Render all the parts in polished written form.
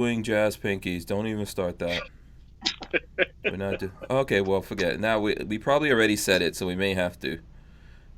doing jazz pinkies. Don't even start that. We're not Okay, well, forget it. Now we probably already said it, so we may have to.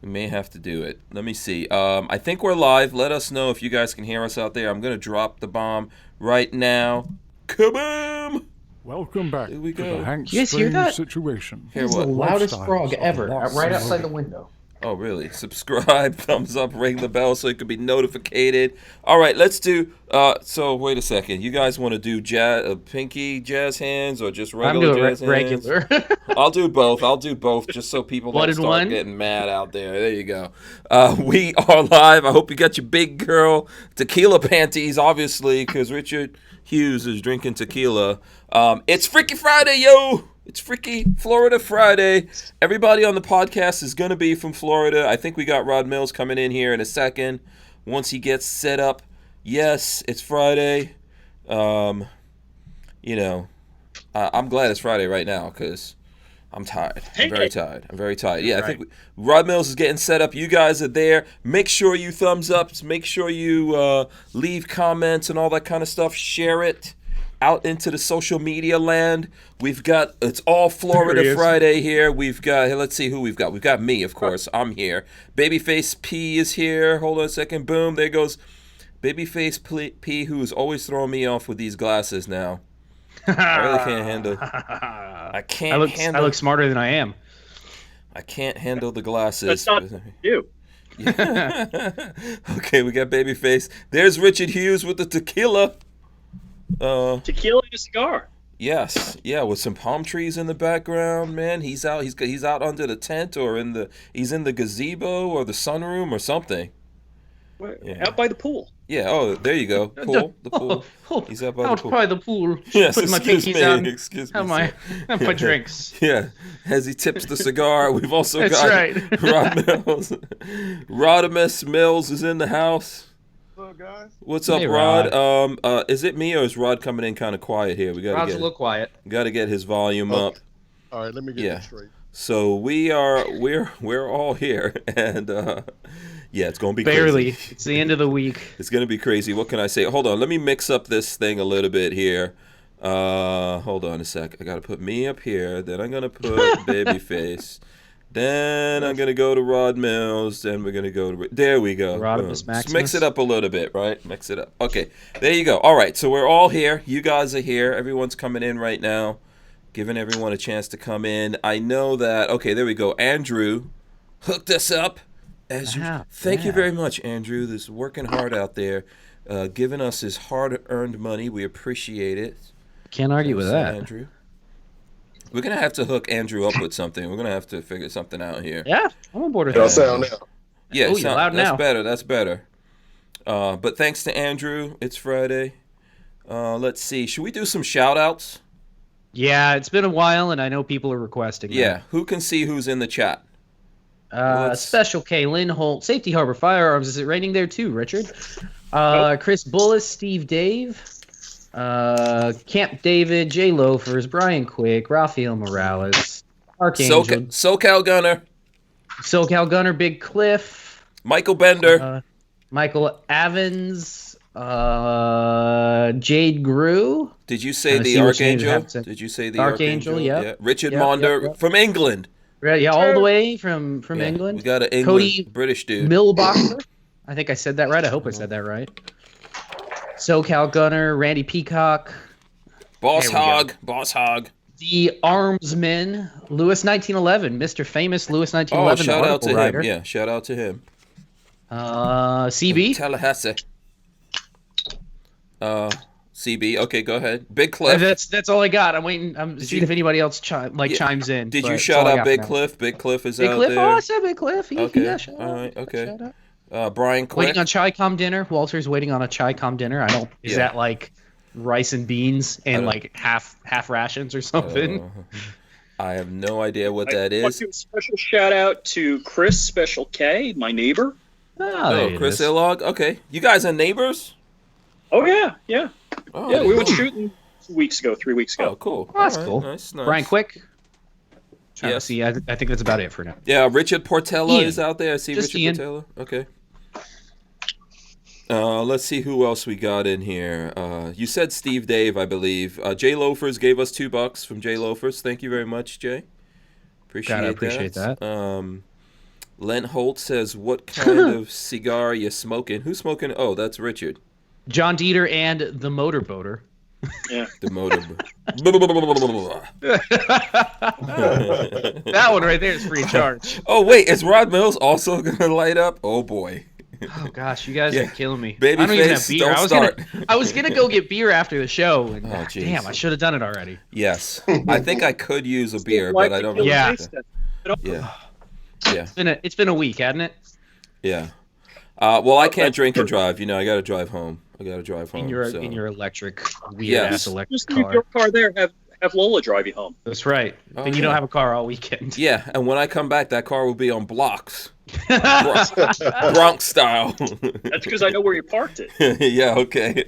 We may have to do it. Let me see. I think we're live. Let us know if you guys can hear us out there. I'm gonna drop the bomb right now. Kaboom! Welcome back Here we to go. the Hank You guys hear Strange that? situation. Hear This is what? the loudest Lifestyles frog of ever, lost right and outside the living. window. Oh, really? Subscribe, thumbs up, ring the bell so you can be notified. All right, let's do. So wait a second. You guys want to do jazz, pinky jazz hands or just I'm regular doing jazz hands? regular. I'll do both, just so people One don't and start one? getting mad out there. There you go. We are live. I hope you got your big girl tequila panties, obviously, because Richard Hughes is drinking tequila. It's Freaky Friday, yo! It's Freaky Florida Friday. Everybody on the podcast is going to be from Florida. I think we got Rod Mills coming in here in a second once he gets set up. Yes, it's Friday. I'm glad it's Friday right now because I'm tired. I'm very tired. Yeah, I think Rod Mills is getting set up. You guys are there. Make sure you thumbs up. Make sure you leave comments and all that kind of stuff. Share it out into the social media land. It's all Florida Friday here. We've got, let's see who we've got. We've got me, of course. I'm here. Babyface P is here. Hold on a second. Boom. There goes Babyface P, who is always throwing me off with these glasses now. I really can't handle. I look smarter than I am. I can't handle the glasses. That's not you. Okay, we got Babyface. There's Richard Hughes with the tequila. Tequila and a cigar. Yes, yeah, with some palm trees in the background, man. He's out. He's out under the tent, or he's in the gazebo or the sunroom or something. Yeah. Out by the pool. Yeah. Oh, there you go. Pool. The pool. He's out by the pool. By the pool. Yes. Put my pinkies out. Excuse me. Have my drinks. Yeah. As he tips the cigar, we've also That's got right. Rod Mills. Rodimus Mills is in the house. What's up, guys? What's up, Hey, Rod? Is it me or is Rod coming in kind of quiet here? We Rod's a little quiet. got to get his volume up. All right, let me get this straight. So we're all here, and yeah, it's gonna be Barely. crazy. It's the end of the week. It's gonna be crazy. What can I say? Hold on, let me mix up this thing a little bit here. Hold on a sec. I gotta put me up here. Then I'm gonna put Babyface. Then I'm gonna go to Rod Mills. Then we're gonna go to. There we go. Rodimus Maximus. Just mix it up a little bit, right? Mix it up. Okay, there you go. All right, so we're all here. You guys are here. Everyone's coming in right now. Giving everyone a chance to come in. I know that. Okay, there we go. Andrew hooked us up. Thank you very much, Andrew. This working hard out there, giving us his hard-earned money. We appreciate it. Can't argue with that. Andrew. We're gonna have to hook Andrew up with something. We're gonna have to figure something out here. Yeah, I'm on board with Y'all that. sound now. Yeah, Ooh, you're loud now. That's better. But thanks to Andrew, it's Friday. Let's see. Should we do some shout-outs? Yeah, it's been a while, and I know people are requesting that. Yeah. Who can see who's in the chat? Special K, Lynn Holt, Safety Harbor Firearms. Is it raining there too, Richard? Chris Bullis, Steve Dave, Camp David, J Loafers, Brian Quick, Rafael Morales, Archangel, SoCal Gunner, SoCal Gunner, Big Cliff, Michael Bender, Michael Evans, Jade Grew. Did you say the see which names Archangel? have to- Did you say the Archangel, yeah. Richard Yep, Monder yep. from England. Yeah, all the way from Yeah, England. We got an England Cody British dude. Millboxer. I think I said that right. I hope I said that right. SoCal Gunner, Randy Peacock, Boss There we Hog. Boss Hog. the Armsman, Lewis 1911, Mr. Famous Lewis Oh, 1911. shout out to him. writer. Yeah, shout out to him. CB. Tallahassee. CB. Okay, go ahead. Big Cliff. That's all I got. I'm waiting. I'm seeing if anybody else chimes in. Did but you that's shout all I out got Big for now. Cliff? Big Cliff is Big out Cliff. there. Oh, I said Big Cliff. Okay. Yeah, shout All out. right. Okay. Shout out. Brian Quick. Waiting on Chi-Com dinner. Walter's waiting on a Chi-Com dinner. Is that like rice and beans and like half rations or something? I have no idea what that I want is. to do a special shout out to Chris Special K, my neighbor. Oh, Chris Illog. Okay. You guys are neighbors? Oh yeah. Oh, Yeah, we went cool. shooting 3 weeks ago. Oh, cool. Oh, that's All right, cool. Nice. Brian Quick. Trying to Yes. see. I think that's about it for now. Yeah, Richard Portella Ian. is out there. I see Just Richard Ian. Portella. Okay. Let's see who else we got in here. You said Steve Dave, I believe. Jay Loafers gave us $2 from Jay Loafers. Thank you very much, Jay. Appreciate that. Len Holt says, what kind of cigar you smoking? Who's smoking? Oh, that's Richard. John Dieter and the Motorboater. Yeah. The motor. That one right there is free of charge. Oh, wait. Is Rod Mills also going to light up? Oh, boy. Oh, gosh. You guys are killing me. Babyface, I don't even have beer. don't start. I was gonna go get beer after the show. And, geez. I should have done it already. Yes. I think I could use a beer, but I don't know. Yeah. Yeah. It's been a week, hasn't it? Yeah. Well, I can't drink and drive. I got to drive home. In your electric, weird-ass electric just car. leave your car there. Have Lola drive you home. That's right. Then you don't have a car all weekend. Yeah, and when I come back, that car will be on blocks. Bronx style. That's because I know where you parked it. Yeah, okay.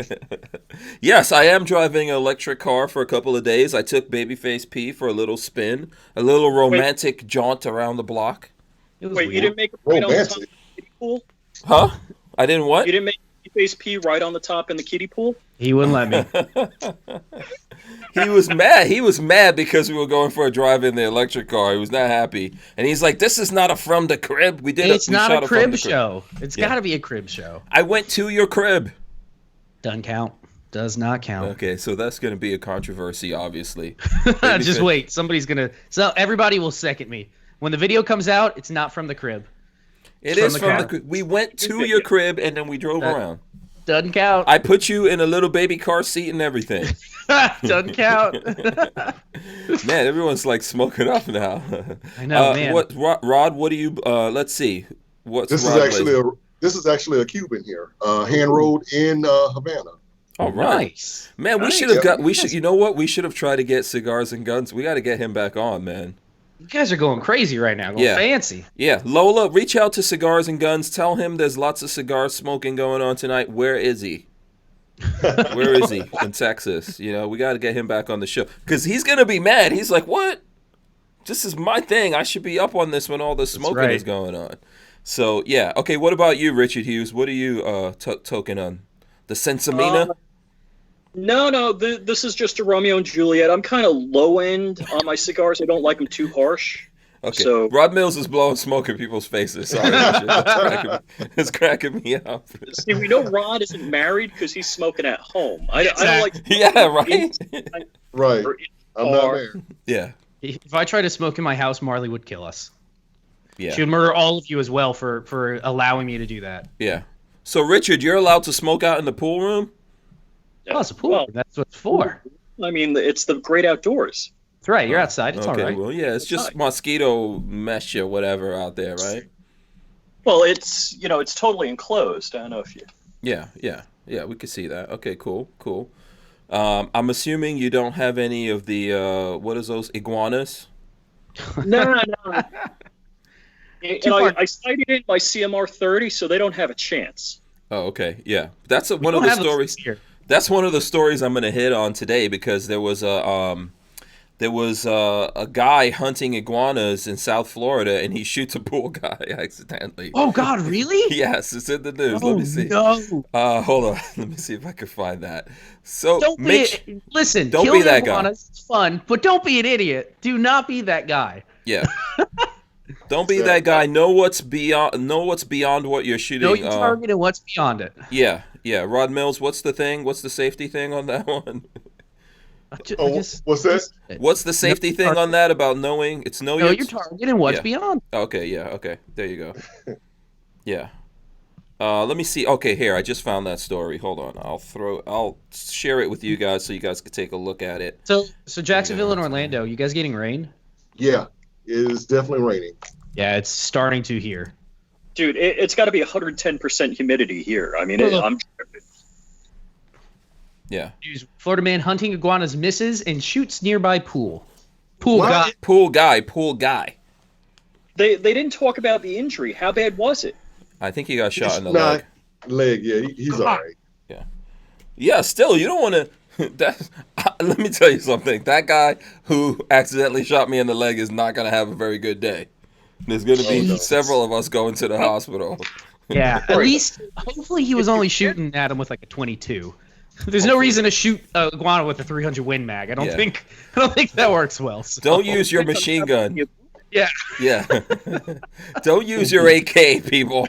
Yes, I am driving an electric car for a couple of days. I took Babyface P for a little spin, a little romantic jaunt around the block. Wait, you didn't make a ride on the top of the kiddie pool? Huh? I didn't what? You didn't make Babyface P right on the top in the kiddie pool? He wouldn't let me. He was mad. He was mad because we were going for a drive in the electric car. He was not happy. And he's like, this is not a From the Crib. It's not a crib show. It's got to be a crib show. I went to your crib. Doesn't count. Does not count. Okay, so that's going to be a controversy, obviously. Just wait. Somebody's going to... So everybody will second me. When the video comes out, it's not From the Crib. It is from the crib. We went to your crib, and then we drove around. Doesn't count. I put you in a little baby car seat and everything. Doesn't count. Man, everyone's like smoking up now. I know, man. Rod? What do you? Let's see. This is actually a Cuban here, hand rolled in Havana. Oh, right. Nice. Man, we should have got. We should. You know what? We should have tried to get Cigars and Guns. We got to get him back on, man. You guys are going crazy right now. Going fancy. Yeah, Lola, reach out to Cigars and Guns. Tell him there's lots of cigar smoking going on tonight. Where is he? Where is he? In Texas. We got to get him back on the show. Because he's going to be mad. He's like, what? This is my thing. I should be up on this when all the smoking is going on. So, yeah. Okay, what about you, Richard Hughes? What are you token on? The Sensimina? No, this is just a Romeo and Juliet. I'm kind of low end on my cigars. I don't like them too harsh. Okay. So Rod Mills is blowing smoke in people's faces. Sorry, it's cracking me up. See, we know Rod isn't married because he's smoking at home. I don't like. Yeah, right. Right. I'm not married. Yeah. If I tried to smoke in my house, Marley would kill us. Yeah. She would murder all of you as well for allowing me to do that. Yeah. So Richard, you're allowed to smoke out in the pool room? Oh, it's a pool. Well, that's what it's for. I mean, it's the great outdoors. That's right. You're outside. It's all right. Well, yeah, it's just mosquito mesh or whatever out there, right? Well, it's totally enclosed. I don't know if you. Yeah. We could see that. Okay, cool. I'm assuming you don't have any of the what is those iguanas? No. I cited it by CMR 30, so they don't have a chance. Oh, okay. Yeah, that's one of the stories. That's one of the stories I'm going to hit on today because there was a guy hunting iguanas in South Florida and he shoots a pool guy accidentally. Oh God, really? Yes, it's in the news. Oh, let me see. No. Hold on. Let me see if I can find that. So don't be that guy. It's fun, but don't be an idiot. Do not be that guy. Yeah. Don't be that guy. Know what's beyond what you're shooting. Know your target and what's beyond it. Yeah. Rod Mills, what's the thing? What's the safety thing on that one? What's that? What's the safety thing on that about knowing? It's know your target and what's beyond. Okay, yeah, okay. There you go. Yeah. Let me see. Okay, here, I just found that story. Hold on. I'll share it with you guys so you guys can take a look at it. So Jacksonville and Orlando, you guys getting rain? Yeah, it is definitely raining. Yeah, it's starting to here. Dude, it's got to be 110% humidity here. I mean, I'm tripping. Yeah. Florida man hunting iguanas misses and shoots nearby pool. Pool guy. They didn't talk about the injury. How bad was it? I think he got shot in the leg. Yeah, he's all right. Yeah. Yeah, still, you don't want to... let me tell you something. That guy who accidentally shot me in the leg is not going to have a very good day. There's going to be several of us going to the hospital. Yeah, at least, hopefully he was only shooting at him with like a 22. There's no reason to shoot iguana with a 300 Win Mag. I don't think that works well. So. Don't use your machine gun. Yeah. Yeah. Don't use your AK, people.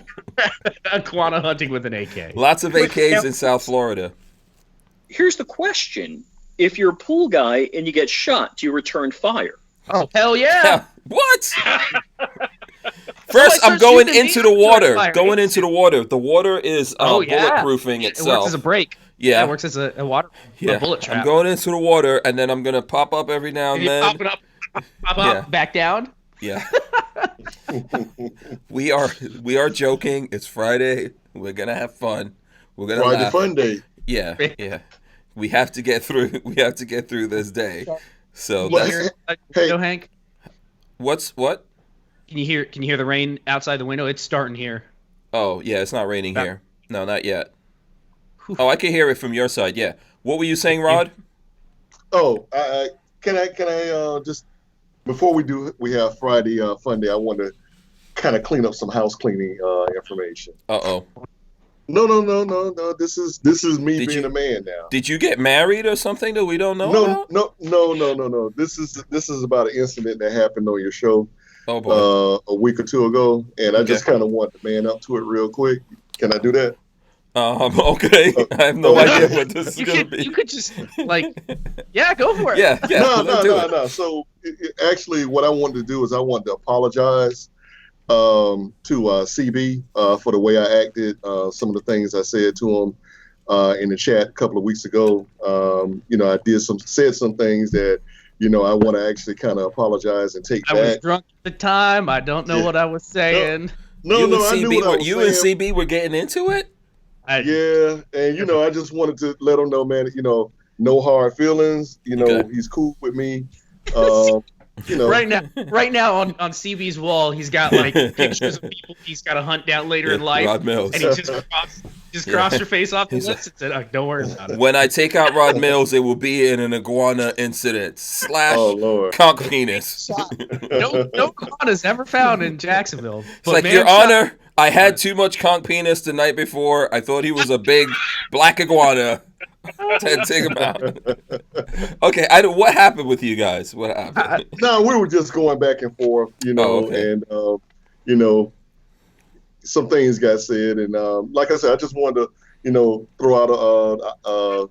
Iguana hunting with an AK. Lots of AKs in South Florida. Here's the question. If you're a pool guy and you get shot, do you return fire? Oh, hell yeah. What? First, I'm going into the water. Going into the water. The water is bulletproofing itself. It works as a brake. Yeah. It works as a bullet trap. I'm going into the water, and then I'm going to pop up every now and then. Pop up, back down. Yeah. We are joking. It's Friday. We're going to have fun. We're going to Friday fun day. Yeah. Yeah. We have to get through this day. So hey, Hank. What? Can you hear the rain outside the window? It's starting here. Oh, yeah, it's not raining here. No, not yet. Oh, I can hear it from your side. Yeah. What were you saying, Rod? Oh, can I just before we have Friday fun day, I want to kind of clean up some house cleaning information. Uh-oh. No. This is me being a man now. Did you get married or something that we don't know about? No. This is about an incident that happened on your show a week or two ago, and I just kind of want to man up to it real quick. Can I do that? Okay. I have no idea what this is going to be. You could just go for it. Yeah. No. So actually, what I wanted to do is I wanted to apologize to CB for the way I acted, some of the things I said to him in the chat a couple of weeks ago. I said some things that I want to actually kind of apologize and take back. I was drunk at the time. I don't know what I was saying. No, I knew what I was saying. You and CB were getting into it? Yeah, and I just wanted to let him know, man, no hard feelings. He's cool with me. Right now on CB's wall, he's got like pictures of people he's got to hunt down later in life, Rod Mills. and he just crossed your face off the list and said, "Don't worry about it." When I take out Rod Mills, it will be in an iguana incident / conch penis. No iguanas ever found in Jacksonville. It's like, Your Honor, I had too much conch penis the night before. I thought he was a big black iguana. Take him out. Okay, what happened with you guys? What happened? No, we were just going back and forth, and some things got said, and like I said, I just wanted to, throw out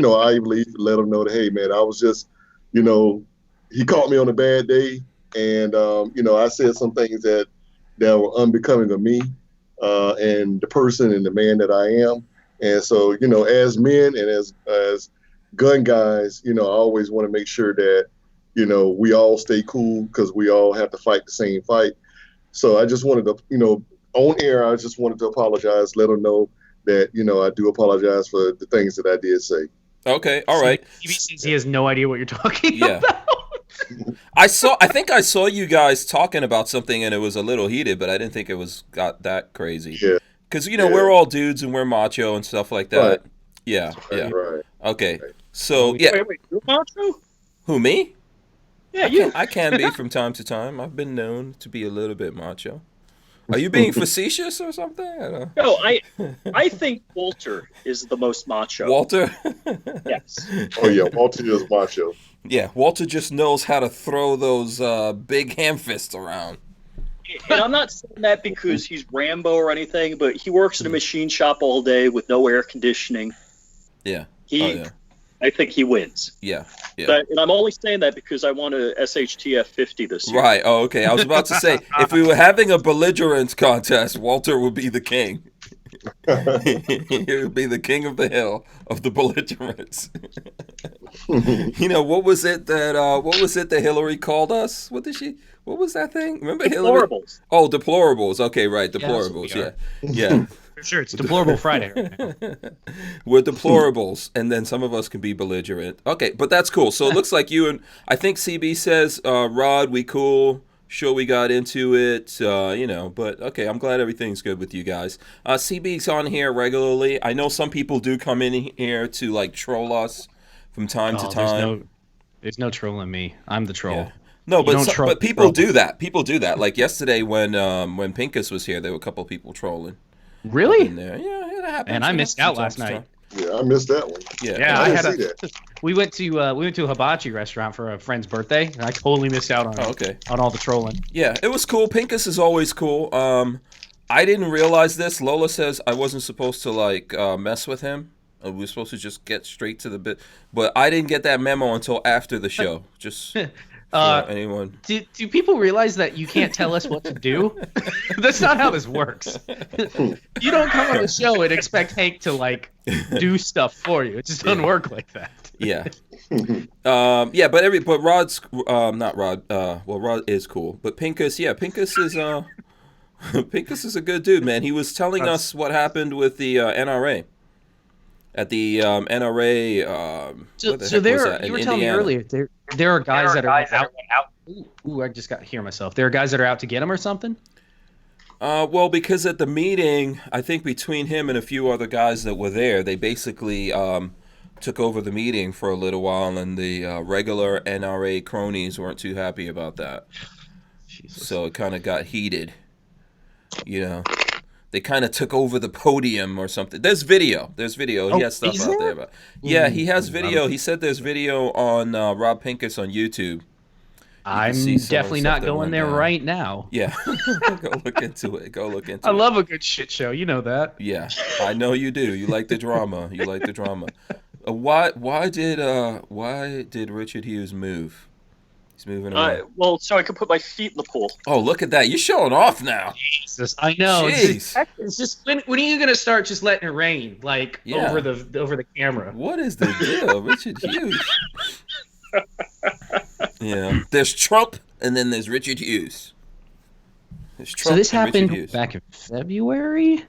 I believe let him know that, hey man, I was just, he caught me on a bad day, and I said some things that were unbecoming of me, and the person and the man that I am. And so, as men and as gun guys, I always want to make sure that, we all stay cool because we all have to fight the same fight. So I just wanted to, on air, I just wanted to apologize, let them know that, I do apologize for the things that I did say. Okay, all right. He has no idea what you're talking about. I think I saw you guys talking about something and it was a little heated, but I didn't think it got that crazy. Yeah. Because, we're all dudes and we're macho and stuff like that. Right. Yeah. Right. Okay. So, yeah. Wait, you're macho? Who, me? Yeah, I can be from time to time. I've been known to be a little bit macho. Are you being facetious or something? I don't know. No, I think Walter is the most macho. Walter? Yes. Oh, yeah, Walter is macho. Yeah, Walter just knows how to throw those big ham fists around. And I'm not saying that because he's Rambo or anything, but he works in a machine shop all day with no air conditioning. Yeah. I think he wins. Yeah. And I'm only saying that because I won a SHTF 50 this year. Right. Oh, okay. I was about to say, if we were having a belligerence contest, Walter would be the king. He would be the king of the hill of the belligerents. What was it that Hillary called us? What was that thing? Remember Hillary? Deplorables. Oh, deplorables. Okay, right. Deplorables. Yeah. For sure, it's Deplorable Friday. We're deplorables, and then some of us can be belligerent. Okay, but that's cool. So it looks like you and I think CB says, Rod, we cool. Sure, we got into it, but okay, I'm glad everything's good with you guys. CB's on here regularly. I know some people do come in here to, troll us from time to time. There's no trolling me. I'm the troll. No, but people do that. People do that. Like yesterday when Pincus was here, there were a couple people trolling. Really? In there. Yeah, that happens. And I missed out last night. Yeah, I missed that one. Yeah, I didn't see that. We went to a hibachi restaurant for a friend's birthday, and I totally missed out on on all the trolling. Yeah, it was cool. Pincus is always cool. I didn't realize this. Lola says I wasn't supposed to mess with him. We were supposed to just get straight to the bit, but I didn't get that memo until after the show. Just anyone. Do people realize that you can't tell us what to do? That's not how this works. You don't come on the show and expect Hank to do stuff for you. It just doesn't work like that. Yeah. But Rod's not Rod. Well, Rod is cool, but Pincus, Pincus is Pincus is a good dude, man. He was telling us what happened with the NRA. At the NRA, you were telling me earlier there are guys that are out. Ooh, I just got to hear myself. There are guys that are out to get him or something. Well, because at the meeting, I think between him and a few other guys that were there, they basically took over the meeting for a little while, and the regular NRA cronies weren't too happy about that. Jesus. So it kind of got heated, They kind of took over the podium or something. There's video. He has stuff out there. But yeah, he has video. He said there's video on Rob Pincus on YouTube. I'm definitely not going there right now. Yeah. Go look into it. I love a good shit show. You know that. Yeah, I know you do. You like the drama. Why did Richard Hughes move? He's moving away. Well, so I could put my feet in the pool. Oh, look at that. You're showing off now. Jesus, I know. Jeez. It's just when are you going to start just letting it rain, over the camera? What is the deal, Richard Hughes? Yeah. There's Trump, and then there's Richard Hughes. So this happened back in February?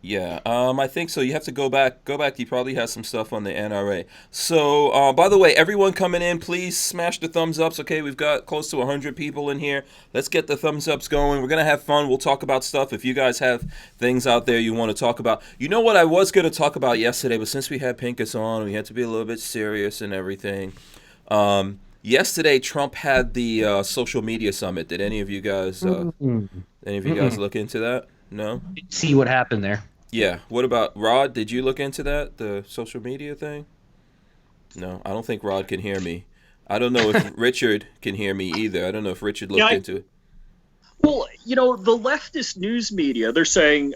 Yeah, I think so. You have to go back. He probably has some stuff on the NRA. So, by the way, everyone coming in, please smash the thumbs ups. Okay, we've got close to 100 people in here. Let's get the thumbs ups going. We're gonna have fun. We'll talk about stuff. If you guys have things out there you want to talk about, you know what I was gonna talk about yesterday, but since we had Pincus on, we had to be a little bit serious and everything. Yesterday, Trump had the social media summit. Did any of you guys look into that? No? See what happened there. Yeah. What about Rod? Did you look into that, the social media thing? No, I don't think Rod can hear me. I don't know if Richard can hear me either. I don't know if Richard looked into it. Well, the leftist news media, they're saying,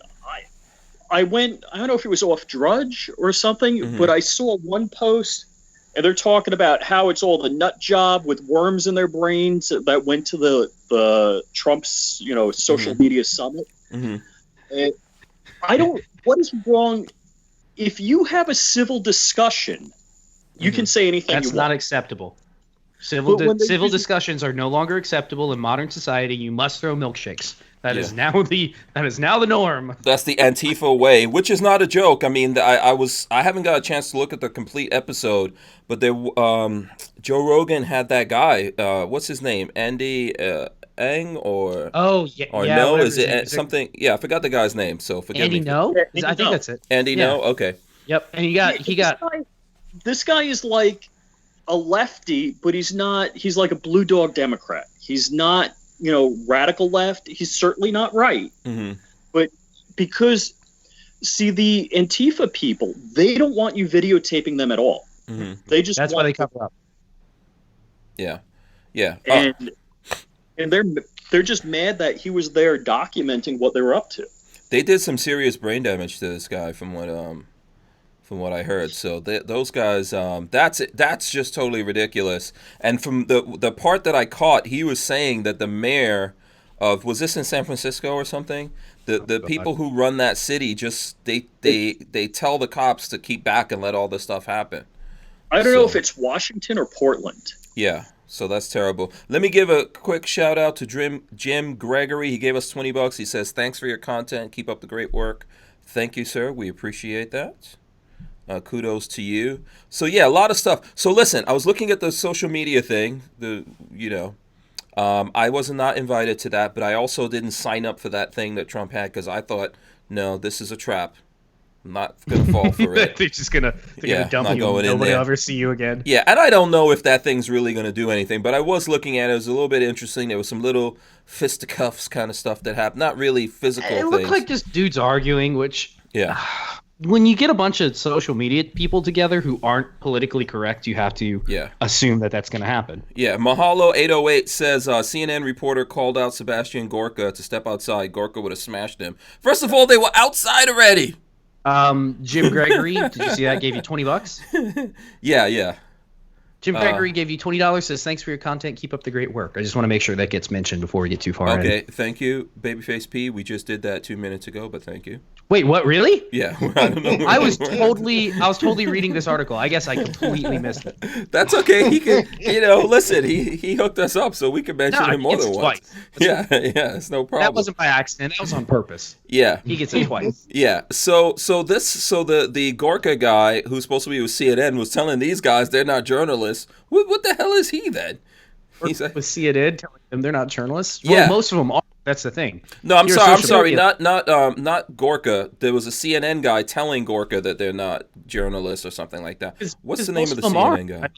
I don't know if it was off Drudge or something, but I saw one post, and they're talking about how it's all the nut job with worms in their brains that went to the Trump's, social media summit. And what is wrong? If you have a civil discussion, you can say anything you want. That's not acceptable. Civil discussions are no longer acceptable in modern society. You must throw milkshakes. That is now the norm. That's the Antifa way, which is not a joke. I mean, I haven't got a chance to look at the complete episode, but Joe Rogan had that guy. What's his name? Andy Ng or no? Is it something? Yeah, I forgot the guy's name. So forgive Andy me. No, I think that's it. Andy No. Okay. Yep, and he got. This guy is like a lefty, but he's not. He's like a blue dog Democrat. He's not, radical left. He's certainly not right. But because, see, the Antifa people, they don't want you videotaping them at all. They just that's why they cover up. Yeah. And they're just mad that he was there documenting what they were up to. They did some serious brain damage to this guy, from what I heard. So those guys, that's just totally ridiculous. And from the part that I caught, he was saying that the mayor of, was this in San Francisco or something? The people who run that city just they tell the cops to keep back and let all this stuff happen. I don't know if it's Washington or Portland. Yeah. So that's terrible. Let me give a quick shout out to Jim Gregory. He gave us $20. He says, "Thanks for your content. Keep up the great work." Thank you, sir. We appreciate that. Kudos to you. So yeah, a lot of stuff. So listen, I was looking at the social media thing. I was not invited to that, but I also didn't sign up for that thing that Trump had because I thought, no, this is a trap. I'm not gonna fall for it. They're just gonna dump not you. Going Nobody in will ever see you again. Yeah, and I don't know if that thing's really gonna do anything, but I was looking at it. It was a little bit interesting. There was some little fisticuffs kind of stuff that happened. Not really physical things. It looked like just dudes arguing, which when you get a bunch of social media people together who aren't politically correct, you have to assume that that's going to happen. Yeah, Mahalo808 says CNN reporter called out Sebastian Gorka to step outside. Gorka would have smashed him. First of all, they were outside already. Jim Gregory, did you see that? Gave you $20? Yeah. Jim Gregory gave you $20, says, thanks for your content. Keep up the great work. I just want to make sure that gets mentioned before we get too far in. Okay, thank you, Babyface P. We just did that 2 minutes ago, but thank you. Wait, what, really? Yeah, I don't know. I was totally reading this article. I guess I completely missed it. That's okay. He can, listen, he hooked us up so we can mention him more than once. Twice. Yeah, it's no problem. That wasn't by accident. That was on purpose. Yeah. He gets it twice. Yeah. So the Gorka guy who's supposed to be with CNN was telling these guys they're not journalists. What the hell is he then? He's with CNN telling them they're not journalists. Yeah. Well, most of them are. That's the thing. No, I'm sorry. Not Gorka. There was a CNN guy telling Gorka that they're not journalists or something like that. What's the name of the CNN guy?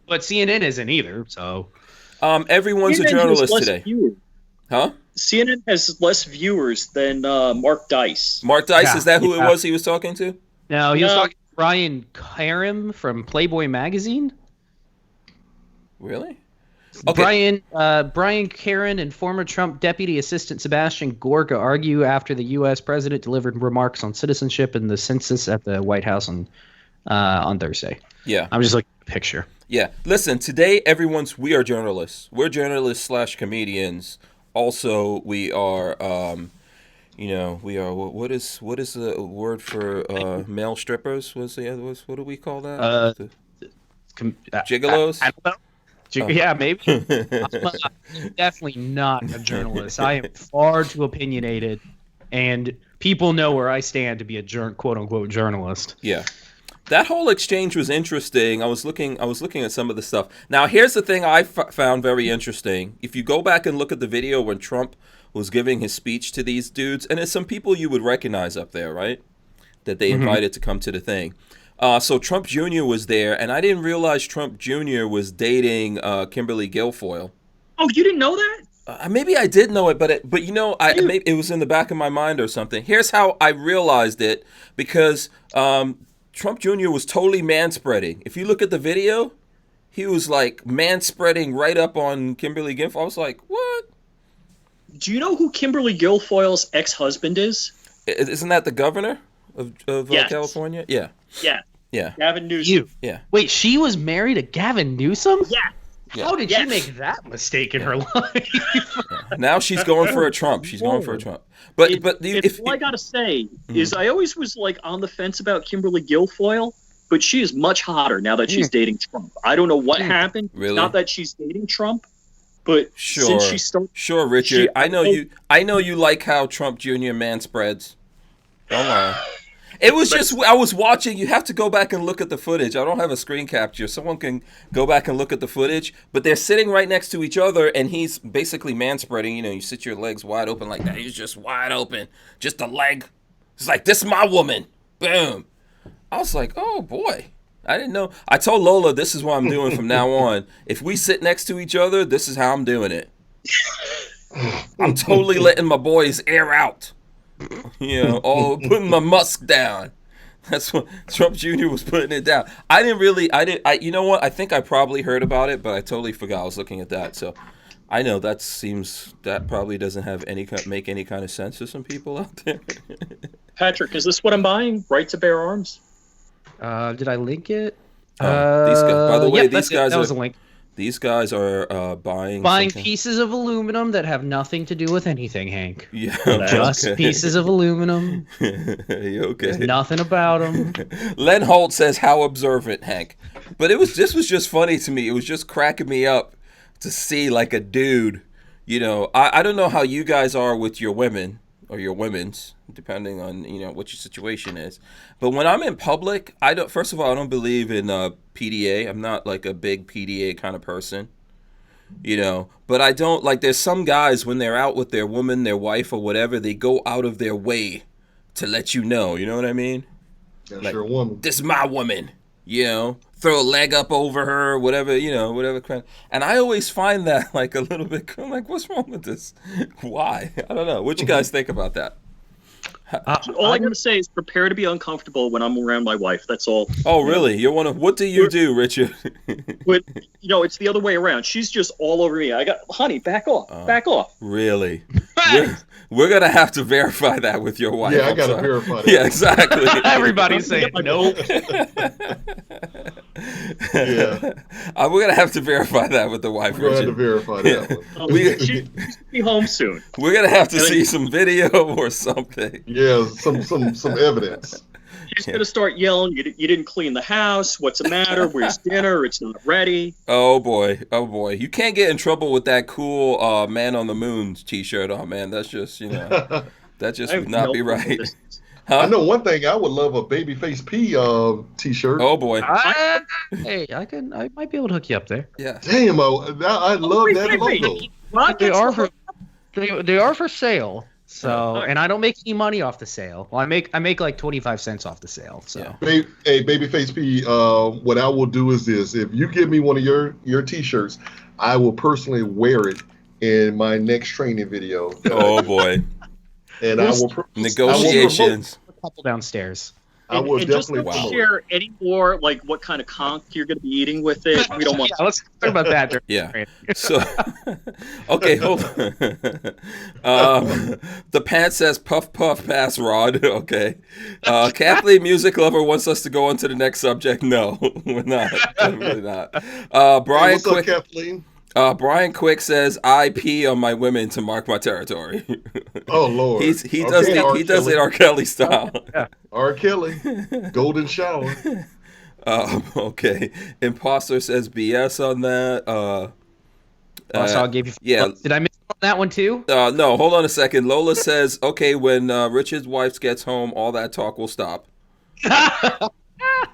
But CNN isn't either. So, everyone's a journalist today. Huh? CNN has less viewers than Mark Dice. Mark Dice, is that who it was he was talking to? No, he was talking to Brian Karam from Playboy magazine. Really? Okay. Brian Caron and former Trump Deputy Assistant Sebastian Gorka argue after the U.S. president delivered remarks on citizenship and the census at the White House on Thursday. Yeah. I'm just looking at the picture. Yeah. Listen, today we are journalists. We're journalists / comedians. Also, we are, we are, what is the word for male strippers? What do we call that? Gigolos? I don't know. Yeah, maybe. I'm definitely not a journalist. I am far too opinionated, and people know where I stand to be a quote-unquote journalist. Yeah. That whole exchange was interesting. I was looking at some of the stuff. Now, here's the thing I found very interesting. If you go back and look at the video when Trump was giving his speech to these dudes, and there's some people you would recognize up there, right? That they invited to come to the thing. So Trump Jr. was there, and I didn't realize Trump Jr. was dating Kimberly Guilfoyle. Oh, you didn't know that? Maybe I did know it, but maybe it was in the back of my mind or something. Here's how I realized it, because Trump Jr. was totally manspreading. If you look at the video, he was like manspreading right up on Kimberly Guilfoyle. I was like, what? Do you know who Kimberly Guilfoyle's ex-husband is? Isn't that the governor of California? Yeah. Yeah. Gavin Newsom. Yeah. Wait, she was married to Gavin Newsom? Yeah. How did she make that mistake in her life? Now she's going for a Trump. But all I gotta say is I always was like on the fence about Kimberly Guilfoyle, but she is much hotter now that she's dating Trump. I don't know what happened. Really? Not that she's dating Trump, but since she started. Sure, Richard. I know you like how Trump Jr. manspreads. Don't lie. It was just, I was watching, you have to go back and look at the footage. I don't have a screen capture. Someone can go back and look at the footage. But they're sitting right next to each other, and he's basically manspreading. You sit your legs wide open like that. He's just wide open. Just a leg. It's like, this is my woman. Boom. I was like, oh, boy. I didn't know. I told Lola, this is what I'm doing from now on. If we sit next to each other, this is how I'm doing it. I'm totally letting my boys air out. Putting my musk down. That's what Trump Jr. was putting it down. You know what? I think I probably heard about it, but I totally forgot. I was looking at that. So I know that probably doesn't make any kind of sense to some people out there. Patrick, is this what I'm buying? Right to bear arms? Did I link it? These guys, by the way, that was a link. These guys are buying pieces of aluminum that have nothing to do with anything, Hank. Yeah, just pieces of aluminum. Okay. There's nothing about them. Len Holt says, "How observant, Hank." But this was just funny to me. It was just cracking me up to see like a dude. I don't know how you guys are with your women or your women's, depending on what your situation is. But when I'm in public, first of all, I don't believe in PDA. I'm not like a big PDA kind of person, But I don't there's some guys when they're out with their woman, their wife, or whatever, they go out of their way to let you know. You know what I mean? That's like, your woman. this is my woman. You know, throw a leg up over her, whatever, you know, whatever. And I always find that like a little bit, I'm like, what's wrong with this? Why? I don't know. What you guys think about that? All I gotta say is prepare to be uncomfortable when I'm around my wife. That's all. Oh, really? You're one of, what do you do, Richard? But it's the other way around. She's just all over me. Honey, back off, back off. Really? We're gonna have to verify that with your wife. Yeah, I gotta verify that. Yeah, exactly. Everybody's saying nope. Yeah. We're gonna have to verify that with the wife. We're gonna have to Richard. verify that one. She'll be home soon. We're gonna have to see some video or something. Yeah, some evidence. She's gonna start yelling. You didn't clean the house. What's the matter? Where's dinner? It's not ready. Oh boy. You can't get in trouble with that cool Man on the Moon t-shirt on, man. That's just that just would not be right. Huh? I know one thing. I would love a Babyface P t-shirt. Oh boy. Hey, I might be able to hook you up there. Yeah. Damn, I love that logo. They are for sale. So, and I don't make any money off the sale. Well, I make like 25 cents off the sale. So, yeah. Hey, Babyface P, what I will do is this: if you give me one of your t-shirts, I will personally wear it in my next training video. Oh boy. And I will negotiations. A couple downstairs. I will definitely just don't share any more like what kind of conch you're going to be eating with it. We don't want. Yeah, let's talk about that. Yeah. So, okay, hold on. The pants says puff puff pass Rod. Okay. Kathleen, music lover, wants us to go on to the next subject. No, we're not. Definitely not. Brian, hey, what's up, Kathleen? Brian Quick says, "I pee on my women to mark my territory." Oh Lord, he does it R. Kelly style. Yeah. R. Kelly, golden shower. Okay. Imposter says BS on that. I'll give you. Yeah. Did I miss on that one too? No. Hold on a second. Lola says, "Okay, when Richard's wife gets home, all that talk will stop."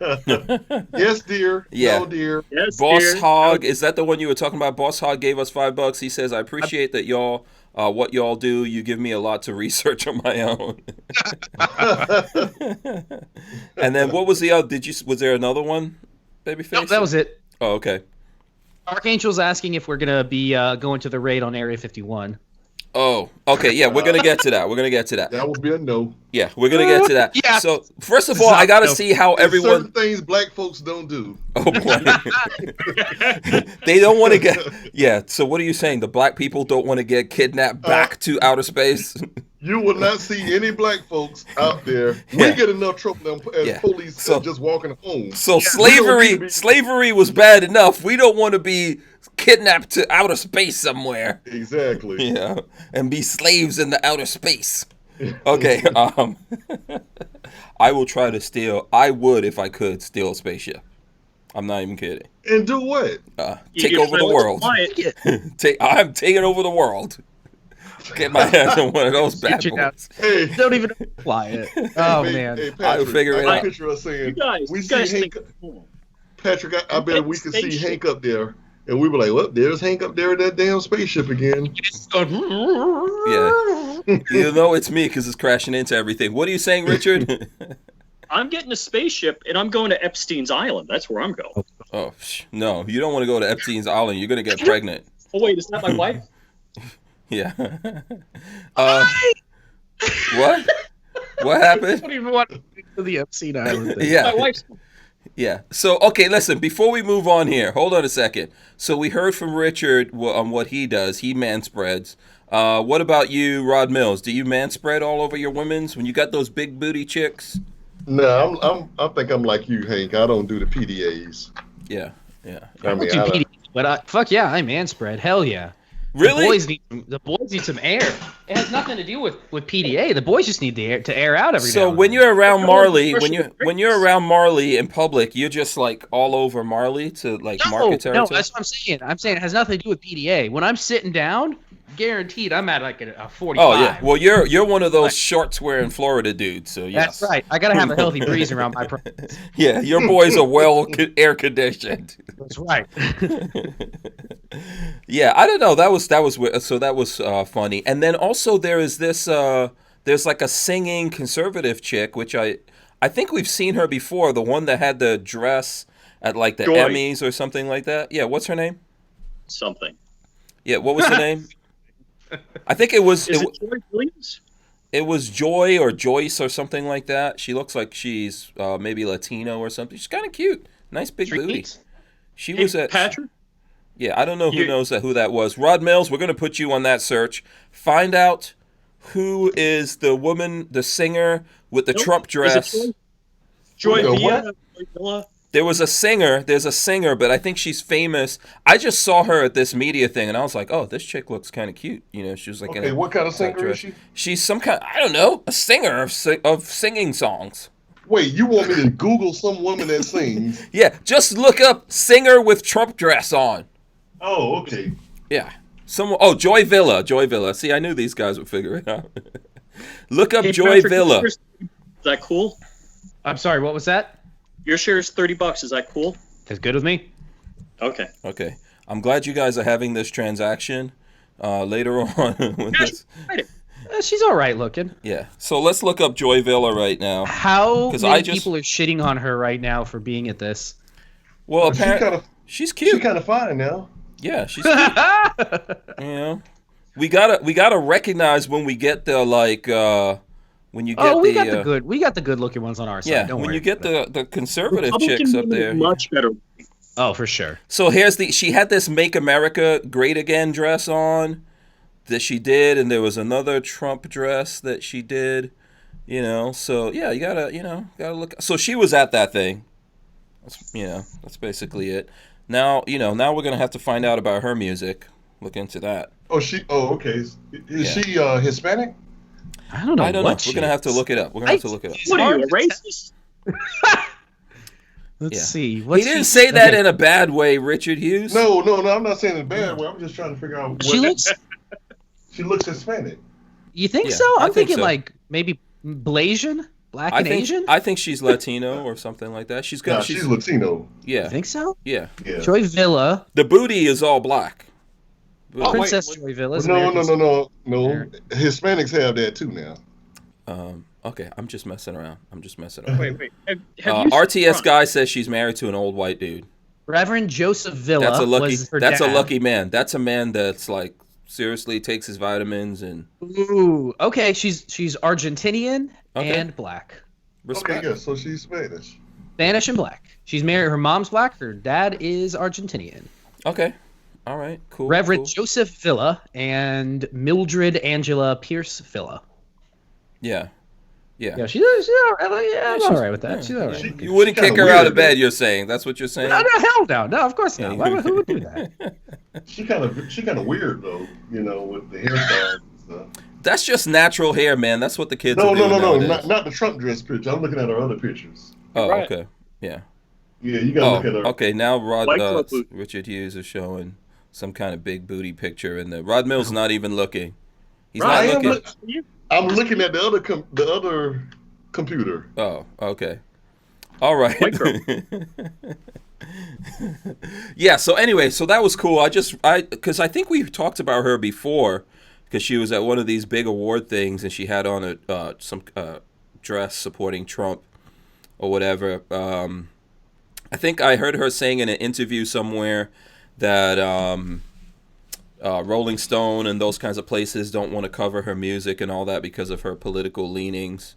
Yes, dear. Yeah. No, dear. Yes, Boss dear. Hog, is that the one you were talking about? Boss Hog gave us $5. He says, "I appreciate that y'all, what y'all do. You give me a lot to research on my own." And then what was the other? Was there another one, Babyface? No, that was it. Oh, okay. Archangel's asking if we're gonna be going to the raid on Area 51. Oh, okay. Yeah, we're gonna get to that. That would be a no. Yeah, we're gonna get to that. Yeah. So first of all, I gotta see how everyone. Certain things black folks don't do. Oh boy. They don't want to get. Yeah. So what are you saying? The black people don't want to get kidnapped back to outer space? You will not see any black folks out there. We get enough trouble as police just walking home. So slavery was bad enough. We don't want to be kidnapped to outer space somewhere. Exactly. Yeah, and be slaves in the outer space. Okay. I will try to steal. I would, if I could, steal a spaceship. I'm not even kidding. And do what? Take over the world. I'm taking over the world. Get my hands on one of those bad boys. Hey, don't even fly it. Oh man, hey, Patrick, I'll figure it out. Picture us saying, you guys Hank. Patrick, I bet we could see Hank up there, and we were like, "Well, there's Hank up there in that damn spaceship again." Yeah, you know it's me because it's crashing into everything. What are you saying, Richard? I'm getting a spaceship and I'm going to Epstein's Island. That's where I'm going. Oh no, you don't want to go to Epstein's Island. You're gonna get pregnant. Oh wait, is that my wife? Yeah. What? What happened? I don't even want to go to the Epstein Island thing. Yeah. My wife's. Yeah. So, okay, listen, before we move on here, hold on a second. So we heard from Richard on what he does. He manspreads. What about you, Rod Mills? Do you manspread all over your women's when you got those big booty chicks? No, I think I'm like you, Hank. I don't do the PDAs. Yeah. I mean, fuck yeah, I manspread. Hell yeah. Really? The boys need some air. It has nothing to do with PDA. The boys just need the air to air out every now So and when then. you're around Marley, when you're around Marley in public, you're just like all over Marley to like market territory? No, that's what I'm saying. I'm saying it has nothing to do with PDA. When I'm sitting down, guaranteed I'm at like a 45. Oh yeah. Well, you're one of those shorts wearing Florida dudes, so yes. That's right. I gotta have a healthy breeze around my presence. Yeah, your boys are well air conditioned. That's right. Yeah, I don't know. That was funny. And then also there is this there's like a singing conservative chick, which I I think we've seen her before. The one that had the dress at like the Joy. Emmys or something like that. Yeah, what's her name? Something. Yeah, what was her name? I think it was. Is it Joy Williams? It was Joy or Joyce or something like that. She looks like she's maybe Latino or something. She's kind of cute. Nice big booty. She was at Patrick? Yeah, I don't know who knows who that was. Rod Mills, we're going to put you on that search. Find out who is the woman, the singer with the Trump dress. Joy Villa? There was a singer. There's a singer, but I think she's famous. I just saw her at this media thing, and I was like, "Oh, this chick looks kind of cute." You know, she was like, okay, what kind of singer is she? She's some kind. I don't know, a singer of singing songs. Wait, you want me to Google some woman that sings? Yeah, just look up singer with Trump dress on. Oh, okay. Yeah, Joy Villa. Joy Villa. See, I knew these guys would figure it out. Look up Joy Villa. Is that cool? I'm sorry, what was that? Your share is $30. Is that cool? That's good with me. Okay. Okay. I'm glad you guys are having this transaction later on. She's all right looking. Yeah. So let's look up Joy Villa right now. How many people are shitting on her right now for being at this? Well, apparently she's cute. She's kind of fine now. Yeah, she's cute. You know, we gotta recognize when we get the when you get we got the good looking ones on our side. Yeah, Don't when worry you get the conservative chicks up there. Much better. Oh, for sure. So she had this "Make America Great Again" dress on that she did, and there was another Trump dress that she did. You know, so yeah, you gotta look. So she was at that thing. That's basically it. Now we're gonna have to find out about her music. Look into that. Oh, okay. Is she Hispanic? I don't know. We're gonna have to look it up. What are you, a racist? Let's see. He didn't say that in a bad way, Richard Hughes. No. I'm not saying in a bad way. I'm just trying to figure out. She looks Hispanic. You think so? I'm thinking like maybe Blasian, black and Asian. I think she's Latino or something like that. She's Latino. Yeah. You think so? Yeah. Joy Villa. The booty is all black. Princess Joy Villa. No. Hispanics have that too now. Okay, I'm just messing around. Wait. Have RTS guy says she's married to an old white dude. Reverend Joseph Villa. That's a lucky man. That's a man that's like seriously takes his vitamins and. Ooh, okay. She's Argentinian and black. Respect. Okay, yeah. So she's Spanish. Spanish and black. She's married. Her mom's black. Her dad is Argentinian. Okay. All right. Cool. Reverend Joseph Villa and Mildred Angela Pierce Villa. Yeah. She's all right. Yeah, I'm all right with that. She's all right. You wouldn't kick her out of bed, you're saying? That's what you're saying? No, hell no. No, of course not. Who would do that? She kind of weird though, with the hairstyle and stuff. That's just natural hair, man. That's what the kids are doing. No. Not the Trump dress picture. I'm looking at her other pictures. Oh, right. Okay. Yeah. Yeah, you gotta look at her. Okay, now Richard Hughes is showing some kind of big booty picture, and Rod Mills not even looking. He's not looking. I'm looking at the other computer. Oh, okay. All right. Yeah. So anyway, that was cool. Because I think we talked about her before, because she was at one of these big award things and she had on some dress supporting Trump or whatever. I think I heard her saying in an interview somewhere that Rolling Stone and those kinds of places don't want to cover her music and all that because of her political leanings.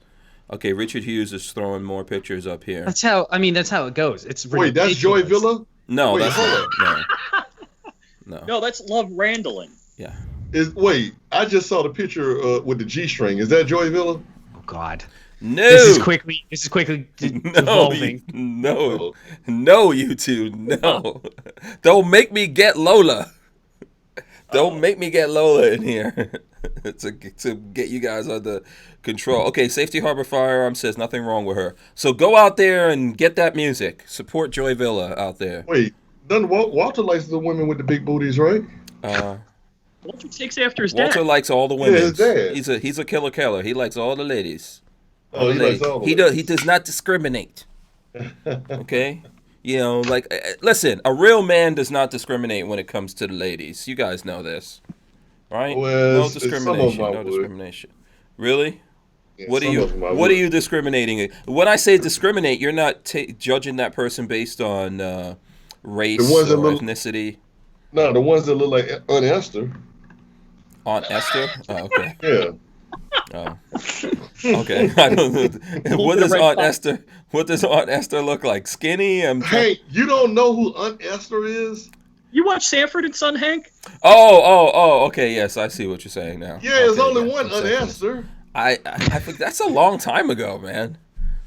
Okay, Richard Hughes is throwing more pictures up here. That's how it goes. It's ridiculous. Wait, that's Joy Villa? No, that's not. No, that's Love Randling. Yeah. I just saw the picture with the G-string. Is that Joy Villa? Oh God. No. This is quickly evolving. No, you two. No. Don't make me get Lola. Don't make me get Lola in here to get you guys under control. Okay, Safety Harbor Firearms says nothing wrong with her. So go out there and get that music. Support Joy Villa out there. Wait, doesn't Walter likes the women with the big booties, right? Walter takes after his dad. Walter likes all the women. Yeah, his dad. He's a killer. He likes all the ladies. He likes all the ladies. He does not discriminate. Okay? Listen, a real man does not discriminate when it comes to the ladies. You guys know this, right? Well, No discrimination. Really? Yeah, What some of them I What would. are you discriminating? When I say discriminate, you're not judging that person based on The race ones that or look, ethnicity. no, the ones that look like Aunt Esther. Aunt Esther? Oh, okay. Yeah. Oh, okay. I don't know. Little bit of red flag. What does Aunt Esther look like? Skinny? I'm trying. Hey, you don't know who Aunt Esther is? You watch Sanford and Son, Hank? Oh. Okay. Yes, I see what you're saying now. Yeah, there's Okay, only yeah, one I'm Aunt second. Esther. I think that's a long time ago, man.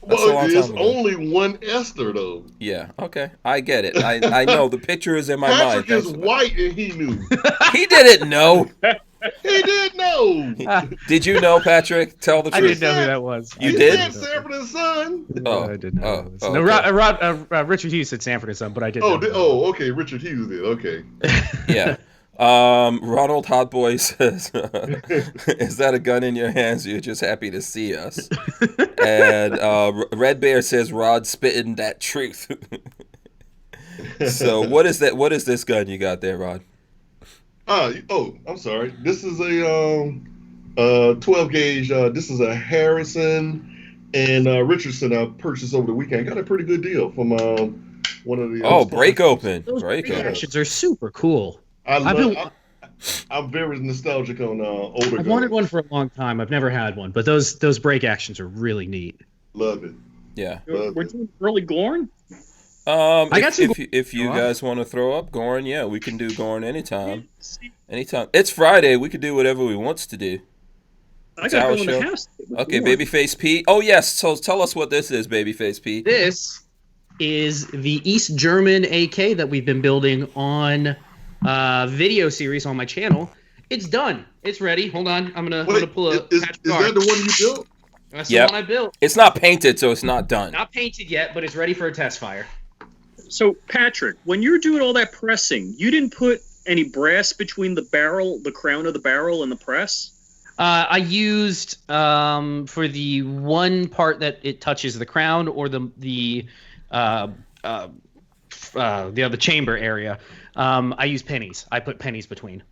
That's a Well, long there's time ago. only one Esther though. Yeah. Okay. I get it. I know the picture is in my mind. Patrick Thanks is for that. white and he knew. He didn't know. He did know. Did you know, Patrick? Tell the I truth. didn't know who that was. You He did? said Sanford and Son. Oh, I didn't know who that was. oh, No, okay. Richard Hughes said Sanford and Son, but I didn't know. Okay. Richard Hughes did. Okay. Yeah. Ronald Hotboy says, "Is that a gun in your hands? Or you're just happy to see us." And Red Bear says, "Rod spitting that truth." So what is that? What is this gun you got there, Rod? I'm sorry. This is a 12 gauge. This is a Harrison and Richardson I purchased over the weekend. Got a pretty good deal from one of the. Break open. Those Break open. actions are super cool. I'm very nostalgic on older. I've wanted one for a long time. I've never had one, but those break actions are really neat. Love it. Yeah. We're doing early Gorn? I got some. If you guys want to throw up Gorn, yeah, we can do Gorn anytime. Anytime. It's Friday. We can do whatever we wants to do. I got to go in the house. Okay, Babyface P. Oh, yes. So tell us what this is, Babyface P. This is the East German AK that we've been building on video series on my channel. It's done. It's ready. Hold on. I'm gonna pull a Is patch that card. the one you built? That's the one I built. It's not painted, so it's not done. Not painted yet, but it's ready for a test fire. So, Patrick, when you're doing all that pressing, you didn't put any brass between the crown of the barrel and the press? I used for the one part that it touches the crown or the other chamber area. I use pennies. I put pennies between.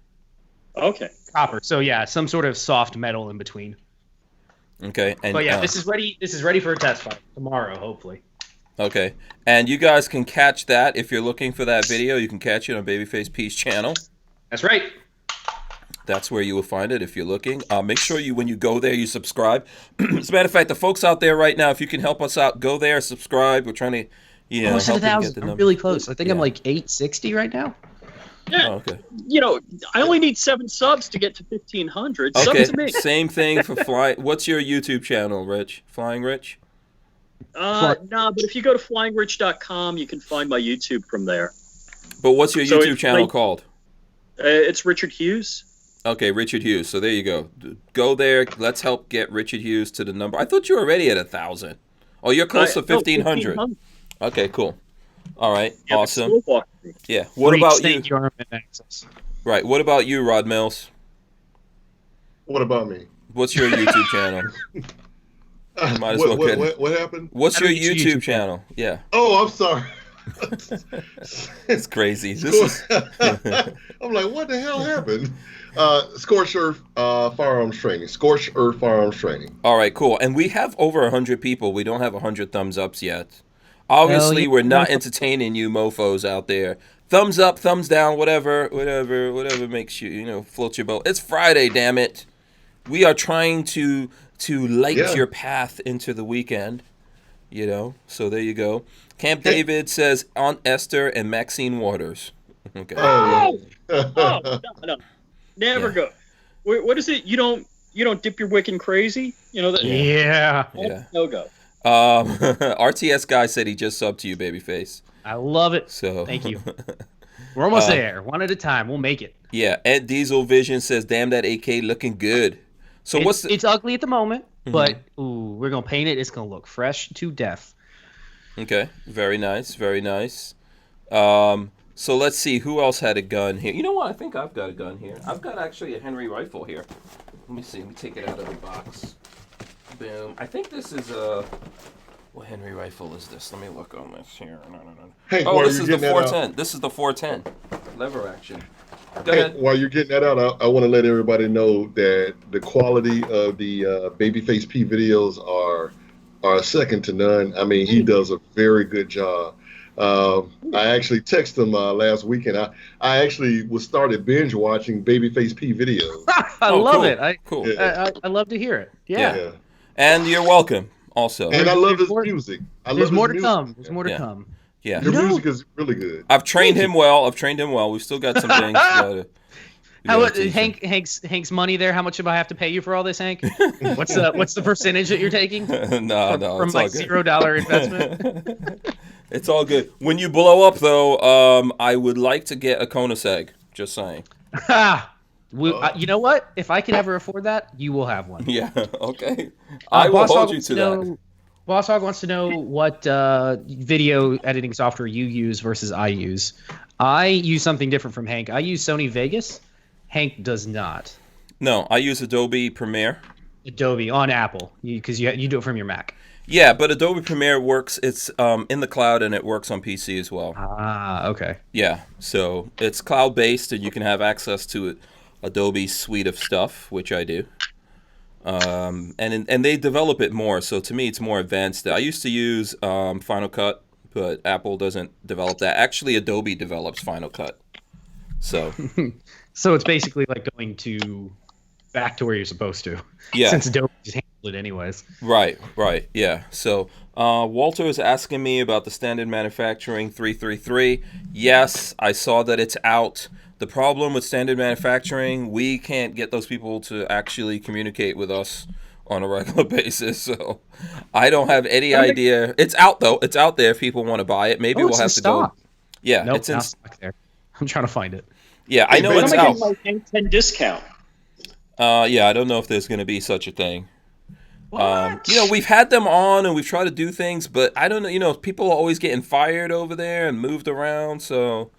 Okay. Copper. So yeah, some sort of soft metal in between. Okay. And, but yeah, this is ready. This is ready for a test fire tomorrow, hopefully. Okay. And you guys can catch that if you're looking for that video. You can catch it on Babyface P's channel. That's right. That's where you will find it if you're looking. Make sure when you go there, you subscribe. As a matter of fact, the folks out there right now, if you can help us out, go there, subscribe. We're trying to, almost help you get 1,000. the I'm number. really close. I think I'm like 860 right now. Yeah. Oh, okay. I only need 7 subs to get to 1,500. Okay. Sub to me. Same thing for Flying. What's your YouTube channel, Rich? Flying Rich? No, but if you go to flyingrich.com, you can find my YouTube from there. But what's your YouTube channel called? It's Richard Hughes. Okay, Richard Hughes. So there you go. Go there. Let's help get Richard Hughes to the number. I thought you were already at 1,000. Oh, you're close to 1,500. Okay, cool. All right, Yeah, awesome. Yeah. What about you? Right. What about you, Rod Mills? What about me? What's your YouTube channel? Might as well get it. What happened? What's your YouTube channel? Yeah. Oh, I'm sorry. It's crazy. I'm like, what the hell happened? Scorched Earth Firearms Training. Scorched Earth Firearms Training. All right, cool. And we have over 100 people. We don't have 100 thumbs ups yet. Obviously, we're not entertaining you mofos out there. Thumbs up, thumbs down, whatever makes you, float your boat. It's Friday, damn it. We are trying to light your path into the weekend, So there you go. Camp David says Aunt Esther and Maxine Waters. Okay. No. Never go. What is it? You don't dip your wick in crazy? Yeah. No go. RTS guy said he just subbed to you, Babyface. I love it. So thank you. We're almost there. One at a time. We'll make it. Yeah. Ed Diesel Vision says, "Damn, that AK looking good." So it's ugly at the moment, but we're gonna paint it. It's gonna look fresh to death. Okay. Very nice. Very nice. So let's see who else had a gun here. You know what? I think I've got a gun here. I've got actually a Henry rifle here. Let me see. Let me take it out of the box. Boom. I think this is a... What Henry rifle is this? Let me look on this here. No. Hey, this is the 410. This is the 410. Lever action. Go ahead. While you're getting that out, I want to let everybody know that the quality of the Babyface P videos are second to none. I mean, he does a very good job. I actually texted him last weekend. I actually started binge watching Babyface P videos. I love cool. it. Cool. I love to hear it. Yeah. And you're welcome. Also, and I love his music. There's more to come. There's more to come. Yeah, your music is really good. I've trained him well. We've still got some things. Hank's money there? How much do I have to pay you for all this, Hank? What's the percentage that you're taking? No, from my $0 investment. It's all good. When you blow up, though, I would like to get a Conus egg. Just saying. You know what? If I can ever afford that, you will have one. Yeah. Okay. I will hold you to that. Boss Hog wants to know what video editing software you use versus I use. I use something different from Hank. I use Sony Vegas. Hank does not. No, I use Adobe Premiere. Adobe on Apple because you do it from your Mac. Yeah, but Adobe Premiere works. It's in the cloud and it works on PC as well. Ah, okay. Yeah, so it's cloud-based and you can have access to Adobe's suite of stuff, which I do. And they develop it more, so to me it's more advanced. I used to use Final Cut, but Apple doesn't develop that. Actually, Adobe develops Final Cut. So so it's basically like going back to where you're supposed to. Yeah. Since Adobe just handled it anyways. Right, yeah. So Walter is asking me about the standard manufacturing 333. Yes, I saw that it's out. The problem with standard manufacturing, we can't get those people to actually communicate with us on a regular basis. So I don't have any idea. It's out, though. It's out there if people want to buy it. Maybe we'll have to go. Yeah, nope, it's in stock there. I'm trying to find it. Yeah, I know it's out. My 10 discount. Yeah, I don't know if there's going to be such a thing. We've had them on and we've tried to do things, but I don't know. People are always getting fired over there and moved around, so...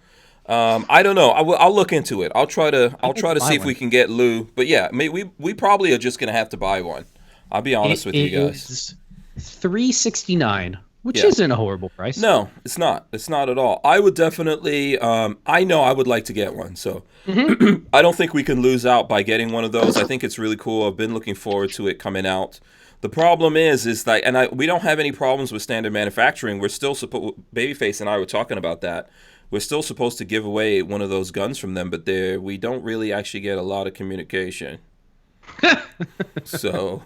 I don't know. I'll look into it. I'll try to see if we can get Lou. But yeah, we probably are just gonna have to buy one. I'll be honest with you guys. $369, which isn't a horrible price. No, it's not. It's not at all. I would definitely. I know I would like to get one. So I don't think we can lose out by getting one of those. I think it's really cool. I've been looking forward to it coming out. The problem is that, we don't have any problems with standard manufacturing. We're still Babyface and I were talking about that. We're still supposed to give away one of those guns from them, but we don't really actually get a lot of communication. So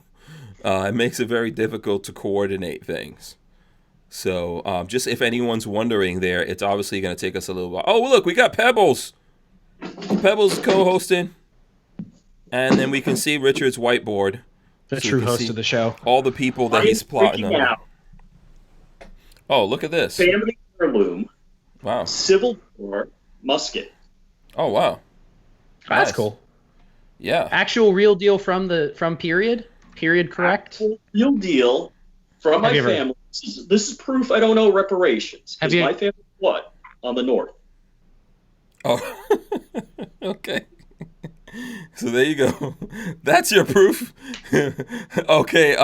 it makes it very difficult to coordinate things. So just if anyone's wondering there, it's obviously going to take us a little while. Oh, look, we got Pebbles. Pebbles co-hosting. And then we can see Richard's whiteboard. The true host of the show. All the people that he's plotting on. Oh, look at this. Family heirloom. Wow. Civil War musket. Oh, wow. That's Nice. cool. Yeah. Actual real deal from period correct? Actual real deal from my family. This is proof I don't owe reparations. Because my family what? On the north. Oh, okay. So there you go. That's your proof. Okay.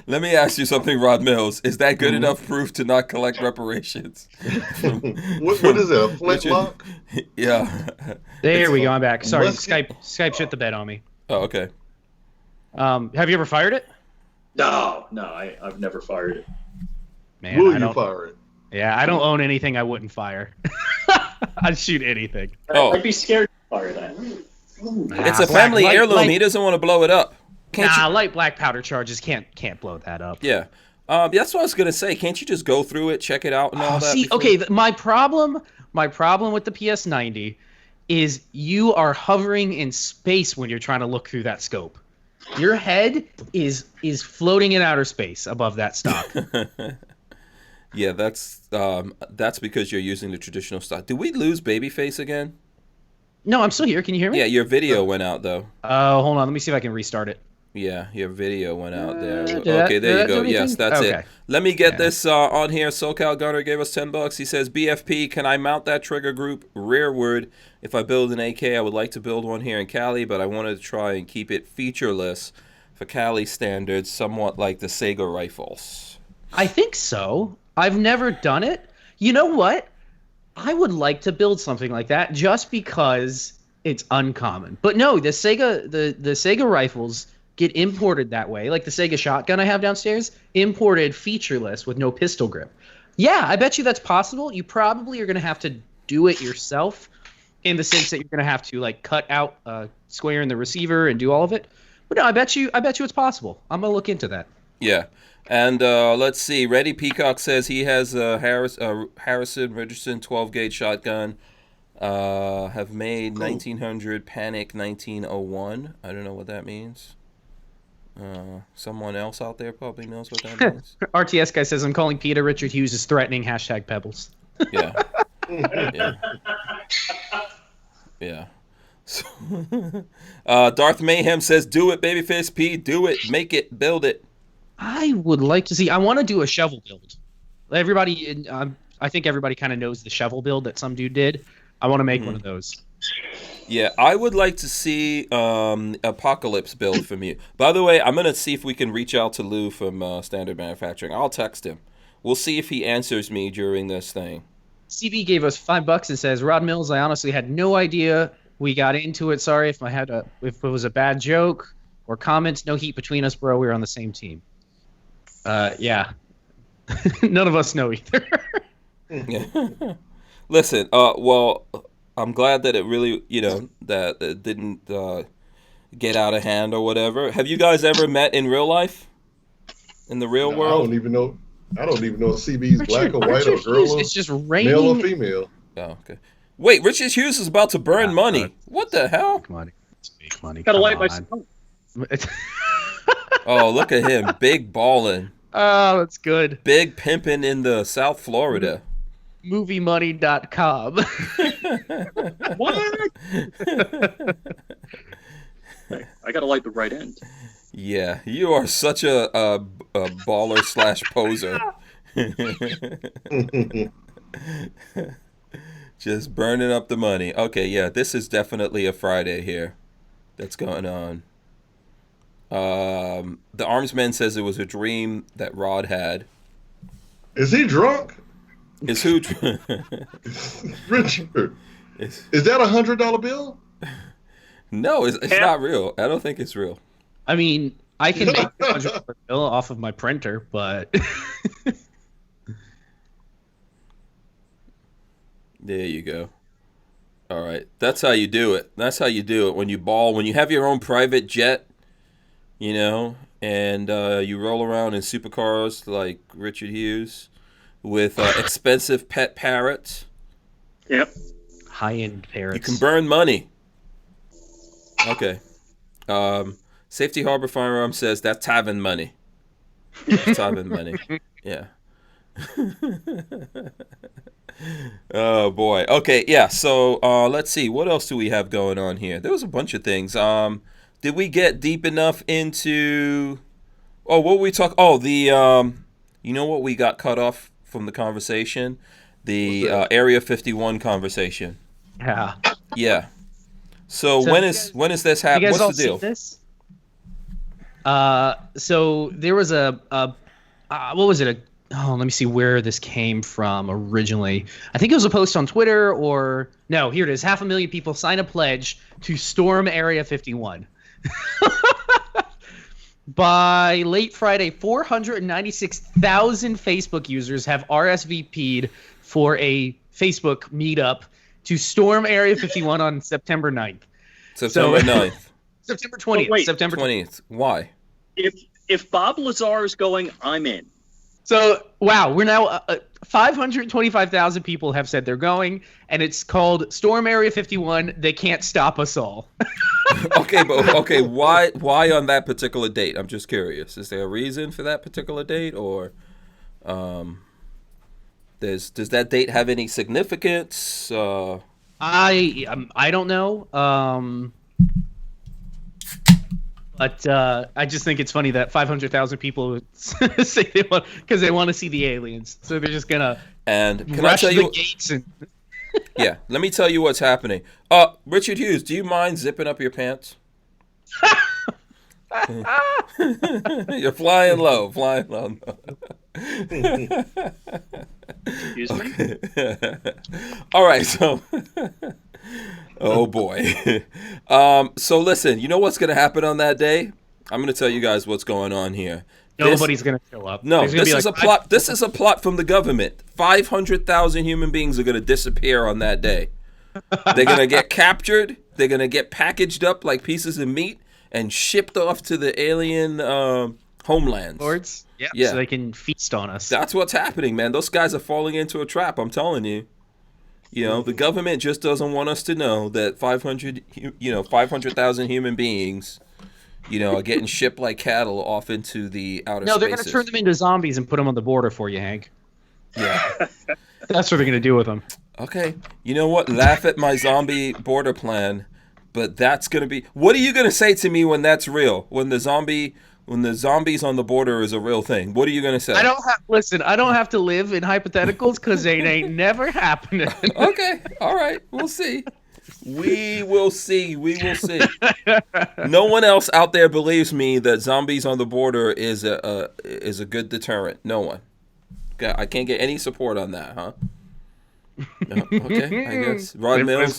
Let me ask you something, Rod Mills. Is that good enough proof to not collect reparations? What is it? A flintlock? Yeah. There we go. I'm back. Sorry, Skype shit the bed on me. Oh, okay. Have you ever fired it? No, I've never fired it. Man, Will you fire it? Yeah, I don't own anything I wouldn't fire. I'd shoot anything. I'd be scared to fire that. It's a family heirloom. He doesn't want to blow it up. Light black powder charges can't blow that up. Yeah. That's what I was gonna say. Can't you just go through it, check it out, and all that? See, okay. My problem with the PS90 is you are hovering in space when you're trying to look through that scope. Your head is floating in outer space above that stock. Yeah, that's because you're using the traditional stock. Did we lose Babyface again? No, I'm still here. Can you hear me? Yeah, your video went out though. Oh, hold on. Let me see if I can restart it. Yeah, your video went out there. Okay, there you go. Yes, that's okay. it. Let me get this on here. SoCal Gunner gave us $10. He says, BFP, can I mount that trigger group rearward? If I build an AK, I would like to build one here in Cali, but I wanted to try and keep it featureless for Cali standards, somewhat like the Sega rifles. I think so. I've never done it. You know what? I would like to build something like that just because it's uncommon. But no, the Sega rifles get imported that way. Like the Sega shotgun I have downstairs, imported featureless with no pistol grip. Yeah, I bet you that's possible. You probably are going to have to do it yourself in the sense that you're going to have to like cut out a square in the receiver and do all of it. But no, I bet you it's possible. I'm going to look into that. Yeah. And let's see. Reddy Peacock says he has a Harrison Richardson 12-gauge shotgun. Have made 1900 Panic 1901. I don't know what that means. Someone else out there probably knows what that means. RTS guy says, I'm calling Peter Richard Hughes is threatening #Pebbles. Yeah. Yeah. So, Darth Mayhem says, do it, Babyface P. Do it. Make it. Build it. I would like to see. I want to do a shovel build. Everybody, I think everybody kind of knows the shovel build that some dude did. I want to make one of those. Yeah, I would like to see Apocalypse build from you. By the way, I'm going to see if we can reach out to Lou from Standard Manufacturing. I'll text him. We'll see if he answers me during this thing. CB gave us $5 and says, Rod Mills, I honestly had no idea we got into it. Sorry if it was a bad joke or comments. No heat between us, bro. We were on the same team. Yeah. None of us know either. Yeah. Listen, well, I'm glad that it really, that it didn't get out of hand or whatever. Have you guys ever met in real life? In the real world? I don't even know if CB's black or white or girl it's just raining. Male or female. Oh, okay. Wait, Richard Hughes is about to burn money. What the hell? It's big money. Gotta light my smoke. Oh, look at him. Big ballin'. Oh, that's good. Big pimpin' in the South Florida. Moviemoney.com. What? I gotta light the right end. Yeah, you are such a baller / poser. Just burning up the money. Okay, yeah, this is definitely a Friday here that's going on. The Armsman says it was a dream that Rod had. Is he drunk? Is who? Richard. Is that $100 bill? No, it's not real. I don't think it's real. I mean, I can make a $100 bill off of my printer, but there you go. All right, that's how you do it. That's how you do it when you ball. When you have your own private jet, and you roll around in supercars like Richard Hughes with expensive pet parrots. Yep. High-end parrots. You can burn money. Okay. Safety Harbor Firearms says that's tavern money. That's tavern money. Yeah. Oh boy. Okay. Yeah. So let's see. What else do we have going on here? There was a bunch of things. Did we get deep enough into? Oh, what were we talk? Oh, the you know what we got cut off from the conversation? The Area 51 conversation. Yeah. Yeah. So when is this happening? What's the deal? This? So there was a what was it? Let me see where this came from originally. I think it was a post on Twitter or no, here it is. 500,000 people sign a pledge to storm Area 51. By late Friday, 496,000 Facebook users have RSVP'd for a Facebook meetup to storm Area 51 on September 9th. September 9th. September 20th. Wait. September 20th. Why? If Bob Lazar is going, I'm in. So, wow, we're now 525,000 people have said they're going, and it's called Storm Area 51. They can't stop us all. Okay, why on that particular date? I'm just curious. Is there a reason for that particular date, or does that date have any significance? I don't know. But I just think it's funny that 500,000 people say they want because they want to see the aliens, so they're just gonna rush the gates and. Yeah, let me tell you what's happening. Richard Hughes, do you mind zipping up your pants? You're flying low. Excuse me? All right, so oh boy. So listen, you know what's going to happen on that day? I'm going to tell you guys what's going on here. Nobody's going to show up. No, this is a plot. This is a plot from the government. 500,000 human beings are going to disappear on that day. They're going to get captured. They're going to get packaged up like pieces of meat and shipped off to the alien homelands. Lords? Yeah, so they can feast on us. That's what's happening, man. Those guys are falling into a trap, I'm telling you. You know, the government just doesn't want us to know that 500,000 human beings, are getting shipped like cattle off into the outer spaces. No, they're going to turn them into zombies and put them on the border for you, Hank. Yeah. That's what they're going to do with them. Okay. You know what? Laugh at my zombie border plan, but that's going to be... What are you going to say to me when that's real? When the zombies on the border is a real thing? What are you going to say? I don't have to live in hypotheticals because they ain't never happening. Okay. All right. We'll see. We will see. No one else out there believes me that zombies on the border is a good deterrent. No one. I can't get any support on that, huh? No? Okay, I guess. Rod Mills,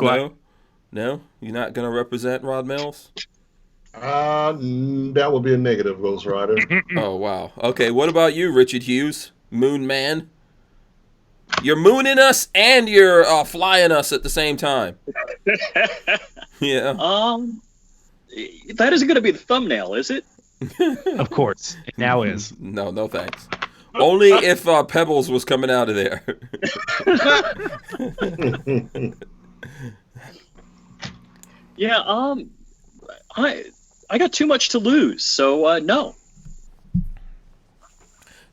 no? You're not going to represent Rod Mills? That would be a negative, Ghost Rider. Oh, wow. Okay, what about you, Richard Hughes? Moon Man? You're mooning us and you're flying us at the same time. Yeah. That isn't going to be the thumbnail, is it? Of course. It now is. No thanks. Only if Pebbles was coming out of there. Yeah, I got too much to lose, so no.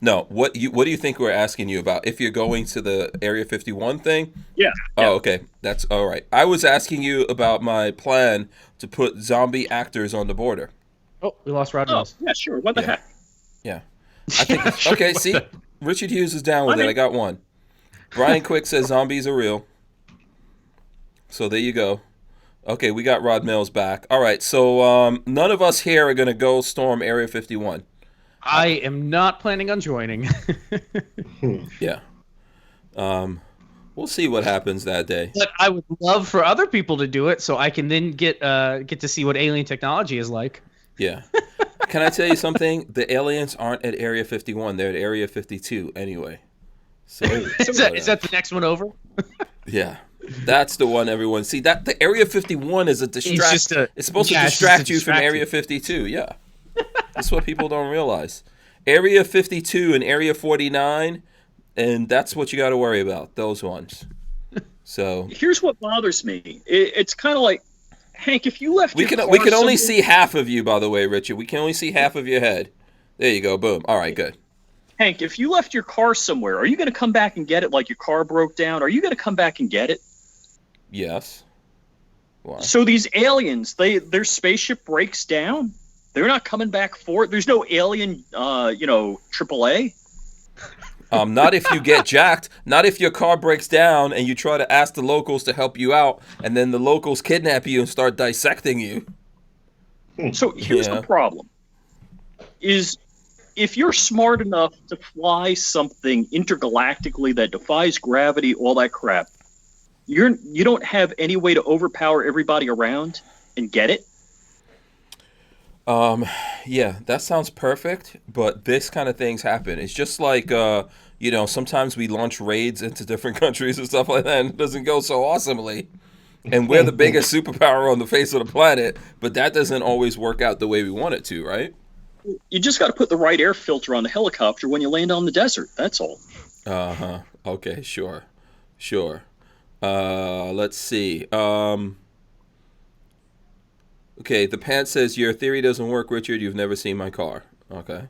No, what do you think we're asking you about? If you're going to the Area 51 thing? Yeah. Oh, okay. That's all right. I was asking you about my plan to put zombie actors on the border. Oh, we lost Rod Mills. Yeah, sure. What the heck? Yeah. I think okay, see? Richard Hughes is down with it. I got one. Brian Quick says zombies are real. So there you go. Okay, we got Rod Mills back. All right, so none of us here are going to go storm Area 51. I am not planning on joining. Yeah. We'll see what happens that day. But I would love for other people to do it so I can then get to see what alien technology is like. Yeah. Can I tell you something? The aliens aren't at Area 51. They're at Area 52 anyway. So is that the next one over? Yeah. That's the one everyone see. That the Area 51 is a distract. It's supposed to distract you from Area 52. Yeah. That's what people don't realize. Area 52 and Area 49, and that's what you got to worry about, those ones. So here's what bothers me. It's kind of like, Hank, if you left we can only see half of you, by the way, Richard. We can only see half of your head. There you go. Boom. All right, good. Hank, if you left your car somewhere, are you going to come back and get it like your car broke down? Are you going to come back and get it? Yes. Why? So these aliens, their spaceship breaks down. They're not coming back for it. There's no alien, AAA. Not if you get jacked. Not if your car breaks down and you try to ask the locals to help you out, and then the locals kidnap you and start dissecting you. So here's the problem: is if you're smart enough to fly something intergalactically that defies gravity, all that crap, you don't have any way to overpower everybody around and get it. Yeah, that sounds perfect, but this kind of things happen. It's just like, sometimes we launch raids into different countries and stuff like that, and it doesn't go so awesomely. And we're the biggest superpower on the face of the planet, but that doesn't always work out the way we want it to, right? You just got to put the right air filter on the helicopter when you land on the desert. That's all. Uh-huh. Okay, sure. Let's see. Okay, the pants says, your theory doesn't work, Richard. You've never seen my car. Okay.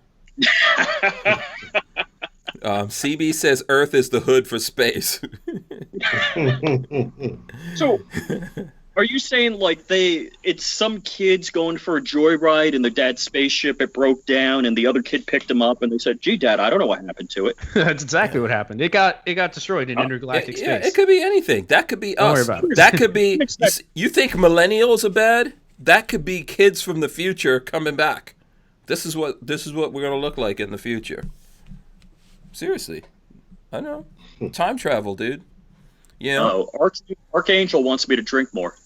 CB says Earth is the hood for space. So, are you saying like it's some kids going for a joyride in their dad's spaceship, it broke down, and the other kid picked him up, and they said, "Gee, Dad, I don't know what happened to it." That's exactly what happened. It got destroyed in intergalactic space. Yeah, it could be anything. That could be us. Don't worry about it. That could be. You think millennials are bad? That could be kids from the future coming back. This is what we're gonna look like in the future. Seriously. I know. Time travel, dude. You know? Archangel wants me to drink more.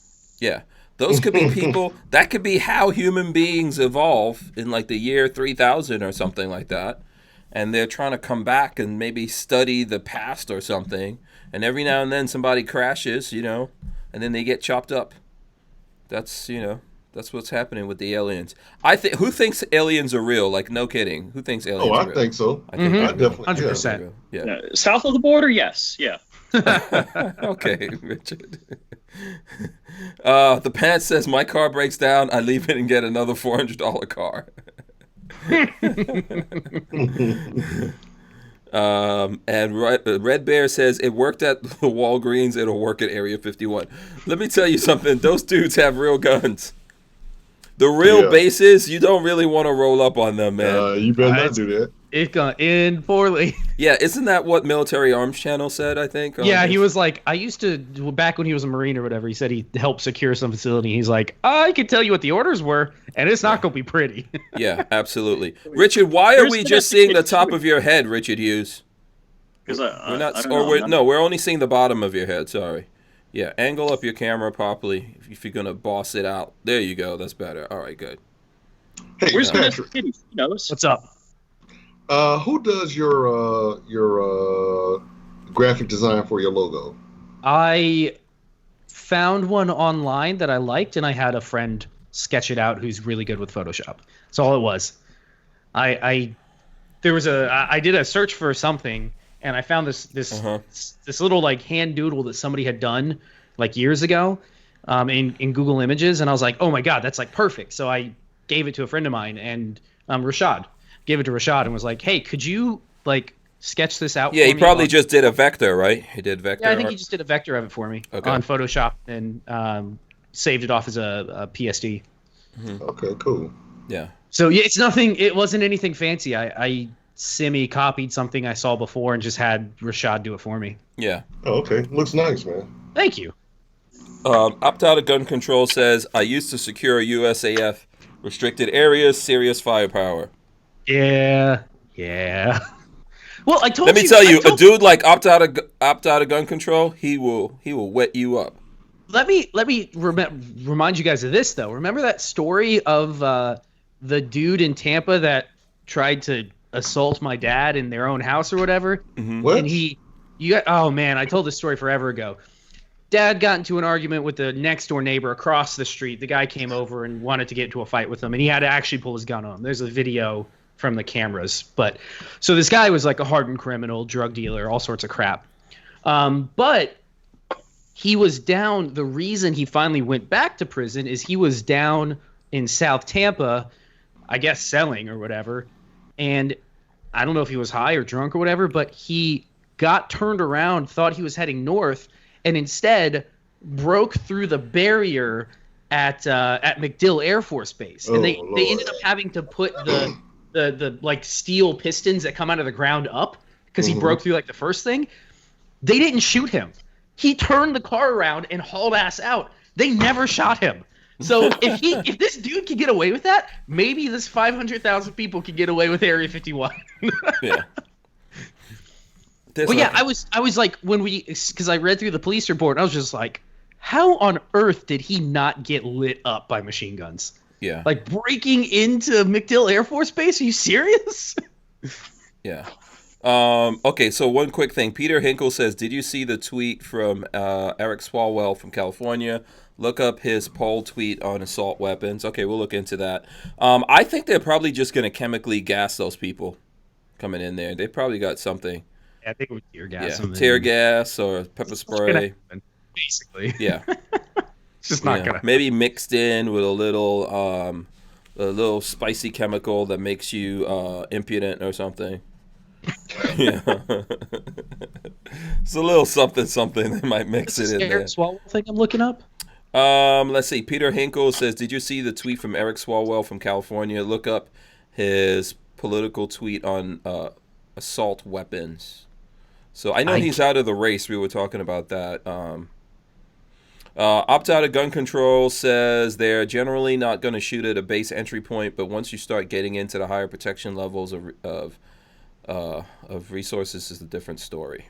Yeah. Those could be people. That could be how human beings evolve in like the year 3000 or something like that. And they're trying to come back and maybe study the past or something. And every now and then somebody crashes, and then they get chopped up. That's what's happening with the aliens. Who thinks aliens are real? Like, no kidding. Who thinks aliens are real? I think so. I think I definitely 100%. Yeah. South of the border, yes. Yeah. Okay, Richard. The pants says, my car breaks down, I leave it and get another $400 car. And Red Bear says, it worked at the Walgreens, it'll work at Area 51. Let me tell you something, those dudes have real guns. The real bases, you don't really want to roll up on them, man. You better not do that. It got in poorly. Yeah, isn't that what Military Arms Channel said, I think? Yeah, he was like, I used to, back when he was a Marine or whatever, he said he helped secure some facility. He's like, I can tell you what the orders were, and it's not going to be pretty. Yeah, absolutely. Richard, why are we just seeing the top of your head, Richard Hughes? Because we're only seeing the bottom of your head, sorry. Yeah, angle up your camera properly if you're going to boss it out. There you go, that's better. All right, good. Hey, where's Patrick? What's up? Who does your graphic design for your logo? I found one online that I liked, and I had a friend sketch it out who's really good with Photoshop. That's all it was. I did a search for something, and I found this little like hand doodle that somebody had done like years ago in Google Images, and I was like, oh my god, that's like perfect. So I gave it to a friend of mine, and Rashad. Gave it to Rashad and was like, hey, could you like sketch this out for me? Yeah, he probably just did a vector, right? He did vector. Yeah, I think he just did a vector of it for me on Photoshop and saved it off as a PSD. Mm-hmm. Okay, cool. Yeah. So yeah, it wasn't anything fancy. I semi-copied something I saw before and just had Rashad do it for me. Yeah. Oh, okay. Looks nice, man. Thank you. Opt out of gun control says, I used to secure USAF restricted areas, serious firepower. Yeah. Well, I told you. Let me tell you, a dude like opt out of gun control, he will wet you up. Let me remind you guys of this though. Remember that story of the dude in Tampa that tried to assault my dad in their own house or whatever? Mm-hmm. What? And oh man, I told this story forever ago. Dad got into an argument with the next door neighbor across the street. The guy came over and wanted to get into a fight with him, and he had to actually pull his gun on him. There's a video from the cameras. But so this guy was like a hardened criminal, drug dealer, all sorts of crap. But he was down. The reason he finally went back to prison is he was down in South Tampa, I guess selling or whatever. And I don't know if he was high or drunk or whatever, but he got turned around, thought he was heading north, and instead broke through the barrier at MacDill Air Force Base. And they ended up having to put the like steel pistons that come out of the ground up because he broke through like the first thing. They didn't shoot him. He turned the car around and hauled ass out. They never shot him. So if this dude can get away with that, maybe this 500,000 people can get away with Area 51. Yeah. Well, yeah, I was like, because I read through the police report, and I was just like, how on earth did he not get lit up by machine guns? Yeah. Like breaking into MacDill Air Force Base? Are you serious? Yeah. Okay, so one quick thing. Peter Hinkle says, did you see the tweet from Eric Swalwell from California? Look up his poll tweet on assault weapons. Okay, we'll look into that. I think they're probably just going to chemically gas those people coming in there. They probably got something. Yeah, I think it was tear gas. Yeah, tear gas or pepper spray. Basically. Yeah. It's just not gonna. Maybe mixed in with a little spicy chemical that makes you impudent or something. Yeah. It's a little something they might mix it in there. Eric Swalwell thing I'm looking up? Let's see. Peter Hinkle says, did you see the tweet from Eric Swalwell from California? Look up his political tweet on assault weapons. So I know he's out of the race. We were talking about that. Opt out of gun control says they're generally not going to shoot at a base entry point, but once you start getting into the higher protection levels of of resources is a different story.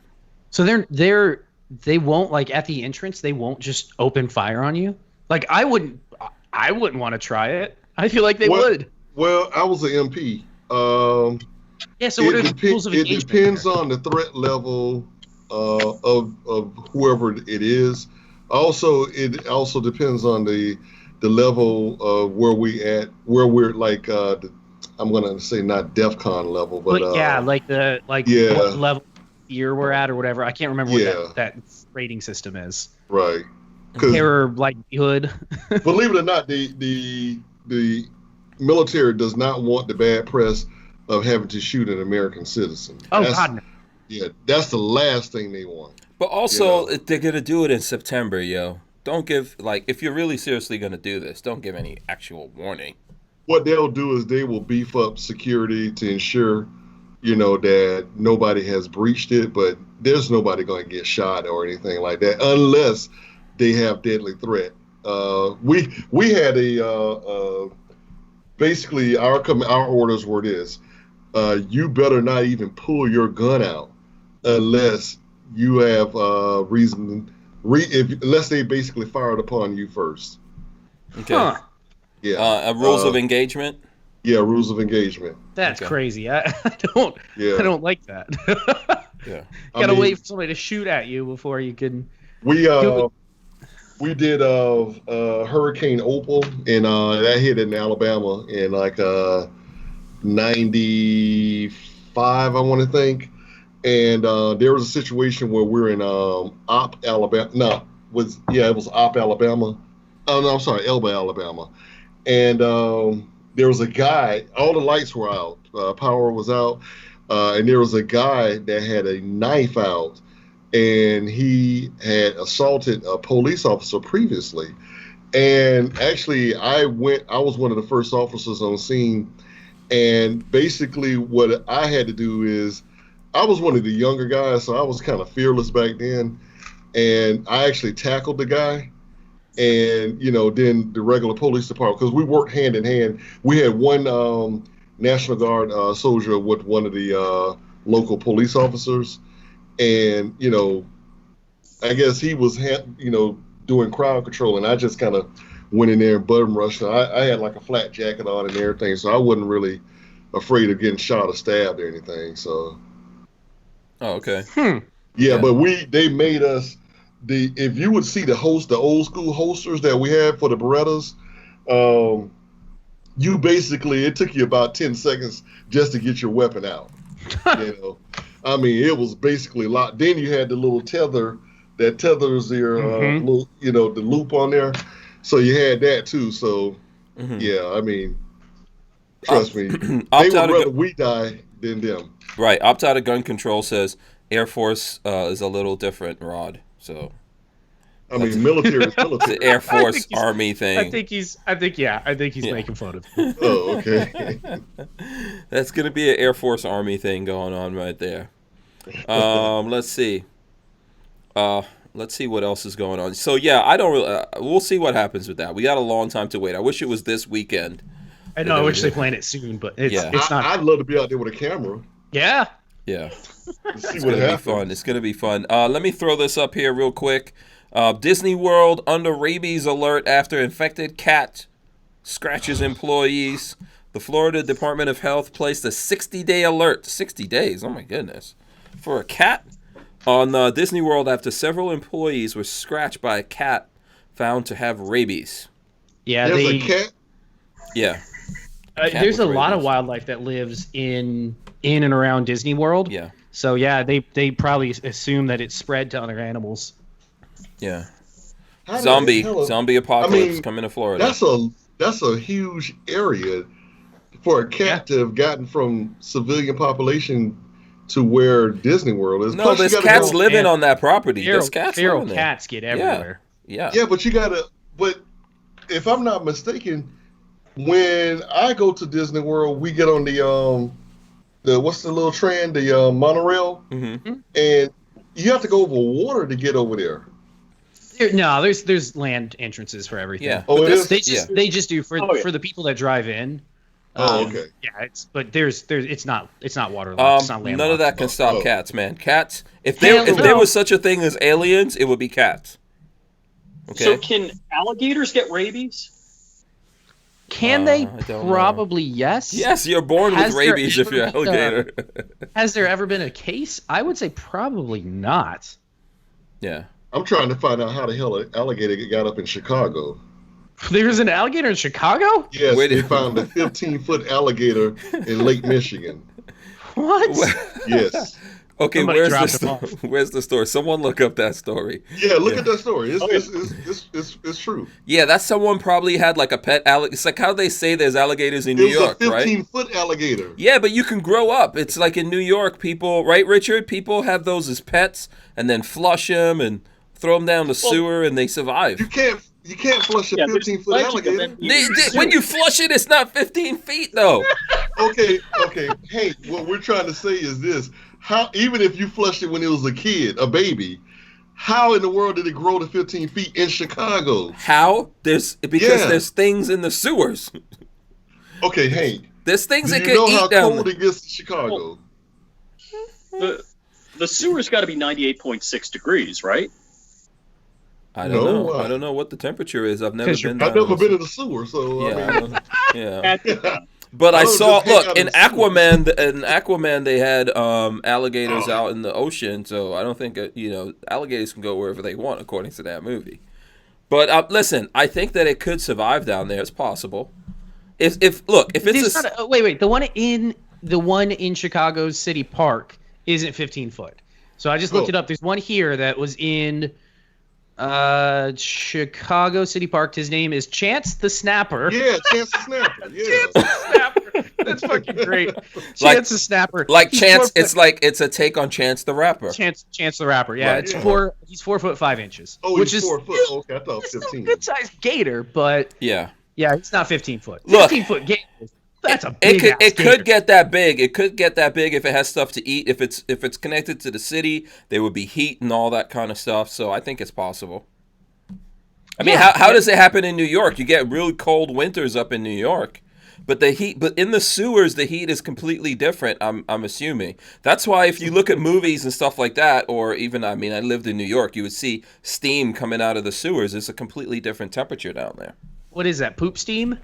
So they won't, like, at the entrance, they won't just open fire on you? Like, I wouldn't want to try it. I feel like they would. Well, I was an MP. Yeah, so what are the rules of engagement? It depends on the threat level of whoever it is. It also depends on the level of where we're like, I'm gonna say not DEFCON level, but what level year we're at or whatever. I can't remember what that rating system is. Right. Terror likelihood. Believe it or not, the military does not want the bad press of having to shoot an American citizen. God, no. Yeah, that's the last thing they want. But also, they're gonna do it in September, yo. Don't give, like, if you're really seriously gonna do this, don't give any actual warning. What they'll do is they will beef up security to ensure, that nobody has breached it, but there's nobody going to get shot or anything like that unless they have deadly threat. We had basically our orders were this: you better not even pull your gun out unless you have reason. Unless they basically fired upon you first. Okay. Huh. Yeah. Rules of engagement. Yeah, rules of engagement. That's crazy. I don't like that. Yeah. Gotta wait for somebody to shoot at you before you can. We did Hurricane Opal, and that hit in Alabama in like 95, I want to think. And there was a situation where we're in Opp, Alabama. No, it was Opp, Alabama. Oh no, I'm sorry, Elba, Alabama. And there was a guy. All the lights were out. Power was out, and there was a guy that had a knife out, and he had assaulted a police officer previously. And actually, I was one of the first officers on scene, and basically what I had to do is, I was one of the younger guys, so I was kind of fearless back then, and I actually tackled the guy, and then the regular police department, because we worked hand in hand. We had one National Guard soldier with one of the local police officers, and I guess he was doing crowd control, and I just kind of went in there and button rushed. I had like a flat jacket on and everything, so I wasn't really afraid of getting shot or stabbed or anything. So. Oh, okay. Yeah, but they made us if you would see the old school holsters that we had for the Berettas, you basically, it took you about 10 seconds just to get your weapon out. I mean, it was basically locked. Then you had the little tether that tethers your little, the loop on there. So you had that too. So yeah, I mean, trust me, they would rather we die than them. Right. Opt out of gun control says Air Force is a little different, Rod. So. I mean, military is military. The Air Force Army thing. I think he's making fun of me. Oh, okay. That's gonna be an Air Force Army thing going on right there. Let's see. Let's see what else is going on. So yeah, I don't really. We'll see what happens with that. We got a long time to wait. I wish it was this weekend. I know. I wish they planned it soon, but it's not. I'd love to be out there with a camera. Yeah. Yeah. It's gonna be fun. It's gonna be fun. Let me throw this up here real quick. Disney World under rabies alert after infected cat scratches employees. The Florida Department of Health placed a 60-day alert. 60 days? Oh my goodness. For a cat on Disney World after several employees were scratched by a cat found to have rabies. Yeah, there's a cat? Yeah. There's a lot of wildlife that lives in and around Disney World. Yeah. So yeah, they probably assume that it's spread to other animals. Yeah. Zombie apocalypse coming to Florida. That's a huge area for a cat to have gotten from civilian population to where Disney World is. No, plus there's cats living on that property. There's cats feral cats get everywhere. Yeah. Yeah, but but if I'm not mistaken, when I go to Disney World, we get on the what's the little train, the monorail, and you have to go over water to get over there. No, there's land entrances for everything. Yeah. Oh, they just do for the people that drive in. Okay. Yeah, it's not waterlogged. It's not landlocked. None of that can stop cats, man. Cats. If there was such a thing as aliens, it would be cats. Okay. So can alligators get rabies? Can they? Probably yes. Yes, you're born with rabies if you're an alligator. Has there ever been a case? I would say probably not. Yeah. I'm trying to find out how the hell an alligator got up in Chicago. There's an alligator in Chicago? Yes, they found a 15-foot alligator in Lake Michigan. What? Yes. Okay, where's the story? Someone look up that story. Yeah, look at that story. It's true. Yeah, that's someone probably had like a pet alligator. It's like how they say there's alligators in New York, right? It was a 15-foot alligator. Yeah, but you can grow up. It's like in New York, people, right, Richard? People have those as pets and then flush them and throw them down the sewer and they survive. You can't flush a 15-foot alligator. When you flush it, it's not 15 feet, though. Okay. Hey, what we're trying to say is this. How, even if you flushed it when it was a kid, a baby, how in the world did it grow to 15 feet in Chicago? How? There's things in the sewers. Okay, Hank. There's things that could you know eat how down cold it gets in Chicago? The sewer's got to be 98.6 degrees, right? I don't know. I don't know what the temperature is. I've never been in the sewer, so yeah. But I saw. Look, in Aquaman, they had alligators out in the ocean. So I don't think alligators can go wherever they want, according to that movie. But listen, I think that it could survive down there. It's possible. Wait, the one in Chicago's City Park isn't 15 foot. So I just looked it up. There's one here that was in Chicago City Park. His name is Chance the Snapper. Yeah, Chance the Snapper. Yeah. Chance the Snapper. That's fucking great. Chance the Snapper. Like Chance, it's a take on Chance the Rapper. Chance the Rapper. Yeah, right, he's 4 foot 5 inches. Oh, which he's is 4 foot. Okay, I thought 15. Still a good sized gator, but yeah, it's not 15 foot. Look, 15-foot gator. That's a big it could get that big. It could get that big if it has stuff to eat. If it's connected to the city, there would be heat and all that kind of stuff. So I think it's possible. I mean, how does it happen in New York? You get really cold winters up in New York, but in the sewers, the heat is completely different. I'm assuming that's why if you look at movies and stuff like that, or even I lived in New York, you would see steam coming out of the sewers. It's a completely different temperature down there. What is that? Poop steam?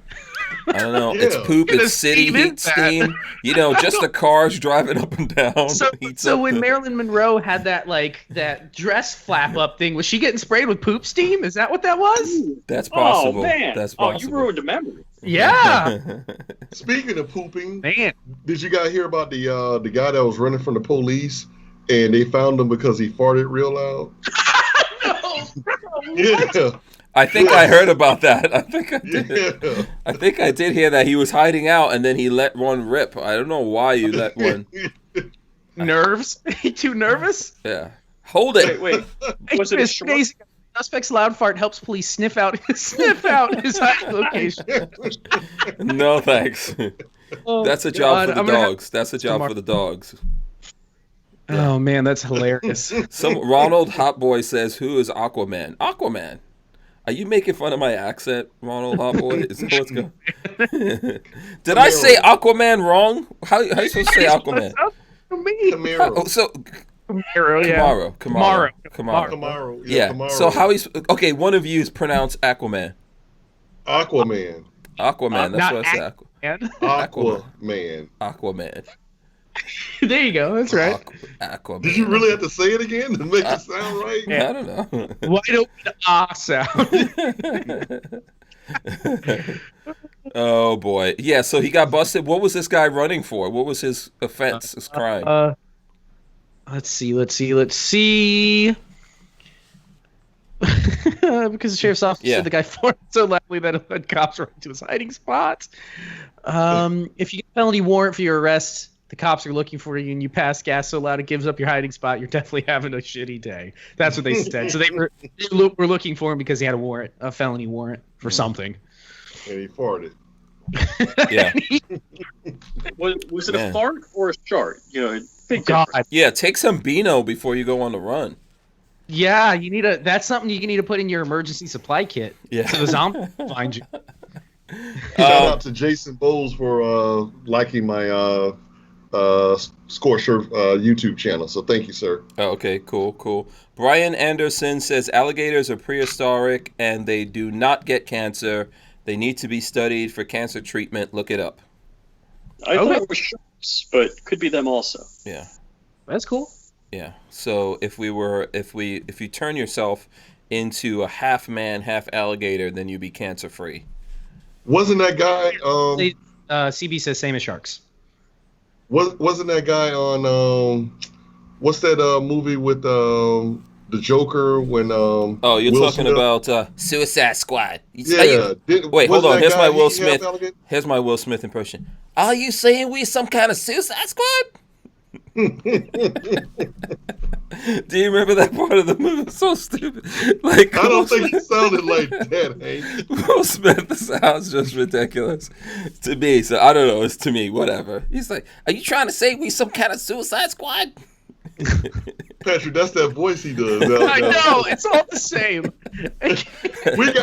I don't know. Yeah. It's poop. It's city heat steam. Just the cars driving up and down. So when Marilyn Monroe had that dress flap up thing, was she getting sprayed with poop steam? Is that what that was? That's possible. Oh man! That's possible. You ruined the memory. Yeah. Speaking of pooping, man, did you guys hear about the guy that was running from the police and they found him because he farted real loud? No. Yeah. I think I heard about that. I think I did. Yeah. I think I did hear that he was hiding out and then he let one rip. I don't know why you let one. Nerves? Too nervous? Yeah. Hold it. Wait. Was it a suspect's loud fart helps police sniff out his hiding location. No thanks. That's a job for the dogs. That's a job for the dogs. Oh man, that's hilarious. Ronald Hotboy says, "Who is Aquaman?" Aquaman. Are you making fun of my accent, Ronald Hotboy? Is that what's going on? Did I say Aquaman wrong? How are you supposed to say Aquaman? Camaro. Camaro. Yeah. Camaro. So how he's okay? One of you is pronounced Aquaman. Aquaman. That's what I said. Aquaman. There you go. That's right. Aquaman. Did you really have to say it again to make it sound right? Yeah. I don't know. Why don't sound? Oh boy. Yeah. So he got busted. What was this guy running for? What was his offense? His crime? Let's see. Because the sheriff's office said the guy farted so loudly that it led cops right to his hiding spot. If you get a felony warrant for your arrest, the cops are looking for you, and you pass gas so loud it gives up your hiding spot, you're definitely having a shitty day. That's what they said. So they were looking for him because he had a felony warrant for something. And he farted. Yeah. Was it a fart or a shart? God. Yeah, take some Beano before you go on the run. Yeah, that's something you need to put in your emergency supply kit. Yeah. So the zombie will find you. Shout out to Jason Bowles for liking my Score Shirt YouTube channel. So thank you, sir. Oh, okay, cool. Brian Anderson says alligators are prehistoric and they do not get cancer. They need to be studied for cancer treatment. Look it up. I thought it was sharks, but could be them also. Yeah. That's cool. Yeah. So if you turn yourself into a half man, half alligator, then you'd be cancer free. Wasn't that guy? CB says same as sharks. Wasn't that guy on? What's that movie with the Joker when? You're Will talking Smith? about Suicide Squad. Yeah. Wait, hold on. Here's my Will Smith. Alligator? Here's my Will Smith impression. Are you saying we some kind of Suicide Squad? Do you remember that part of the movie? It's so stupid. Like, I don't think he sounded like that, Hank. Will Smith sounds just ridiculous to me. So I don't know. It's to me, whatever. He's like, "Are you trying to say we some kind of Suicide Squad?" Patrick, that's that voice he does. I know, it's all the same. We have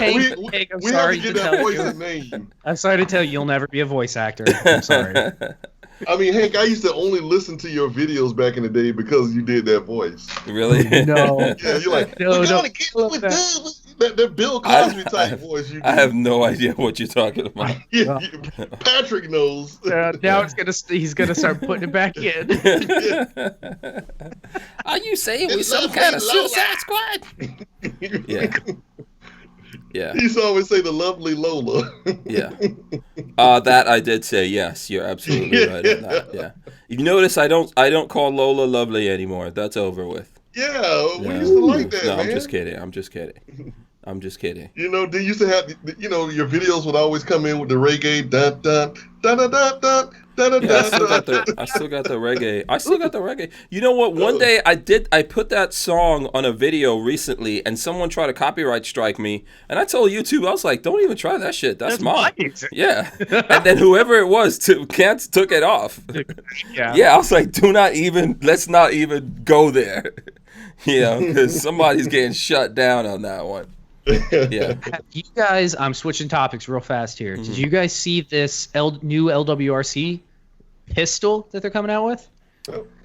to get that voice's name. I'm sorry to tell you, you'll never be a voice actor. I'm sorry. I mean, Hank, I used to only listen to your videos back in the day because you did that voice. Really? No. Yeah, you're like, No, we're gonna get with that Bill Cosby type voice you do. I have no idea what you're talking about. Patrick knows. Now he's gonna start putting it back in. Are you saying we some kind of Suicide Squad? Yeah. Yeah. He used to always say the lovely Lola. Yeah. That I did say. Yes, you're absolutely right on that. Yeah. You notice I don't call Lola lovely anymore. That's over with. Yeah, we used to like that, no, man. I'm just kidding. You know, they used to have, your videos would always come in with the reggae, dun dun dun dun dun dun. Yeah, I still got the reggae. You know what? One day I put that song on a video recently, and someone tried to copyright strike me, and I told YouTube, I was like, "Don't even try that shit. That's mine." Yeah, and then whoever it was took it off. Yeah, I was like, let's not even go there. Because somebody's getting shut down on that one. Yeah. You guys, I'm switching topics real fast here. Mm-hmm. Did you guys see this new LWRC pistol that they're coming out with?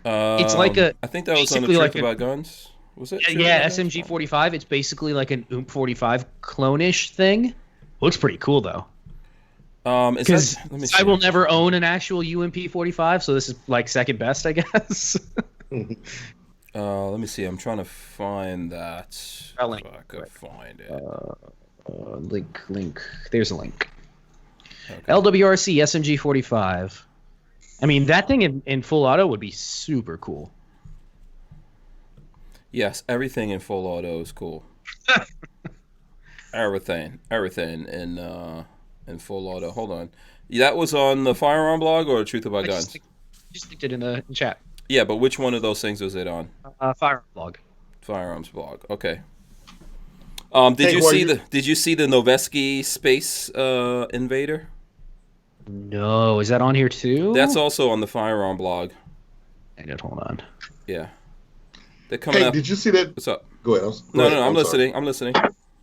It's like I think that was on the Truth About Guns. Was it? Yeah, SMG 45. It's basically like an OOMP 45 clone-ish thing. Looks pretty cool though. Because I will never own an actual UMP 45, so this is like second best, I guess. Let me see. I'm trying to find that. I'll link. I could find it. Link. There's a link. Okay. LWRC SMG 45. I mean, that thing in full auto would be super cool. Yes, everything in full auto is cool. everything in full auto. Hold on. That was on the Firearm blog or Truth About Guns? Just linked it in the chat. Yeah, but which one of those things was it on? Firearms blog. Firearms blog. Okay. Did you see the Noveski Space Invader? No, is that on here too? That's also on the Firearm blog. Hold on. Yeah. They're coming up. Did you see that? What's up? Go ahead. I'm listening. I'm listening.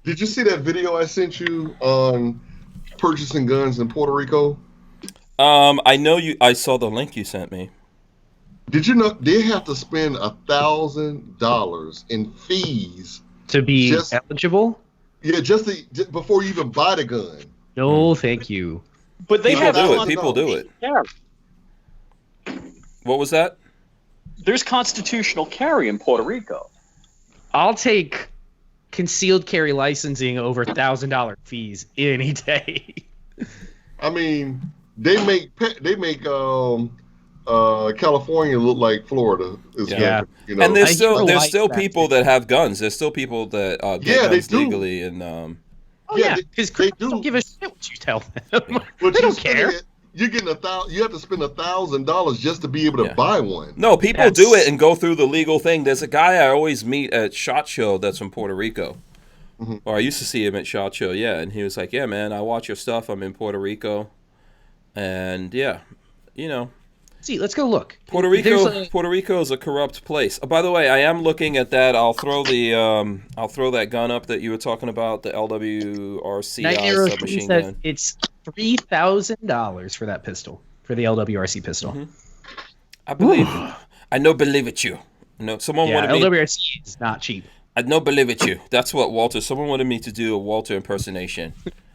Did you see that video I sent you on purchasing guns in Puerto Rico? I know you. I saw the link you sent me. Did you know they have to spend $1,000 in fees to be eligible? Yeah, just before you even buy the gun. No, thank you. But they People do it. Yeah. What was that? There's constitutional carry in Puerto Rico. I'll take concealed carry licensing over $1,000 fees any day. I mean, they make California look like Florida. Yeah. And there's still people that have guns. There's still people that get guns legally. And because they don't give a shit what you tell them. They don't care. You're getting you have to spend $1,000 just to be able to buy one. No, people do it and go through the legal thing. There's a guy I always meet at SHOT Show that's from Puerto Rico. Mm-hmm. Or I used to see him at SHOT Show, and he was like, "Yeah, man, I watch your stuff. I'm in Puerto Rico." And see, let's go look. Puerto Rico is a corrupt place. Oh, by the way, I am looking at that. I'll throw that gun up that you were talking about, the LWRCI submachine gun. It's $3,000 for that pistol, for the LWRC pistol. Mm-hmm. I believe it. I no believe it you. No, someone wanted me. LWRC is not cheap. I no believe it you. That's what Walter. Someone wanted me to do a Walter impersonation.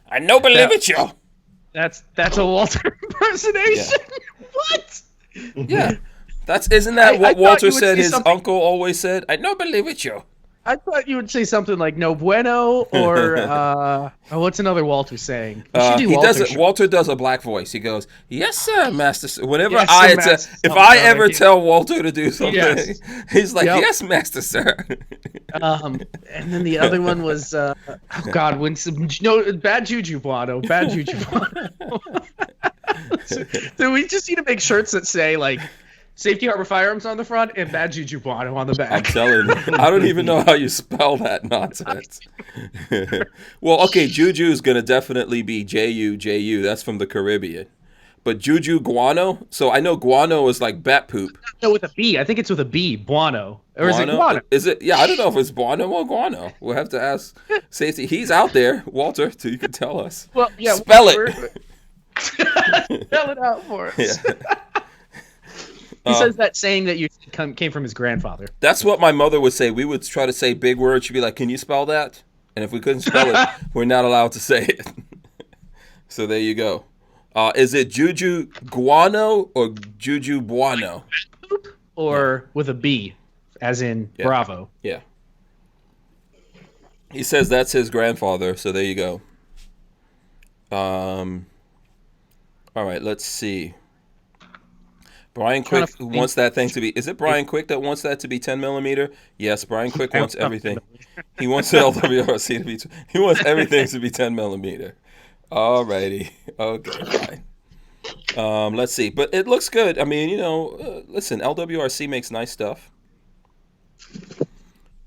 I no believe it you. That's a Walter impersonation. Yeah. What? Yeah. Isn't that what Walter said his uncle always said? I no believe it you. I thought you would say something like "no bueno" or what's another Walter saying? Walter does a black voice. He goes, "Yes, sir, Master Sir." Whenever yes, if I ever tell Walter to do something, he's like, "Yes, Master Sir." And then the other one was, bad juju Buono, bad juju Buono. So we just need to make shirts that say like Safety Harbor Firearms on the front and Bad Juju Buono on the back. I'm telling you. I don't even know how you spell that nonsense. Well, okay, Juju is going to definitely be J-U. That's from the Caribbean. But Juju Guano? So I know guano is like bat poop. No, with a B. I think it's with a B. Buono. Or is it guano? Is it? Yeah, I don't know if it's Buono or guano. We'll have to ask Safety. He's out there, Walter, so you can tell us. Well, yeah. Spell it. Spell it out for us. Yeah. He says that saying that you came from his grandfather. That's what my mother would say. We would try to say big words. She'd be like, "Can you spell that?" And if we couldn't spell it, we're not allowed to say it. So there you go. Is it Juju Guano or Juju Buono? Or with a B, as in Bravo. Yeah. He says that's his grandfather, so there you go. All right, let's see. Brian Quick wants that thing to be... Is it Brian Quick that wants that to be 10 millimeter? Yes, Brian Quick wants everything. He wants the LWRC to be... He wants everything to be 10 millimeter. All righty. Okay, fine. Let's see. But it looks good. I mean, listen, LWRC makes nice stuff.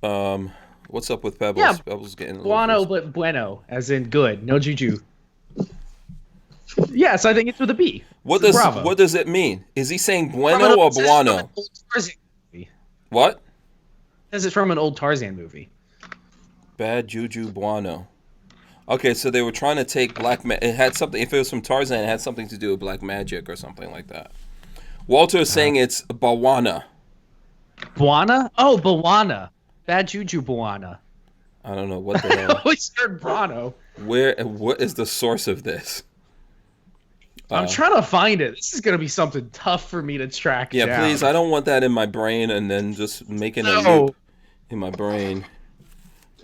What's up with Pebbles? Yeah, Pebbles getting a Buono, but bueno, as in good. No juju. Yes, I think it's with a B. What does it mean? Is he saying bueno or buono? What? This is from an old Tarzan movie. Bad juju buono. Okay, so they were trying to take it had something. If it was from Tarzan, it had something to do with black magic or something like that. Walter is saying it's bawana. Buana? Oh, bawana. Bad juju bawana. I don't know what the hell. I always heard Brano. What is the source of this? I'm trying to find it. This is going to be something tough for me to track down. Yeah, please. I don't want that in my brain and then just making a loop in my brain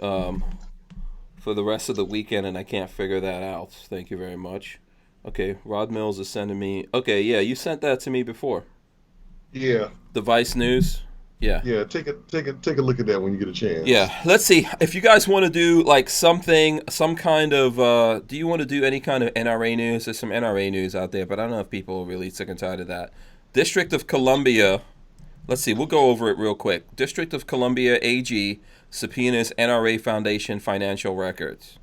for the rest of the weekend, and I can't figure that out. Thank you very much. Okay, Rod Mills is sending me... Okay, yeah, you sent that to me before. Yeah. The Vice News? Yeah. Yeah, take a look at that when you get a chance. Yeah. Let's see. If you guys want to do like some kind of do you want to do any kind of NRA news? There's some NRA news out there, but I don't know if people are really sick and tired of that. District of Columbia. Let's see. We'll go over it real quick. District of Columbia AG subpoenas NRA Foundation financial records.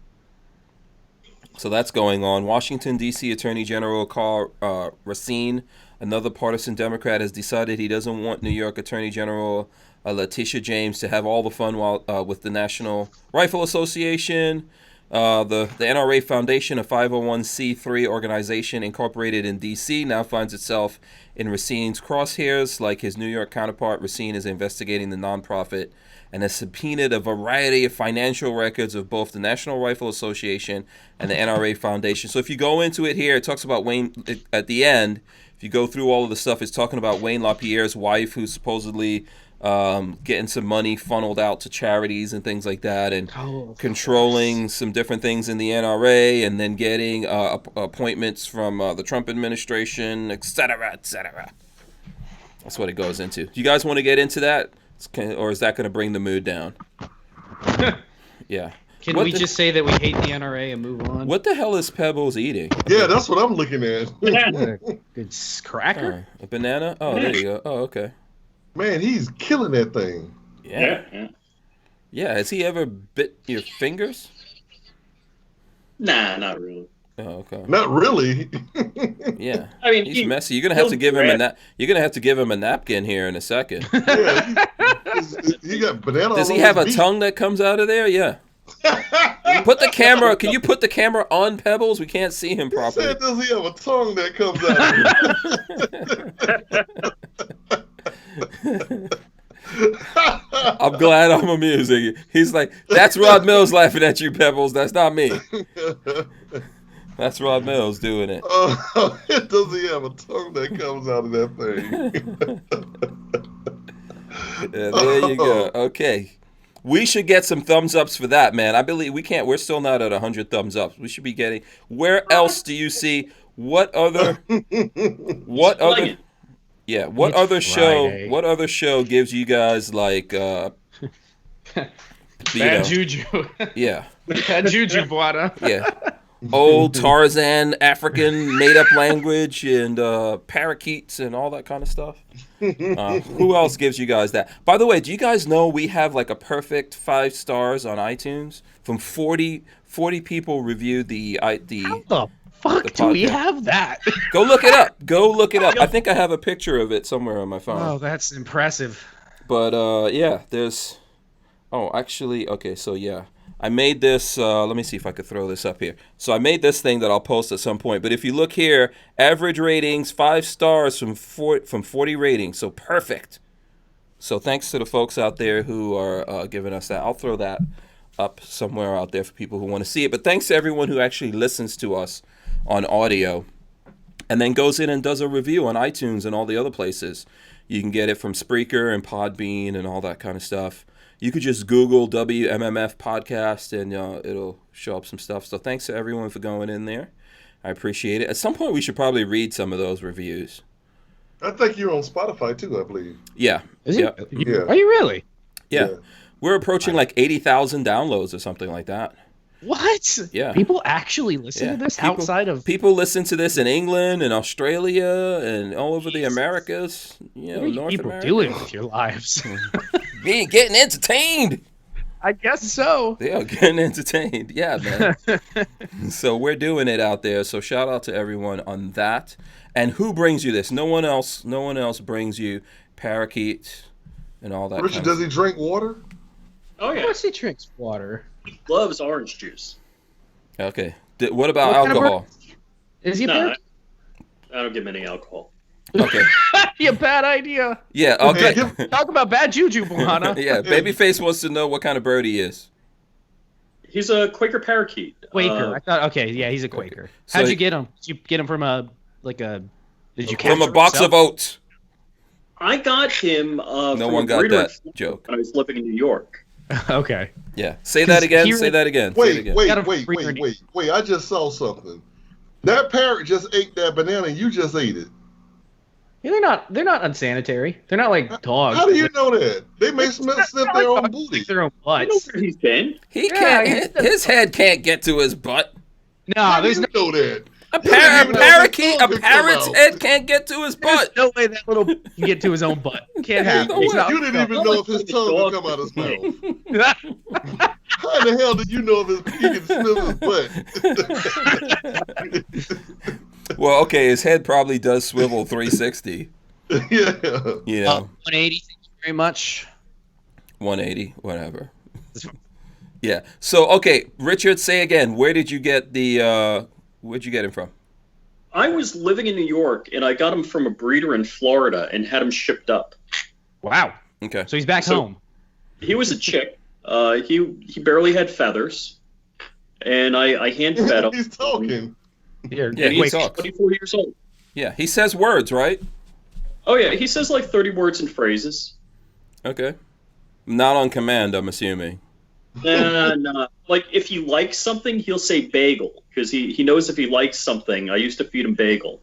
So that's going on. Washington, D.C. Attorney General Carl Racine, another partisan Democrat, has decided he doesn't want New York Attorney General Letitia James to have all the fun with the National Rifle Association. The NRA Foundation, a 501c3 organization incorporated in D.C., now finds itself in Racine's crosshairs. Like his New York counterpart, Racine is investigating the nonprofit and has subpoenaed a variety of financial records of both the National Rifle Association and the NRA Foundation. So if you go into it here, it talks about Wayne at the end. If you go through all of the stuff, it's talking about Wayne LaPierre's wife, who's supposedly getting some money funneled out to charities and things like that, and controlling some different things in the NRA, and then getting appointments from the Trump administration, etc., etc. That's what it goes into. Do you guys want to get into that? Or is that going to bring the mood down? Yeah. Can we just say that we hate the NRA and move on? What the hell is Pebbles eating? Yeah, that's what I'm looking at. Good cracker? A banana? Oh, there you go. Oh, okay. Man, he's killing that thing. Yeah. Yeah, has he ever bit your fingers? Nah, not really. Oh, okay. Not really. Yeah. I mean, he's messy. You're gonna have to give him a napkin here in a second. Yeah, he got banana. Does he have a tongue that comes out of there? Yeah. He Put the camera. Can you put the camera on Pebbles? We can't see him properly. He said, does he have a tongue that comes out? I'm glad I'm amusing. He's like, that's Rod Mills laughing at you, Pebbles. That's not me. That's Rod Mills doing it. Does he have a tongue that comes out of that thing? Yeah, there you go. Okay. We should get some thumbs ups for that, man. I believe we can't. We're still not at 100 thumbs ups. We should be getting. Where else do you see? What other Yeah, what other show? What other show gives you guys like bad juju? Yeah. Bad juju, Buana. Yeah. Old Tarzan African made-up language and parakeets and all that kind of stuff. Who else gives you guys that? By the way, do you guys know we have like a perfect 5 stars on iTunes? From 40 people reviewed the How the fuck do we have that? Go look it up. I think I have a picture of it somewhere on my phone. Oh, that's impressive. But yeah, there's. Oh, actually, okay. So yeah. I made this, let me see if I could throw this up here. So I made this thing that I'll post at some point. But if you look here, average ratings, 5 stars from 40 ratings. So perfect. So thanks to the folks out there who are giving us that. I'll throw that up somewhere out there for people who want to see it. But thanks to everyone who actually listens to us on audio and then goes in and does a review on iTunes and all the other places. You can get it from Spreaker and Podbean and all that kind of stuff. You could just Google WMMF podcast and it'll show up some stuff. So thanks to everyone for going in there. I appreciate it. At some point, we should probably read some of those reviews. I think you're on Spotify too, I believe. Yeah. Is it? Yeah. Are you really? Yeah. We're approaching like 80,000 downloads or something like that. What? Yeah. People actually listen to this outside of... People listen to this in England and Australia and all over the Americas. You know, what are North people America. doing with your lives? Being getting entertained. I guess so. They are getting entertained. Yeah, man. So we're doing it out there. So shout out to everyone on that. And who brings you this? No one else brings you parakeets and all that. Richard, does he drink water? Oh yeah. Of course he drinks water. He loves orange juice. Okay. What about alcohol? Is he I don't give him any alcohol. Okay. A bad idea. Yeah, okay. Talk about bad juju, Buana. Yeah, Babyface wants to know what kind of bird he is. He's a Quaker parakeet. Quaker. I thought. Okay, yeah, he's a Quaker. So How'd you get him? Did you get him from Did you from a box of oats? I got him. No one got that joke. When I was living in New York. Okay. Yeah. Say that again. Say that again. Wait. I just saw something. That parrot just ate that banana and you just ate it. Yeah, they're not unsanitary. They're not like dogs. How do you know that? They may sniff their own booty. Their own I know butts. where he's been. He can't. His head can't get to his butt. No, there's no. Know that. A parrot's head can't get to his butt. No way that little can get to his own butt. Can't happen. You didn't even know if his tongue would come out his mouth. How in the hell did you know if he can sniff his butt? Well, okay, his head probably does swivel 360. Yeah. You know. 180. Thank you very much. 180, whatever. Yeah. So, okay, Richard, say again. Where'd you get him from? I was living in New York, and I got him from a breeder in Florida and had him shipped up. Wow. Okay. So he's back home. He was a chick. He barely had feathers, and I hand fed him. He's talking. Yeah, he talks. 24 years old. Yeah, he says words, right? Oh yeah, he says like 30 words and phrases. Okay. Not on command, I'm assuming. Nah. Like if he likes something, he'll say bagel because he knows if he likes something. I used to feed him bagel.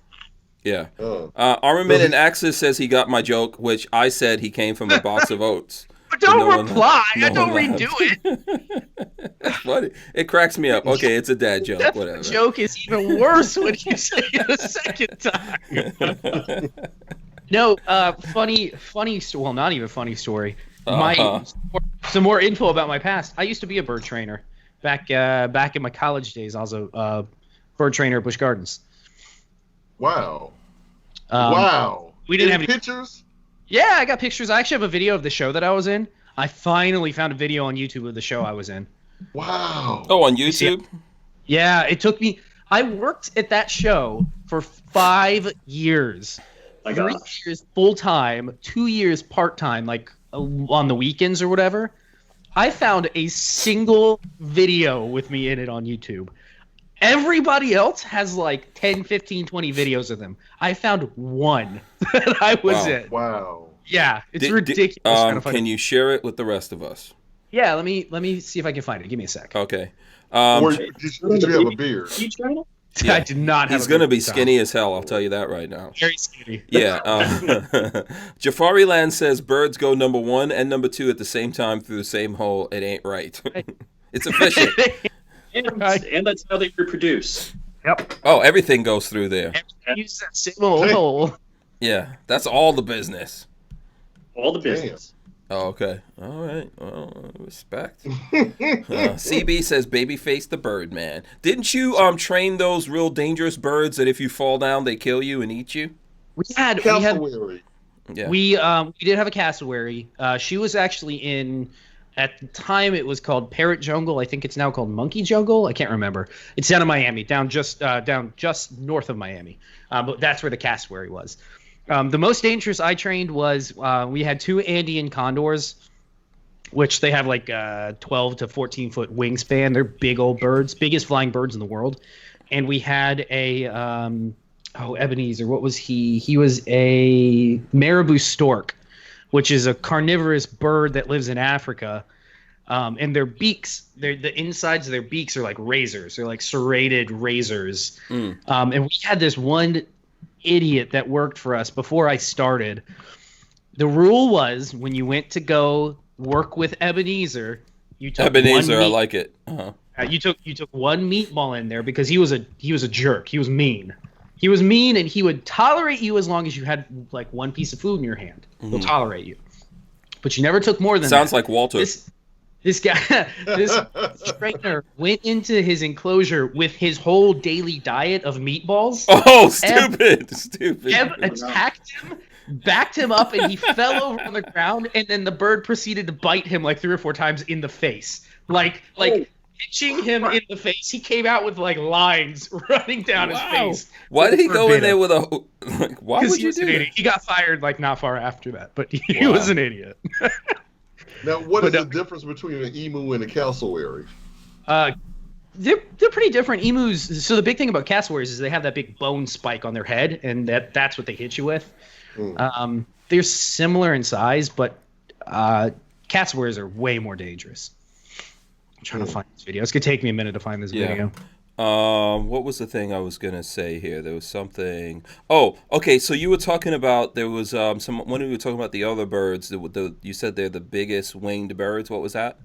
Yeah. Armament and Axis says he got my joke, which I said he came from a box of oats. Don't reply. I don't redo it. That's funny. It cracks me up. Okay, it's a dad joke. That whatever. joke is even worse when you say it a second time. No, funny. Well, not even funny story. Some more info about my past. I used to be a bird trainer back in my college days. I was a bird trainer at Busch Gardens. Wow. We didn't have any pictures. Yeah, I got pictures. I actually have a video of the show that I was in. I finally found a video on YouTube of the show I was in. Wow. Oh, on YouTube? Yeah, it took me. I worked at that show for 5 years. My 3 gosh. years full time, 2 years part time, like on the weekends or whatever. I found a single video with me in it on YouTube. Everybody else has like 10, 15, 20 videos of them. I found one that I was in. Wow. Yeah, it's ridiculous. Can you share it with the rest of us? Yeah, let me see if I can find it. Give me a sec. Okay. Did you have a beard? Yeah. I did not have. He's gonna be skinny as hell. I'll tell you that right now. Very skinny. Yeah. Jafari Land says birds go number 1 and number 2 at the same time through the same hole. It ain't right. It's efficient. And that's how they reproduce. Yep. Oh, everything goes through there. Use that same hole. Yeah, that's all the business. All the business. Oh, okay. All right. Well, respect. CB says, "Babyface the Birdman." Didn't you train those real dangerous birds that if you fall down they kill you and eat you? We had Yeah. we did have a cassowary. She was actually in, at the time it was called Parrot Jungle. I think it's now called Monkey Jungle. I can't remember. It's down in Miami, down just north of Miami. But that's where the cassowary was. The most dangerous I trained was we had 2 Andean condors, which they have like 12 to 14 foot wingspan. They're big old birds, biggest flying birds in the world. And we had a Ebenezer. What was he? He was a marabou stork, which is a carnivorous bird that lives in Africa. And their beaks, the insides of their beaks are like razors. They're like serrated razors. And we had this one idiot that worked for us before I started. The rule was when you went to go work with Ebenezer, you took Ebenezer, I like it. Uh-huh. You took one meatball in there because he was a jerk. He was mean. He was mean, and he would tolerate you as long as you had like one piece of food in your hand. He'll tolerate you, but you never took more than Sounds that. like Walter. This guy, this trainer went into his enclosure with his whole daily diet of meatballs. Oh, stupid. Stupid. Ev attacked him, backed him up, and he fell over on the ground, and then the bird proceeded to bite him like 3 or 4 times in the face. Like pitching him in the face. He came out with like lines running down his face. Why did he go in there with a like, why would you do that? He got fired like not far after that, but he was an idiot. Now, what is the difference between an emu and a cassowary? They're pretty different. Emus. So the big thing about cassowaries is they have that big bone spike on their head, and that's what they hit you with. They're similar in size, but cassowaries are way more dangerous. I'm trying to find this video. It's gonna take me a minute to find this video. What was the thing I was gonna say here? There was something. Oh, okay. So you were talking about there was when we were talking about the other birds. You said they're the biggest winged birds. What was that?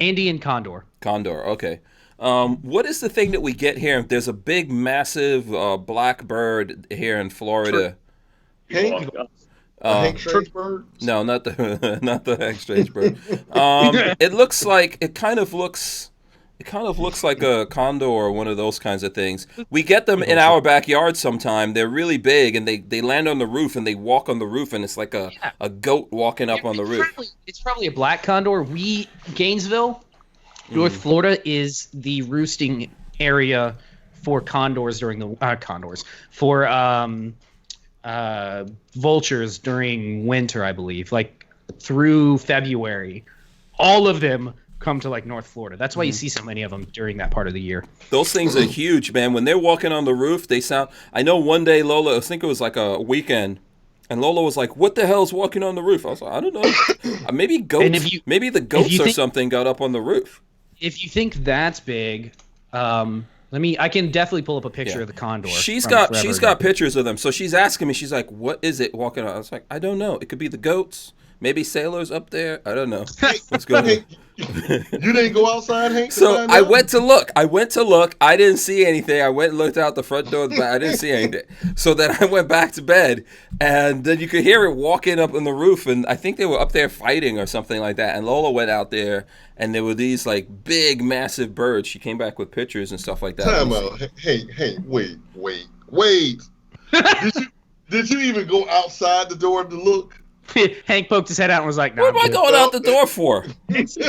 Andean condor. Condor. Okay. What is the thing that we get here? There's a big, massive black bird here in Florida. Hank Strange bird? No, not the Hank Strange bird. It kind of looks like a condor or one of those kinds of things. We get them in our backyard sometime. They're really big, and they land on the roof, and they walk on the roof, and it's like a goat walking up on the roof. It's probably a black condor. Gainesville, North Florida, is the roosting area for condors during the vultures during winter, I believe, like through February. All of them come to like North Florida. That's why you see so many of them during that part of the year. Those things are huge, man. When they're walking on the roof, they sound. I know one day Lola, I think it was like a weekend, and Lola was like, "What the hell is walking on the roof?" I was like, "I don't know. Maybe goats. Maybe the goats or something got up on the roof." If you think that's big, I can definitely pull up a picture of the condor. She's got pictures of them. So she's asking me. She's like, "What is it walking on?" I was like, "I don't know. It could be the goats. Maybe sailors up there. I don't know what's going on." You didn't go outside, Hank? So I went to look. I didn't see anything. I went and looked out the front door. I didn't see anything. So then I went back to bed, and then you could hear it walking up on the roof, and I think they were up there fighting or something like that. And Lola went out there, and there were these like big, massive birds. She came back with pictures and stuff like that. Time out. Hey, wait. Did you even go outside the door to look? Hank poked his head out and was like, "Nah, what am I going out the door for?"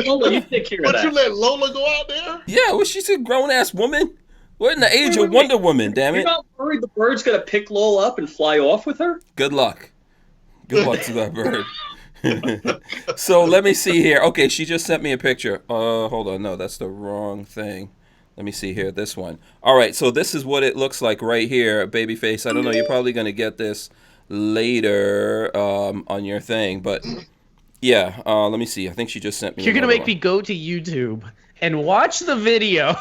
Lola, you take care of that. But you let Lola go out there? Yeah, well, she's a grown-ass woman. We're in the age of Wonder Woman, damn it. You're not worried the bird's going to pick Lola up and fly off with her? Good luck. Good luck to that bird. So let me see here. Okay, she just sent me a picture. Hold on. No, that's the wrong thing. Let me see here. This one. All right, so this is what it looks like right here, Babyface. I don't know. You're probably going to get this later on your thing, but yeah, let me see. I think she just sent me. You're gonna make me go to YouTube and watch the video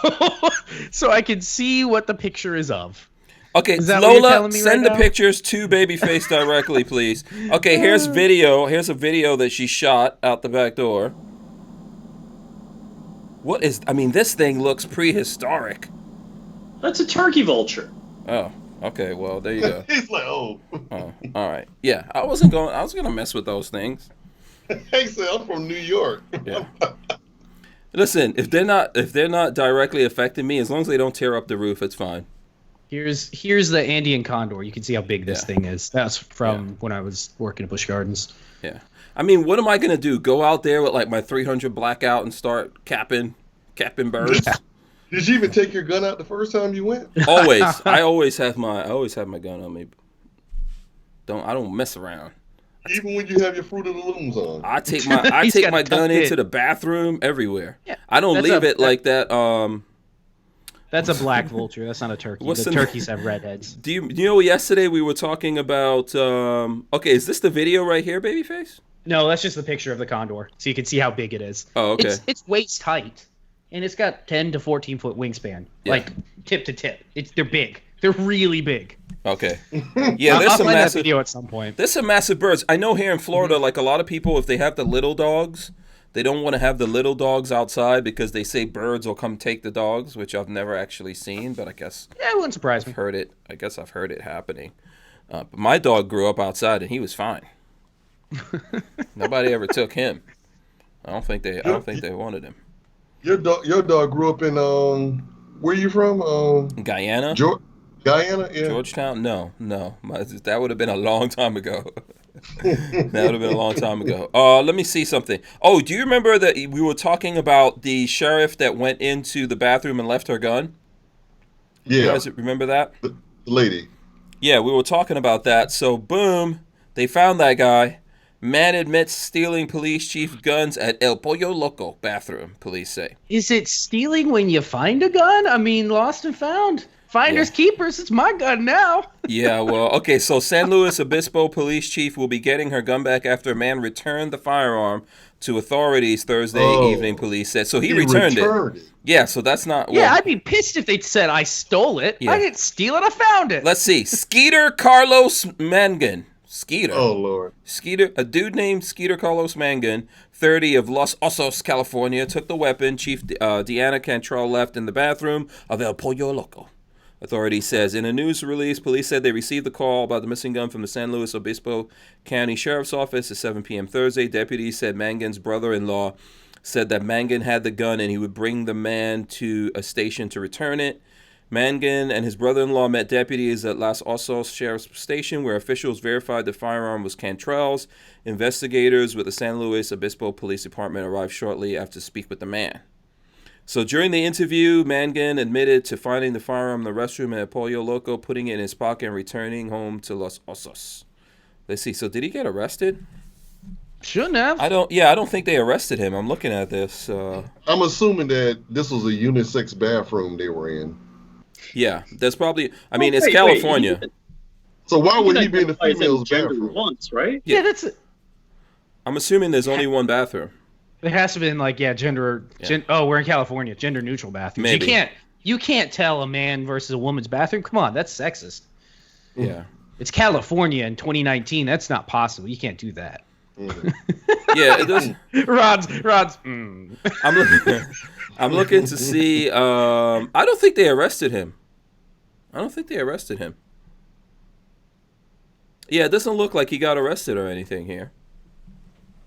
so I can see what the picture is of. Okay, Lola, send the pictures to Babyface directly, please. Okay, here's video. Here's a video that she shot out the back door. What is? I mean, this thing looks prehistoric. That's a turkey vulture. Oh. Okay, well, there you go. He's like, oh, all right. Yeah, I was gonna mess with those things. Hey, said I'm from New York. Yeah. Listen, if they're not directly affecting me, as long as they don't tear up the roof, it's fine. Here's the Andean condor. You can see how big this thing is. That's from when I was working at Busch Gardens. Yeah. I mean, what am I gonna do? Go out there with like my 300 blackout and start capping birds? Yeah. Did you even take your gun out the first time you went? Always. I always have my gun on me. I don't mess around. Even when you have your Fruit of the Looms on. I take my gun into the bathroom everywhere. Yeah. I don't leave it like that. That's a black vulture. That's not a turkey. The turkeys have red heads. Do you know yesterday we were talking about okay, is this the video right here, Babyface? No, that's just the picture of the condor. So you can see how big it is. Oh, okay. It's waist height. And it's got 10 to 14 foot wingspan, like tip to tip. They're big. They're really big. Okay. Yeah, there's some massive video at some point. There's some massive birds. I know here in Florida, like a lot of people, if they have the little dogs, they don't want to have the little dogs outside because they say birds will come take the dogs, which I've never actually seen, but I guess it wouldn't surprise me. I guess I've heard it happening. But my dog grew up outside and he was fine. Nobody ever took him. I don't think they wanted him. Your dog grew up in where are you from? Guyana. Guyana, yeah. Georgetown. No. That would have been a long time ago. Let me see something. Oh, do you remember that we were talking about the sheriff that went into the bathroom and left her gun? Yeah. You guys remember that? The lady. Yeah, we were talking about that. So boom, they found that guy. Man admits stealing police chief guns at El Pollo Loco bathroom, police say. Is it stealing when you find a gun? I mean, lost and found. Finders keepers, it's my gun now. Yeah, well, okay, so San Luis Obispo police chief will be getting her gun back after a man returned the firearm to authorities Thursday evening, police said. So he returned it. Yeah, so that's not... Well, yeah, I'd be pissed if they said I stole it. Yeah. I didn't steal it, I found it. Let's see. Skeeter Carlos Mangan. Skeeter. Oh, Lord. Skeeter, a dude named Skeeter Carlos Mangan, 30 of Los Osos, California, took the weapon. Chief Deanna Cantrell left in the bathroom of El Pollo Loco. Authorities says in a news release, police said they received the call about the missing gun from the San Luis Obispo County Sheriff's Office at 7 p.m. Thursday. Deputies said Mangan's brother-in-law said that Mangan had the gun and he would bring the man to a station to return it. Mangan and his brother-in-law met deputies at Los Osos Sheriff's Station, where officials verified the firearm was Cantrell's. Investigators with the San Luis Obispo Police Department arrived shortly after to speak with the man. So during the interview, Mangan admitted to finding the firearm in the restroom at Pollo Loco, putting it in his pocket, and returning home to Los Osos. Let's see. So did he get arrested? Shouldn't have. I don't think they arrested him. I'm looking at this. I'm assuming that this was a unisex bathroom they were in. Yeah, there's probably. I mean, it's California. So why would he be in the female's bathroom? Once, right? Yeah, that's. I'm assuming there's only one bathroom. There has to be gender. We're in California. Gender neutral bathrooms. Maybe. You can't tell a man versus a woman's bathroom. Come on, that's sexist. Yeah. It's California in 2019. That's not possible. You can't do that. Yeah, it does. Rod's. I'm looking to see. I don't think they arrested him. Yeah, it doesn't look like he got arrested or anything here.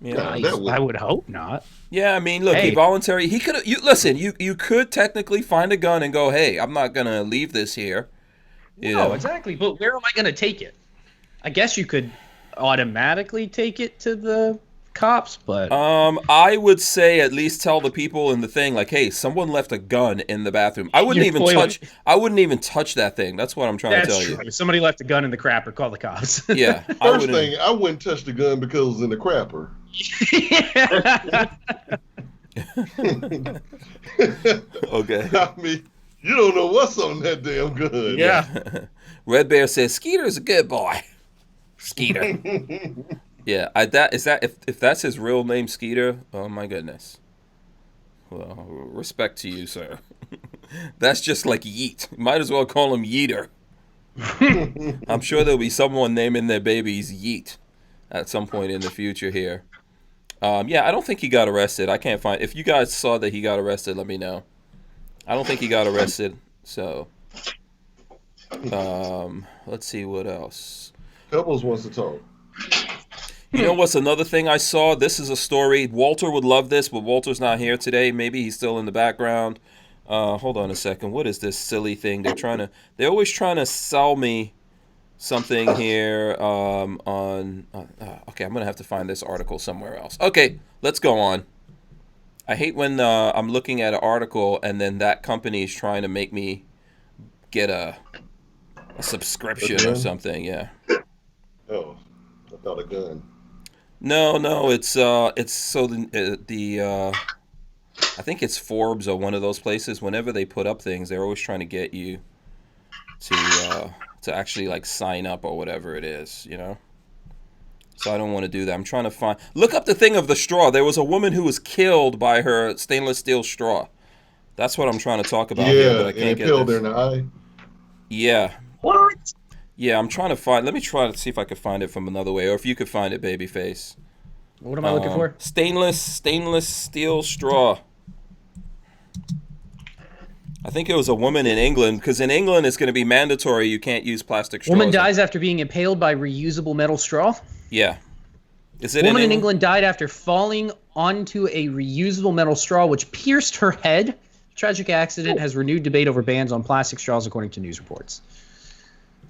Yeah, I would hope not. Yeah, I mean, look, he voluntary. He could. You could technically find a gun and go, "Hey, I'm not gonna leave this here." You know? Exactly. But where am I gonna take it? I guess you could automatically take it to the cops, but I would say at least tell the people in the thing, like, hey, someone left a gun in the bathroom. I wouldn't even touch that thing. That's what I'm trying to tell you. If somebody left a gun in the crapper, call the cops. Yeah. First thing, I wouldn't touch the gun because it was in the crapper. Okay. I mean, you don't know what's on that damn gun. Yeah. Red Bear says Skeeter's a good boy. Skeeter. Yeah, if that's his real name, Skeeter, oh my goodness. Well, respect to you, sir. That's just like Yeet. Might as well call him Yeeter. I'm sure there'll be someone naming their babies Yeet at some point in the future here. Yeah, I don't think he got arrested. I can't find. If you guys saw that he got arrested, let me know. I don't think he got arrested. So, let's see what else. Couples wants to talk. You know what's another thing I saw? This is a story. Walter would love this, but Walter's not here today. Maybe he's still in the background. Hold on a second. What is this silly thing? They're always trying to sell me something here okay, I'm going to have to find this article somewhere else. Okay, let's go on. I hate when I'm looking at an article and then that company is trying to make me get a subscription or something. Yeah. Oh, I thought a gun. No, it's so the I think it's Forbes or one of those places. Whenever they put up things, they're always trying to get you to actually like sign up or whatever it is, you know. So I don't want to do that. I'm trying to look up the thing of the straw. There was a woman who was killed by her stainless steel straw. That's what I'm trying to talk about here, but I can't get killed her in the eye. Yeah. What? Yeah, I'm trying to find. Let me try to see if I could find it from another way, or if you could find it, babyface. What am I looking for? Stainless steel straw. I think it was a woman in England, because in England it's going to be mandatory. You can't use plastic straws. Woman dies after being impaled by reusable metal straw. Yeah. Is it Woman in England died after falling onto a reusable metal straw, which pierced her head. Tragic accident has renewed debate over bans on plastic straws, according to news reports.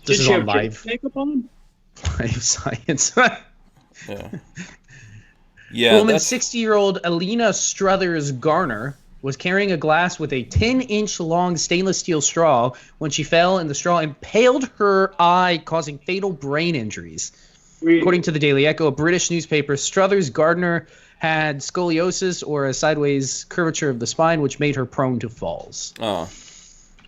This is on live science. Yeah. Yeah. Woman 60-year-old Alina Struthers Garner was carrying a glass with a 10-inch long stainless steel straw when she fell, and the straw impaled her eye, causing fatal brain injuries. According to the Daily Echo, a British newspaper, Struthers Gardner had scoliosis, or a sideways curvature of the spine, which made her prone to falls. Oh.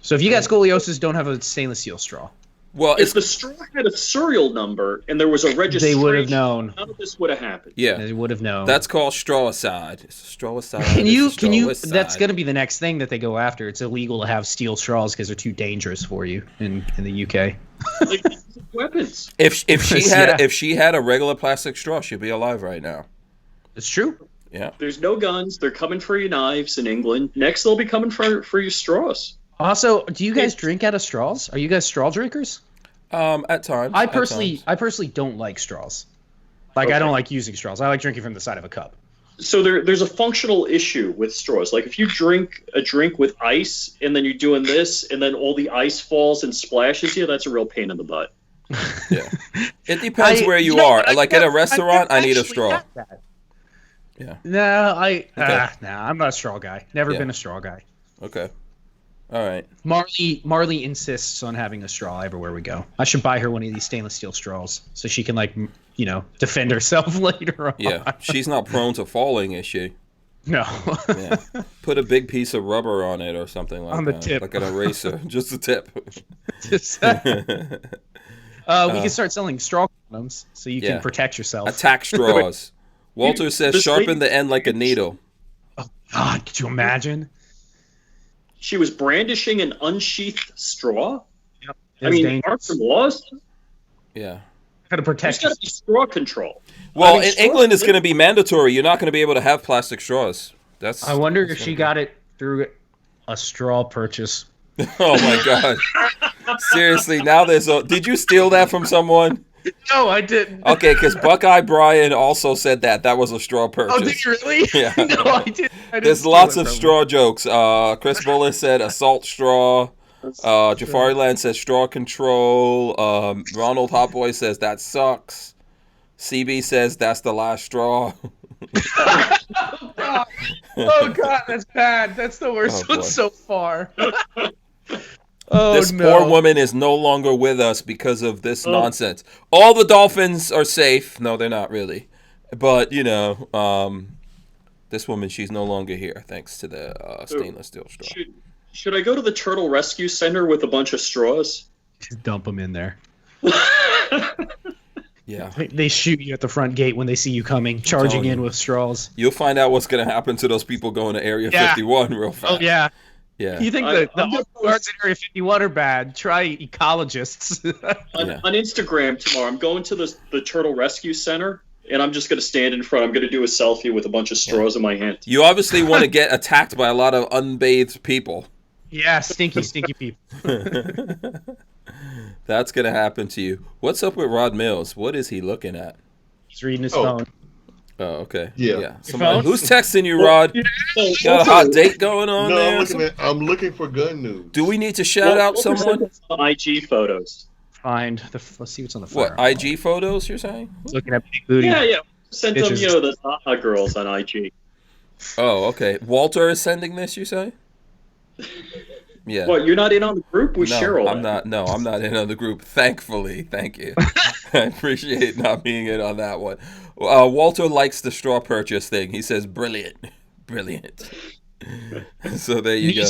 So if you got scoliosis, don't have a stainless steel straw. Well, if the straw had a serial number and there was a registration, they would have known. None of this would have happened. Yeah, they would have known. That's called strawicide. Strawicide. Can you? That's going to be the next thing that they go after. It's illegal to have steel straws because they're too dangerous for you in the UK. Like weapons. If she had a regular plastic straw, she'd be alive right now. It's true. Yeah. There's no guns. They're coming for your knives in England. Next, they'll be coming for your straws. Also, do you guys drink out of straws? Are you guys straw drinkers? At times. I personally don't like straws. Like, okay. I don't like using straws. I like drinking from the side of a cup. So there's a functional issue with straws. Like, if you drink a drink with ice and then you're doing this and then all the ice falls and splashes you, that's a real pain in the butt. Yeah. It depends where you are. Like at a restaurant, I need a straw. Yeah. No, I'm not a straw guy. Never been a straw guy. Okay. All right. Marley insists on having a straw everywhere we go. I should buy her one of these stainless steel straws so she can, like, defend herself later on. Yeah, she's not prone to falling, is she? No. Yeah. Put a big piece of rubber on it or something like that. On the tip. Like an eraser. Just the tip. We can start selling straw condoms so you can protect yourself. Attack straws. Walter says sharpen the end like a needle. Oh, God, could you imagine? She was brandishing an unsheathed straw? Yep. I mean, are there laws? Yeah. Got to protect. There's got to be straw control. Well, in England, it's going to be mandatory. You're not going to be able to have plastic straws. I wonder if she got it through a straw purchase. Oh, my God. Seriously, now did you steal that from someone? No, I didn't. Okay, because Buckeye Brian also said that was a straw purchase. Oh, did you really? Yeah. No, I didn't. There's lots of straw jokes. Chris Bullis said assault straw. Jafari Land says straw control. Ronald Hotboy says that sucks. CB says that's the last straw. Oh God, that's bad. That's the worst one so far. This poor woman is no longer with us because of this nonsense. All the dolphins are safe. No, they're not really. But, this woman, she's no longer here thanks to the stainless steel straw. Should I go to the Turtle Rescue Center with a bunch of straws? Just dump them in there. Yeah. They shoot you at the front gate when they see you coming, charging in with straws. You'll find out what's going to happen to those people going to Area 51 real fast. Oh, yeah. Yeah. You think the guards in Area 51 are bad? Try ecologists. On Instagram tomorrow, I'm going to the Turtle Rescue Center, and I'm just going to stand in front. I'm going to do a selfie with a bunch of straws in my hand. You obviously want to get attacked by a lot of unbathed people. Yeah, stinky people. That's going to happen to you. What's up with Rod Mills? What is he looking at? He's reading his phone. Oh, okay. Yeah. Somebody, who's texting you, Rod? Got a hot date going on there? I'm looking for gun news. Do we need to shout out someone? IG photos. Let's see what's on the phone. What, IG photos you're saying? Looking at big booty. Yeah. Sent them, the Zaha girls on IG. Oh, okay. Walter is sending this, you say? Yeah. What, you're not in on the group? We share all that. I'm not in on the group. Thankfully. Thank you. I appreciate not being in on that one. Walter likes the straw purchase thing. He says, brilliant. So there you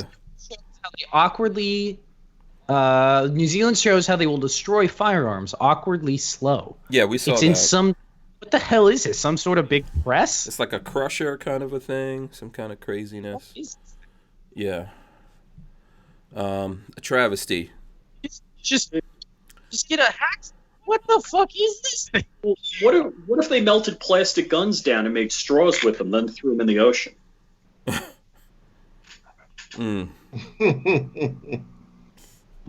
go. New Zealand shows how they will destroy firearms awkwardly slow. Yeah, we saw it's that. In some... What the hell is this? Some sort of big press? It's like a crusher kind of a thing. Some kind of craziness. Yeah. A travesty. Just get a hack. What the fuck is this thing? What if they melted plastic guns down and made straws with them, then threw them in the ocean?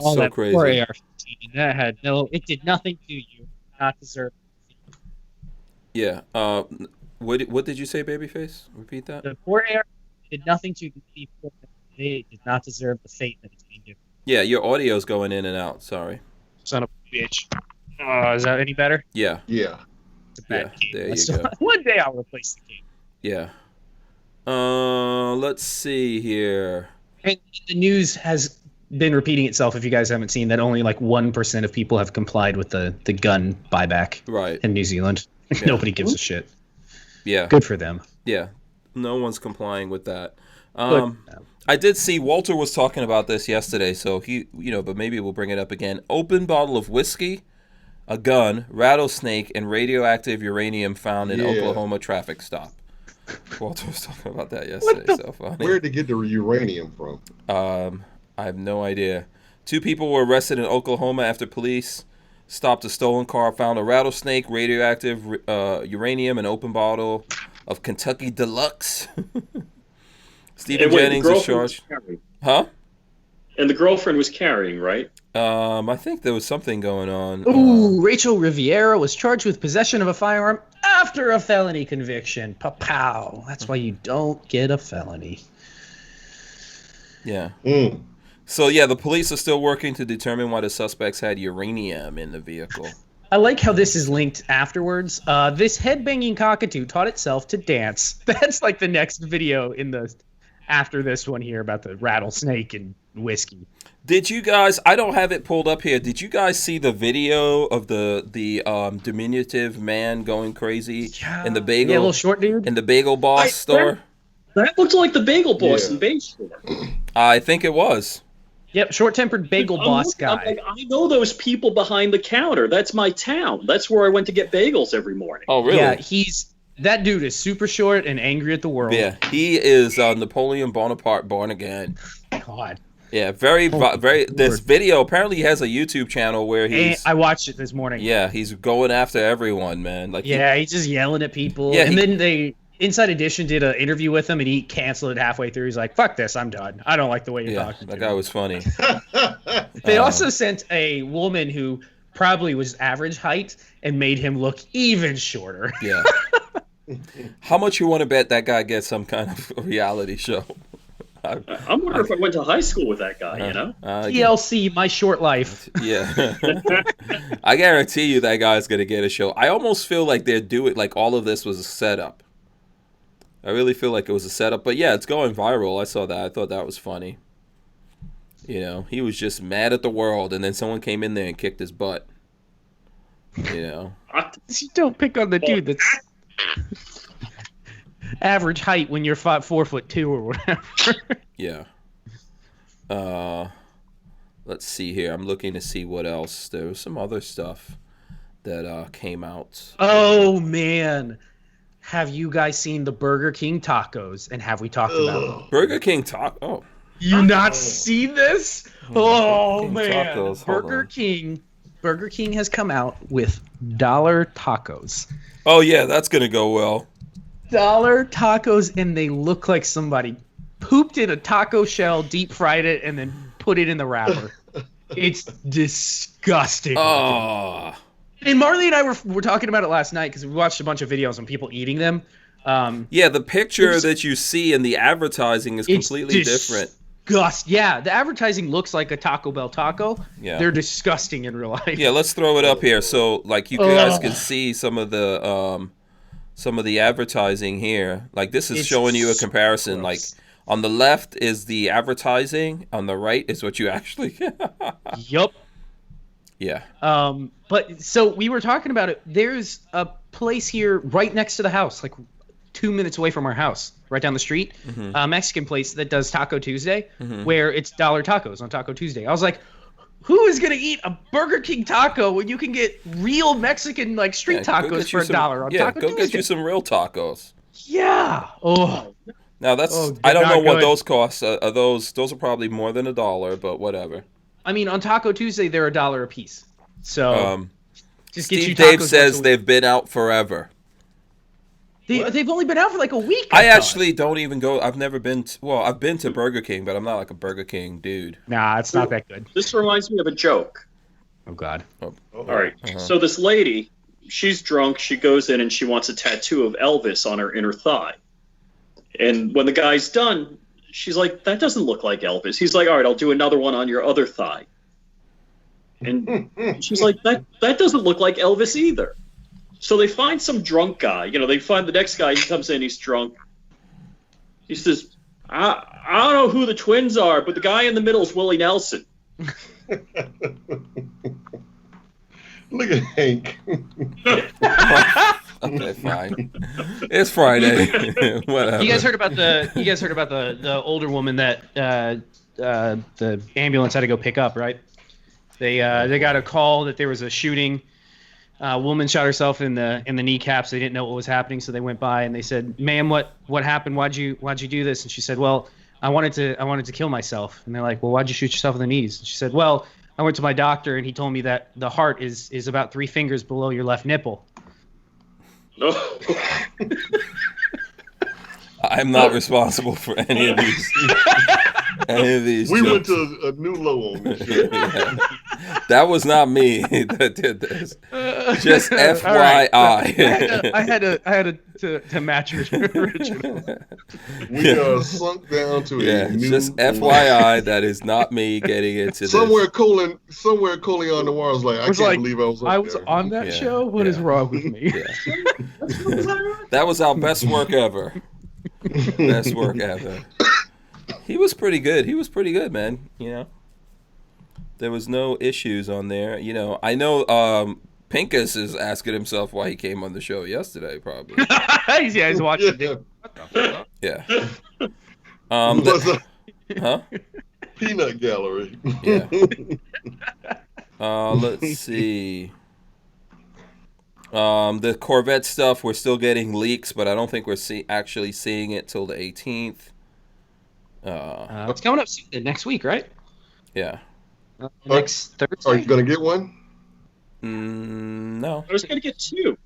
All so that crazy. poor AR-15, it did nothing to you. Not deserve. Yeah. What did you say, Babyface? Repeat that. The poor AR did nothing to you. It did not deserve the fate that it's being given. Yeah, your audio's going in and out. Sorry. Son of a bitch. Is that any better? Yeah. Yeah. It's a bad game. There you go. One day I'll replace the game. Yeah. Let's see here. And the news has been repeating itself, if you guys haven't seen, that only like 1% of people have complied with the gun buyback in New Zealand. Yeah. Nobody gives a shit. Yeah. Good for them. Yeah. No one's complying with that. I did see Walter was talking about this yesterday, so but maybe we'll bring it up again. Open bottle of whiskey, a gun, rattlesnake, and radioactive uranium found in Oklahoma traffic stop. Walter was talking about that yesterday. So funny. Where did they get the uranium from? I have no idea. 2 people were arrested in Oklahoma after police stopped a stolen car, found a rattlesnake, radioactive uranium, an open bottle of Kentucky Deluxe. Stephen Jennings is charged. Huh? And the girlfriend was carrying, right? I think there was something going on. Ooh, Rachel Riviera was charged with possession of a firearm after a felony conviction. Pow. That's why you don't get a felony. Yeah. So, the police are still working to determine why the suspects had uranium in the vehicle. I like how this is linked afterwards. This headbanging cockatoo taught itself to dance. That's like the next video after this one here about the rattlesnake and whiskey. Did you guys? I don't have it pulled up here. Did you guys see the video of the diminutive man going crazy in the bagel? Yeah, little short dude in the Bagel Boss store. That looked like the Bagel Boss in Bay Store. I think it was. Yep, short-tempered Bagel Boss guy. I know those people behind the counter. That's my town. That's where I went to get bagels every morning. Oh, really? Yeah, that dude is super short and angry at the world. Yeah, he is Napoleon Bonaparte born again. God. Yeah, very. This video apparently he has a YouTube channel where I watched it this morning. Yeah, he's going after everyone, man. Like he's just yelling at people. Yeah, then Inside Edition did an interview with him, and he canceled it halfway through. He's like, "Fuck this, I'm done. I don't like the way you're talking." That guy was funny. They also sent a woman who probably was average height and made him look even shorter. Yeah. How much you want to bet that guy gets some kind of reality show? I'm wondering if I went to high school with that guy, you know? TLC, My Short Life. Yeah. I guarantee you that guy's going to get a show. I almost feel like they're doing, like all of this was a setup. I really feel like it was a setup. But yeah, it's going viral. I saw that. I thought that was funny. You know, he was just mad at the world, and then someone came in there and kicked his butt. You know. You don't pick on the dude that's average height when you're 4'2" or whatever. Yeah. Let's see here. I'm looking to see what else. There was some other stuff that came out. Oh man, have you guys seen the Burger King tacos? And have we talked about them? Burger King taco? Oh. You not see this? Oh man, tacos. Burger King has come out with dollar tacos. Oh yeah, that's gonna go well. Dollar tacos, and they look like somebody pooped in a taco shell, deep fried it, and then put it in the wrapper. It's disgusting. Oh. And Marley and I were talking about it last night because we watched a bunch of videos on people eating them. Yeah, the picture that you see in the advertising is completely different. Yeah, the advertising looks like a Taco Bell taco. Yeah. They're disgusting in real life. Yeah, let's throw it up here so like you guys can see some of the advertising here. Like this is showing you a comparison. Gross. Like on the left is the advertising, on the right is what you actually Yup. Yeah. But so we were talking about it. There's a place here right next to the house, like 2 minutes away from our house, right down the street, a Mexican place that does Taco Tuesday, where it's dollar tacos on Taco Tuesday. I was like, who is going to eat a Burger King taco when you can get real Mexican like street tacos for $1 on Taco Tuesday? Go get you some real tacos. Yeah. Oh. Now I don't know what those cost. Are those are probably more than $1, but whatever. I mean, on Taco Tuesday they're $1 a piece. So just get Steve you Dave says they've been out forever. They've only been out for like a week. I actually don't even go. I've never been. I've been to Burger King, but I'm not like a Burger King dude. Nah, it's not that good. This reminds me of a joke. Oh God. All right. So this lady, she's drunk. She goes in and she wants a tattoo of Elvis on her inner thigh. And when the guy's done, she's like, "That doesn't look like Elvis." He's like, "All right, I'll do another one on your other thigh." And she's like, "That doesn't look like Elvis either." So they find some drunk guy. You know, they find the next guy. He comes in. He's drunk. He says, I don't know who the twins are, but the guy in the middle is Willie Nelson. Look at Hank. Okay, fine. It's Friday. Whatever. You guys heard about the older woman that the ambulance had to go pick up, right? They got a call that there was a shooting. A woman shot herself in the kneecaps. They didn't know what was happening, so they went by and they said, "Ma'am, what happened? Why'd you do this?" And she said, "Well, I wanted to kill myself." And they're like, "Well, why'd you shoot yourself in the knees?" And she said, "Well, I went to my doctor and he told me that the heart is about 3 fingers below your left nipple." I'm not responsible for any of these. We jokes. went to a new low on this shit. Yeah. That was not me that did this. Just FYI. Right. I had to match your original. We are sunk down to a new just FYI, that is not me getting into this. Somewhere Coley on the wall was like, I can't believe I was on that show? What is wrong with me? Yeah. That was our best work ever. Best work ever. He was pretty good, man. You know, there was no issues on there. You know, I know Pincus is asking himself why he came on the show yesterday, probably. He's watching it. Yeah. Peanut gallery. Yeah. Let's see. The Corvette stuff, we're still getting leaks, but I don't think we're actually seeing it till the 18th. It's coming up soon, next week, right? Yeah. Next Thursday. Are you going to get one? No. I was going to get 2.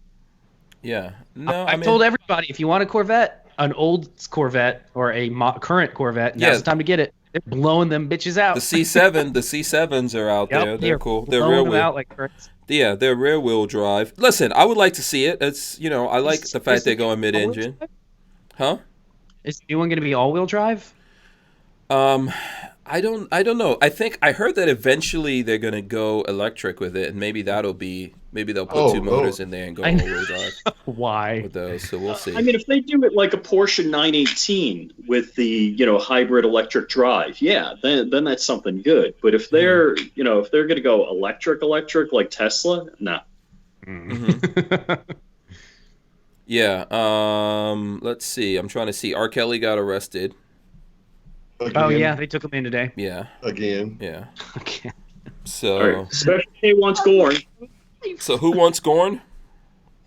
Yeah. No, I told everybody, if you want a Corvette, an old Corvette or a current Corvette, now's the time to get it. They're blowing them bitches out. The C7s are out there. They're cool. They're rear wheel. Out like yeah, they're rear wheel drive. Listen, I would like to see it. It's I like the fact they're going mid-engine. Huh? Is the new one going to be all wheel drive? I don't know. I think I heard that eventually they're gonna go electric with it, and maybe they'll put two motors in there and go all-wheel drive. Why? With those, so we'll see. I mean, if they do it like a Porsche 918 with the hybrid electric drive, then that's something good. But if they're if they're gonna go electric like Tesla, no. Yeah. Let's see. I'm trying to see. R. Kelly got arrested. Again. Oh yeah, they took him in today. Yeah. Again. Yeah. Okay. So. All right. Special K wants Gorn. So who wants Gorn?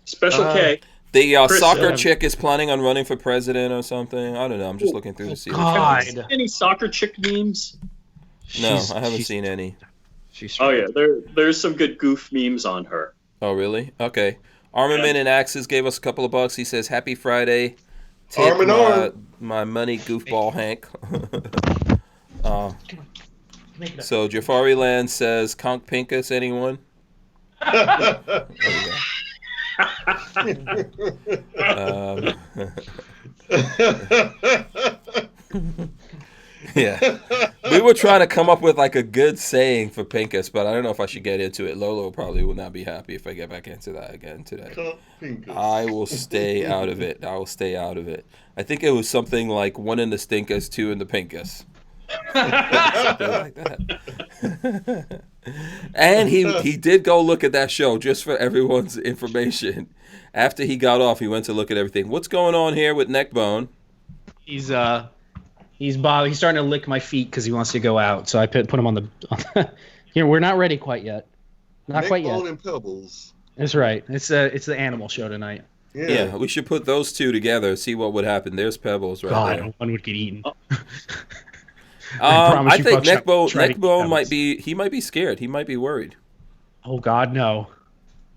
Special K. The soccer chick is planning on running for president or something. I don't know. I'm just looking through to see. God. Any soccer chick memes? No, I haven't seen any. Oh yeah, there's some good goof memes on her. Oh really? Okay. Armament and Axes gave us a couple of bucks. He says, "Happy Friday." Arm in arm. My money, goofball Hank. So Jafari Land says, "Conk Pinkus, anyone?" Yeah, we were trying to come up with like a good saying for Pinkus, but I don't know if I should get into it. Lola probably will not be happy if I get back into that again today. I will stay out of it. I think it was something like 1 in the stinkus, 2 in the pinkus. Something like that. And he did go look at that show, just for everyone's information. After he got off, he went to look at everything. What's going on here with Neckbone? He's Bob. He's starting to lick my feet because he wants to go out. So I put him on the. Here, we're not ready quite yet. Not quite yet. Neckbone and Pebbles. That's right. It's the animal show tonight. Yeah, we should put those two together, see what would happen. There's Pebbles right there. One would get eaten. I think Neckbone might be scared. He might be worried. Oh God, no.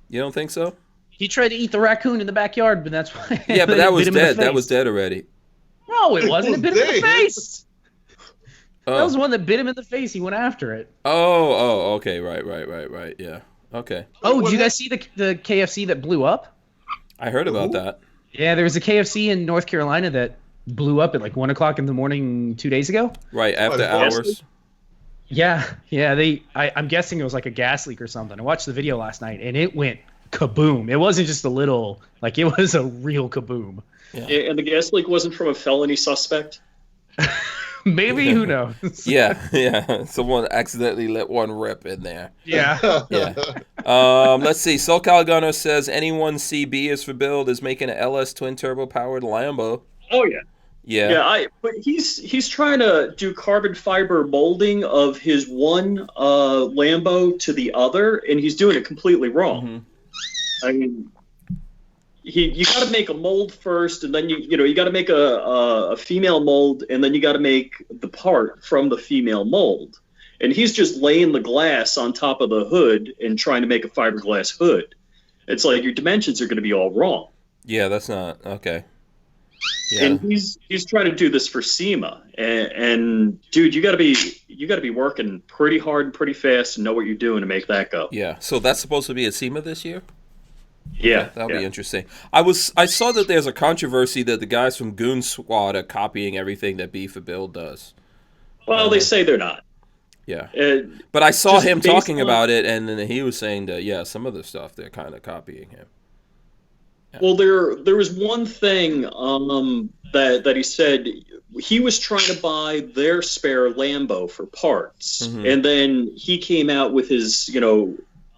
You don't think so? He tried to eat the raccoon in the backyard, but that's why. Yeah, but that was dead. That was dead already. No, it wasn't. It bit him in the face. Oh. That was the one that bit him in the face. He went after it. Oh, okay, right. Yeah, okay. Oh, did you guys see the KFC that blew up? I heard about that. Yeah, there was a KFC in North Carolina that blew up at like 1:00 in the morning 2 days ago. Right after hours. Yeah. I'm guessing it was like a gas leak or something. I watched the video last night and it went kaboom. It wasn't just a little, like it was a real kaboom. Yeah, and the gas leak wasn't from a felony suspect? Maybe, who knows? Yeah. Someone accidentally let one rip in there. Yeah. Let's see. SoCal Gunner says anyone CB is for build is making an LS twin turbo powered Lambo. Oh yeah. Yeah, but he's trying to do carbon fiber molding of his one Lambo to the other, and he's doing it completely wrong. Mm-hmm. I mean, you got to make a mold first, and then you got to make a female mold, and then you got to make the part from the female mold. And he's just laying the glass on top of the hood and trying to make a fiberglass hood. It's like your dimensions are going to be all wrong. Yeah, that's not okay. Yeah. And he's trying to do this for SEMA, and dude, you got to be working pretty hard and pretty fast and know what you're doing to make that go. Yeah. So that's supposed to be at SEMA this year? Yeah, that'll be interesting. I saw that there's a controversy that the guys from Goon Squad are copying everything that B for Build does. Well, they say they're not. Yeah, but I saw him talking about it, and then he was saying that some of the stuff they're kind of copying him. Yeah. Well, there was one thing that he said he was trying to buy their spare Lambo for parts, mm-hmm. and then he came out with his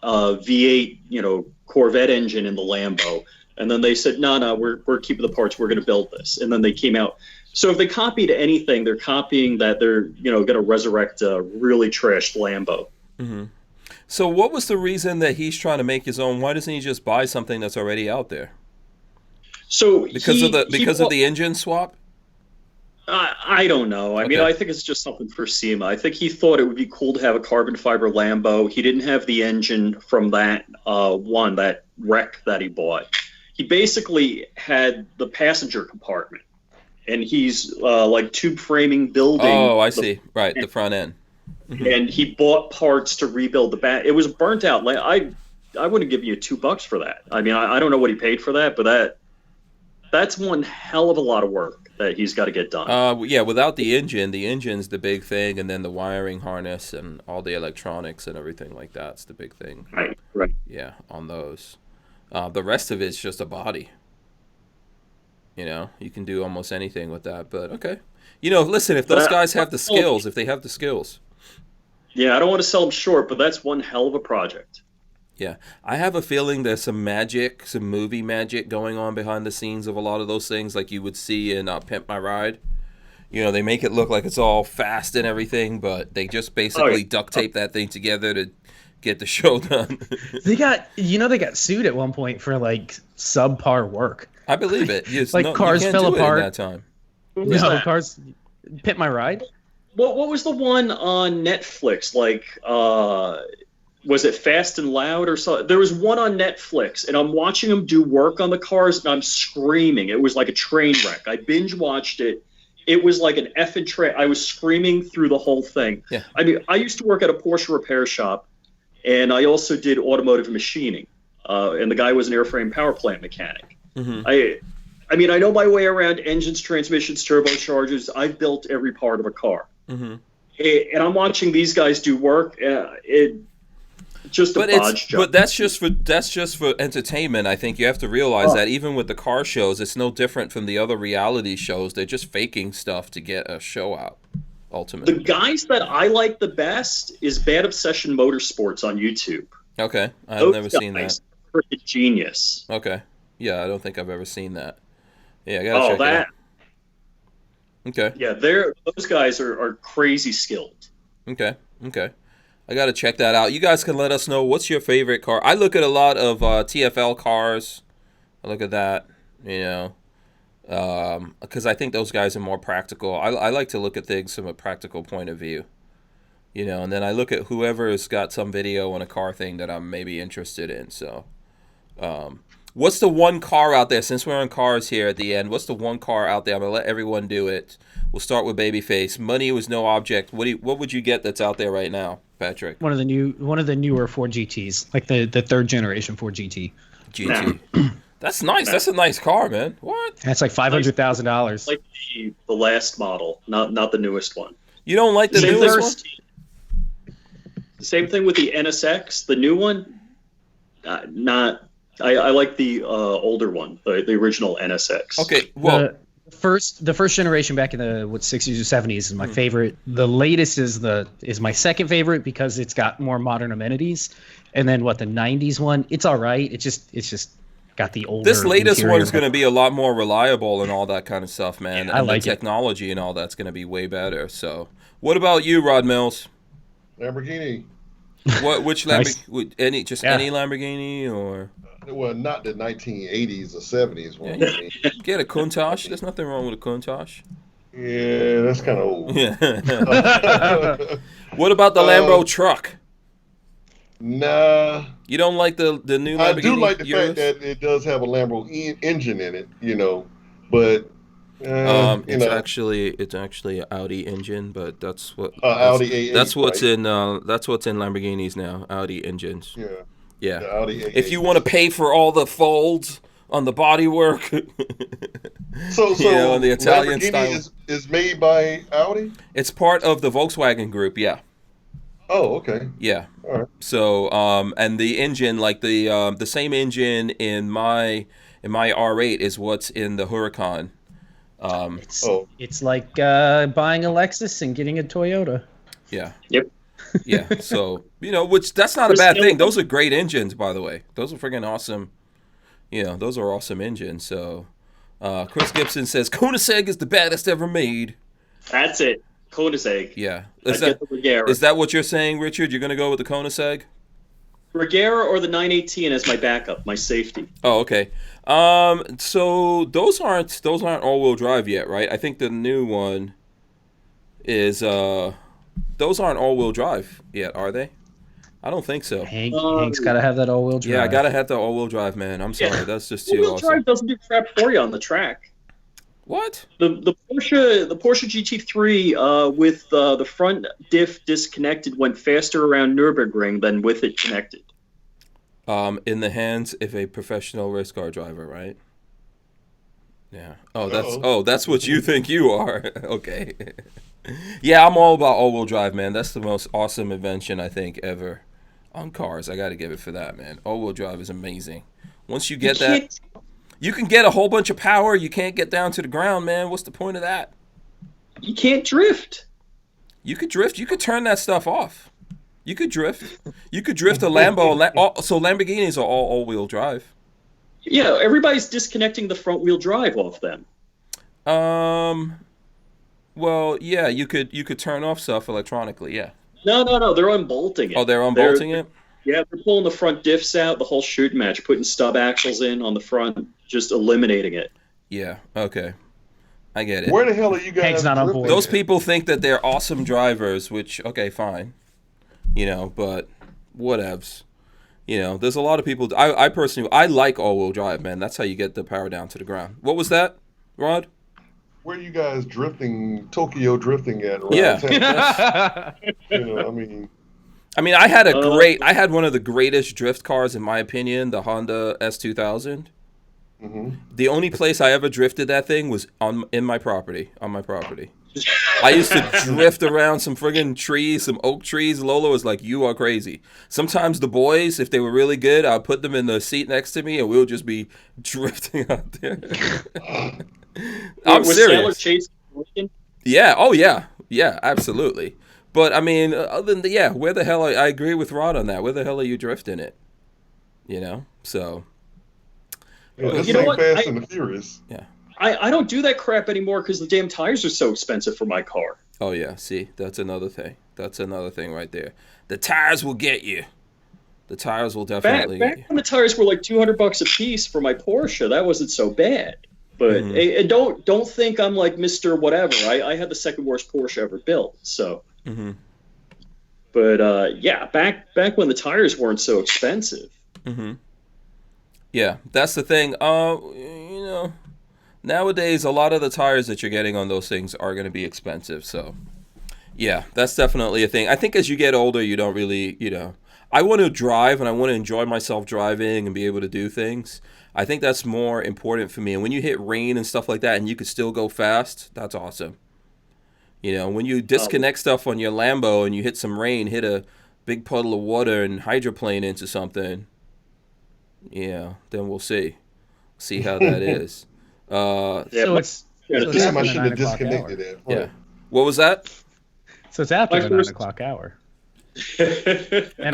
V8 Corvette engine in the Lambo, and then they said no, we're keeping the parts, we're going to build this, and then they came out. So if they copied anything, they're copying that they're going to resurrect a really trashed Lambo. Mm-hmm. So what was the reason that he's trying to make his own? Why doesn't he just buy something that's already out there? So because of the engine swap? I don't know. I mean, I think it's just something for SEMA. I think he thought it would be cool to have a carbon fiber Lambo. He didn't have the engine from that that wreck that he bought. He basically had the passenger compartment, and he's like tube framing building. Oh, I see. Right, the front end. Mm-hmm. And he bought parts to rebuild the back. It was burnt out. I wouldn't give you $2 for that. I mean, I don't know what he paid for that, but that's one hell of a lot of work that he's got to get done. Yeah, without the engine's the big thing, and then the wiring harness and all the electronics and everything like that's the big thing. Right. Yeah, on those. The rest of it's just a body. You know, you can do almost anything with that, but okay. You know, listen, if those guys have the skills, if they have the skills. Yeah, I don't want to sell them short, but that's one hell of a project. Yeah, I have a feeling there's some magic, some movie magic going on behind the scenes of a lot of those things, like you would see in Pimp My Ride. You know, they make it look like it's all fast and everything, but they just basically duct tape that thing together to get the show done. They got sued at one point for like subpar work. I believe it. Yes, like cars fell apart at that time. Cars. Pimp My Ride. What was the one on Netflix? Like, was it Fast and Loud or something? There was one on Netflix, and I'm watching them do work on the cars, and I'm screaming. It was like a train wreck. I binge watched it. It was like an effing train. I was screaming through the whole thing. Yeah. I mean, I used to work at a Porsche repair shop, and I also did automotive machining. And the guy was an airframe power plant mechanic. Mm-hmm. I mean, I know my way around engines, transmissions, turbochargers. I've built every part of a car. Mm-hmm. And I'm watching these guys do work. Just a bodge job. But that's just for entertainment. I think you have to realize that even with the car shows, it's no different from the other reality shows. They're just faking stuff to get a show out, ultimately. The guys that I like the best is Bad Obsession Motorsports on YouTube. Okay. I've never seen that. Freaking genius. Okay. Yeah, I don't think I've ever seen that. Yeah, I gotta check that. Okay. Yeah, those guys are crazy skilled. Okay. I got to check that out. You guys can let us know what's your favorite car. I look at a lot of TFL cars. I look at that, you know, because I think those guys are more practical. I like to look at things from a practical point of view, you know, and then I look at whoever has got some video on a car thing that I'm maybe interested in. So what's the one car out there, since we're on cars here at the end, what's the one car out there? I'm going to let everyone do it. We'll start with Babyface. Money was no object. What would you get that's out there right now, Patrick? One of the newer Ford GTs, like the third generation Ford GT. That's nice. That's a nice car, man. What? That's like $500,000. Like the last model, not the newest one. You don't like the newest one? Same thing with the NSX, the new one. I like the older one, the original NSX. Okay, well. The first generation back in the 60s or 70s is my favorite. The latest is my second favorite because it's got more modern amenities. And then the 90s one, it's all right. It's just got the older. This latest one is going to be a lot more reliable and all that kind of stuff, man. Yeah, and the technology and all that's going to be way better. So, what about you, Rod Mills? Lamborghini. Which Lamborghini? Nice. Any Lamborghini or? Well, not the 1980s or 70s one. Yeah, get a Countach. There's nothing wrong with a Countach. Yeah, that's kind of old. Yeah. What about the Lambo truck? Nah. You don't like the new Lamborghini? I do like the fact that it does have a Lambo engine in it, you know, but it's actually an Audi engine, but that's what Audi A8. That's what's in Lamborghinis now, Audi engines. Yeah. Yeah. The Audi A8. If you want to pay for all the folds on the bodywork, so on the Italian Lamborghini style is made by Audi. It's part of the Volkswagen group. Yeah. Oh, okay. Yeah. All right. So, and the engine, like the same engine in my R8 is what's in the Huracan. It's like buying a Lexus and getting a Toyota. Yeah. Yep. Yeah. So, which that's not a bad thing. Those are great engines, by the way. Those are freaking awesome. Those are awesome engines. So, Chris Gibson says Koenigsegg is the baddest ever made. That's it. Koenigsegg. Yeah. Is that what you're saying, Richard? You're going to go with the Koenigsegg? Regera or the 918 as my backup, my safety. Oh, okay. So those aren't all-wheel drive yet, right? I think the new one is those aren't all-wheel drive yet, are they? I don't think so. Hank's got to have that all-wheel drive. Yeah, I got to have the all-wheel drive, man. I'm sorry, that's just too all-wheel awesome. drive doesn't do crap for you on the track. What? The Porsche GT3 with the front diff disconnected went faster around Nürburgring than with it connected. In the hands of a professional race car driver, right? Yeah. That's what you think you are. Okay. Yeah, I'm all about all-wheel drive, man. That's the most awesome invention I think ever on cars. I got to give it for that, man. All-wheel drive is amazing. Once you get that, you can get a whole bunch of power. You can't get down to the ground, man. What's the point of that? You can't drift. You could drift. You could turn that stuff off. You could drift. You could drift a Lambo. So Lamborghinis are all-wheel drive. Yeah, everybody's disconnecting the front-wheel drive off them. Well, yeah, you could turn off stuff electronically, yeah. No, they're unbolting it. Oh, they're unbolting it? Yeah, they're pulling the front diffs out, the whole shoot match, putting stub axles in on the front, just eliminating it. Yeah, okay. I get it. Where the hell are you guys? Hank's not on board. Those people think that they're awesome drivers, which, okay, fine. But whatevs. There's a lot of people. I personally, I like all-wheel drive, man. That's how you get the power down to the ground. What was that, Rod? Where are you guys Tokyo drifting at? Right? Yeah. I had one of the greatest drift cars, in my opinion, the Honda S2000. Mm-hmm. The only place I ever drifted that thing was on my property. I used to drift around some friggin' trees, some oak trees. Lola was like, "You are crazy." Sometimes the boys, if they were really good, I'd put them in the seat next to me, and we'll just be drifting out there. I'm serious. Yeah. Oh, yeah. Yeah, absolutely. But, other than where the hell I agree with Rod on that. Where the hell are you drifting it? So. Yeah, you know what? Fast and the Furious. Yeah. I don't do that crap anymore because the damn tires are so expensive for my car. Oh, yeah. See, that's another thing. That's another thing right there. The tires will get you. The tires will definitely get you. Back when the tires were like $200 a piece for my Porsche, that wasn't so bad. But and don't think I'm like Mr. Whatever. I had the second worst Porsche ever built. So, but back when the tires weren't so expensive. Yeah, that's the thing. Nowadays a lot of the tires that you're getting on those things are going to be expensive. So, yeah, that's definitely a thing. I think as you get older, you don't really, I want to drive and I want to enjoy myself driving and be able to do things. I think that's more important for me. And when you hit rain and stuff like that and you can still go fast, that's awesome. When you disconnect stuff on your Lambo and you hit some rain, hit a big puddle of water and hydroplane into something, then we'll see how that is. So it's I should have disconnected it. Right. Yeah. What was that? So it's after the 9 o'clock hour. And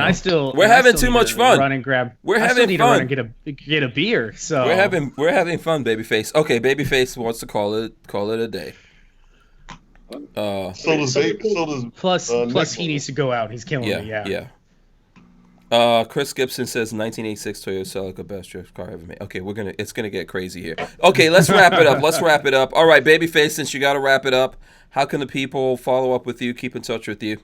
we're having too much fun. Run and grab. We're having fun. Run and get a beer. So we're having fun, Babyface. Okay, Babyface wants to call it a day. Plus he needs to go out. He's killing me. Yeah. Chris Gibson says 1986 Toyota Celica best drift car ever made. Okay, it's gonna get crazy here. Okay, let's wrap it up. All right, Babyface, since you got to wrap it up, how can the people follow up with you, keep in touch with you?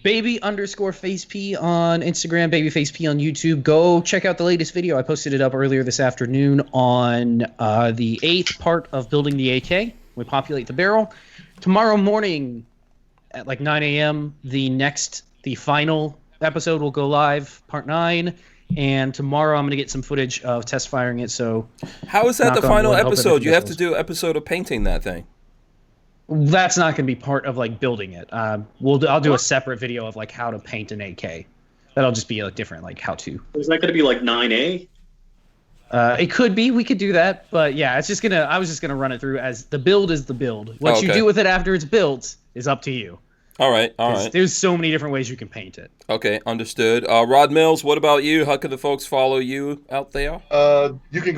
Baby_FaceP on Instagram, BabyfaceP on YouTube. Go check out the latest video. I posted it up earlier this afternoon on the 8th part of building the AK. We populate the barrel. Tomorrow morning at like 9 a.m., the final episode will go live, part 9. And tomorrow I'm going to get some footage of test firing it. So how is that the final episode? You have to do an episode of painting that thing. That's not going to be part of like building it. I'll do a separate video of like how to paint an AK. That'll just be a different like how to. Is that going to be like 9A? It could be. We could do that, but yeah, I was just gonna run it through as the build is the build. What you do with it after it's built is up to you. All right. There's so many different ways you can paint it. Okay, understood. Rod Mills, what about you? How can the folks follow you out there? You can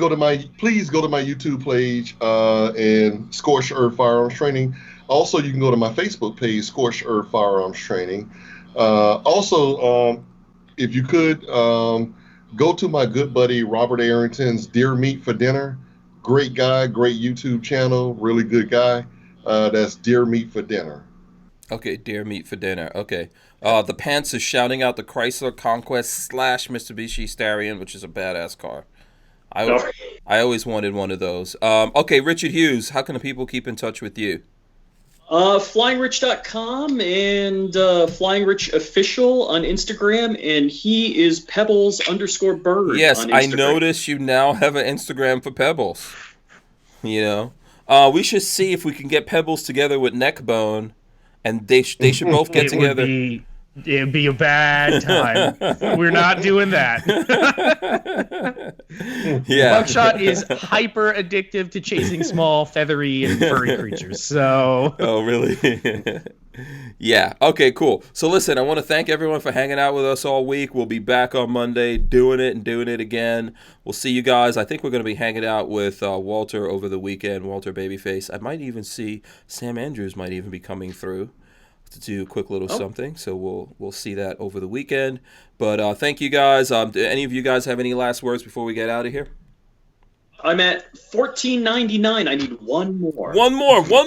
please go to my YouTube page and Scorched Earth Firearms Training. Also, you can go to my Facebook page, Scorched Earth Firearms Training. Also, if you could, go to my good buddy Robert Arrington's Deer Meat for Dinner. Great guy, great YouTube channel, really good guy. That's Deer Meat for Dinner. Okay, Deer Meat for Dinner. Okay. The Pants is shouting out the Chrysler Conquest / Mitsubishi Starion, which is a badass car. I always wanted one of those. Okay, Richard Hughes, how can the people keep in touch with you? FlyingRich.com and Flying Rich Official on Instagram, and he is Pebbles_bird. Yes, on Instagram. I noticed you now have an Instagram for Pebbles. You know, we should see if we can get Pebbles together with Neckbone, and they should both get together. It'd be a bad time. We're not doing that. Yeah. Buckshot is hyper addictive to chasing small, feathery, and furry creatures. So. Oh, really? Yeah. Okay, cool. So listen, I want to thank everyone for hanging out with us all week. We'll be back on Monday doing it again. We'll see you guys. I think we're going to be hanging out with Walter over the weekend, Walter Babyface. I might even see Sam Andrews might even be coming through to do a quick little something. So we'll see that over the weekend. But thank you guys. Do any of you guys have any last words before we get out of here? I'm at $14.99. I need one more. One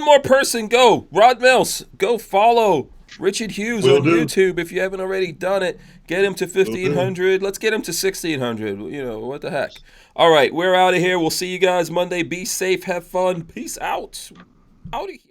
more person. Go. Rod Mills. Go follow Richard Hughes on YouTube if you haven't already done it. Get him to 1,500. Let's get him to 1,600. You know, what the heck. All right, we're out of here. We'll see you guys Monday. Be safe. Have fun. Peace out. Out of here.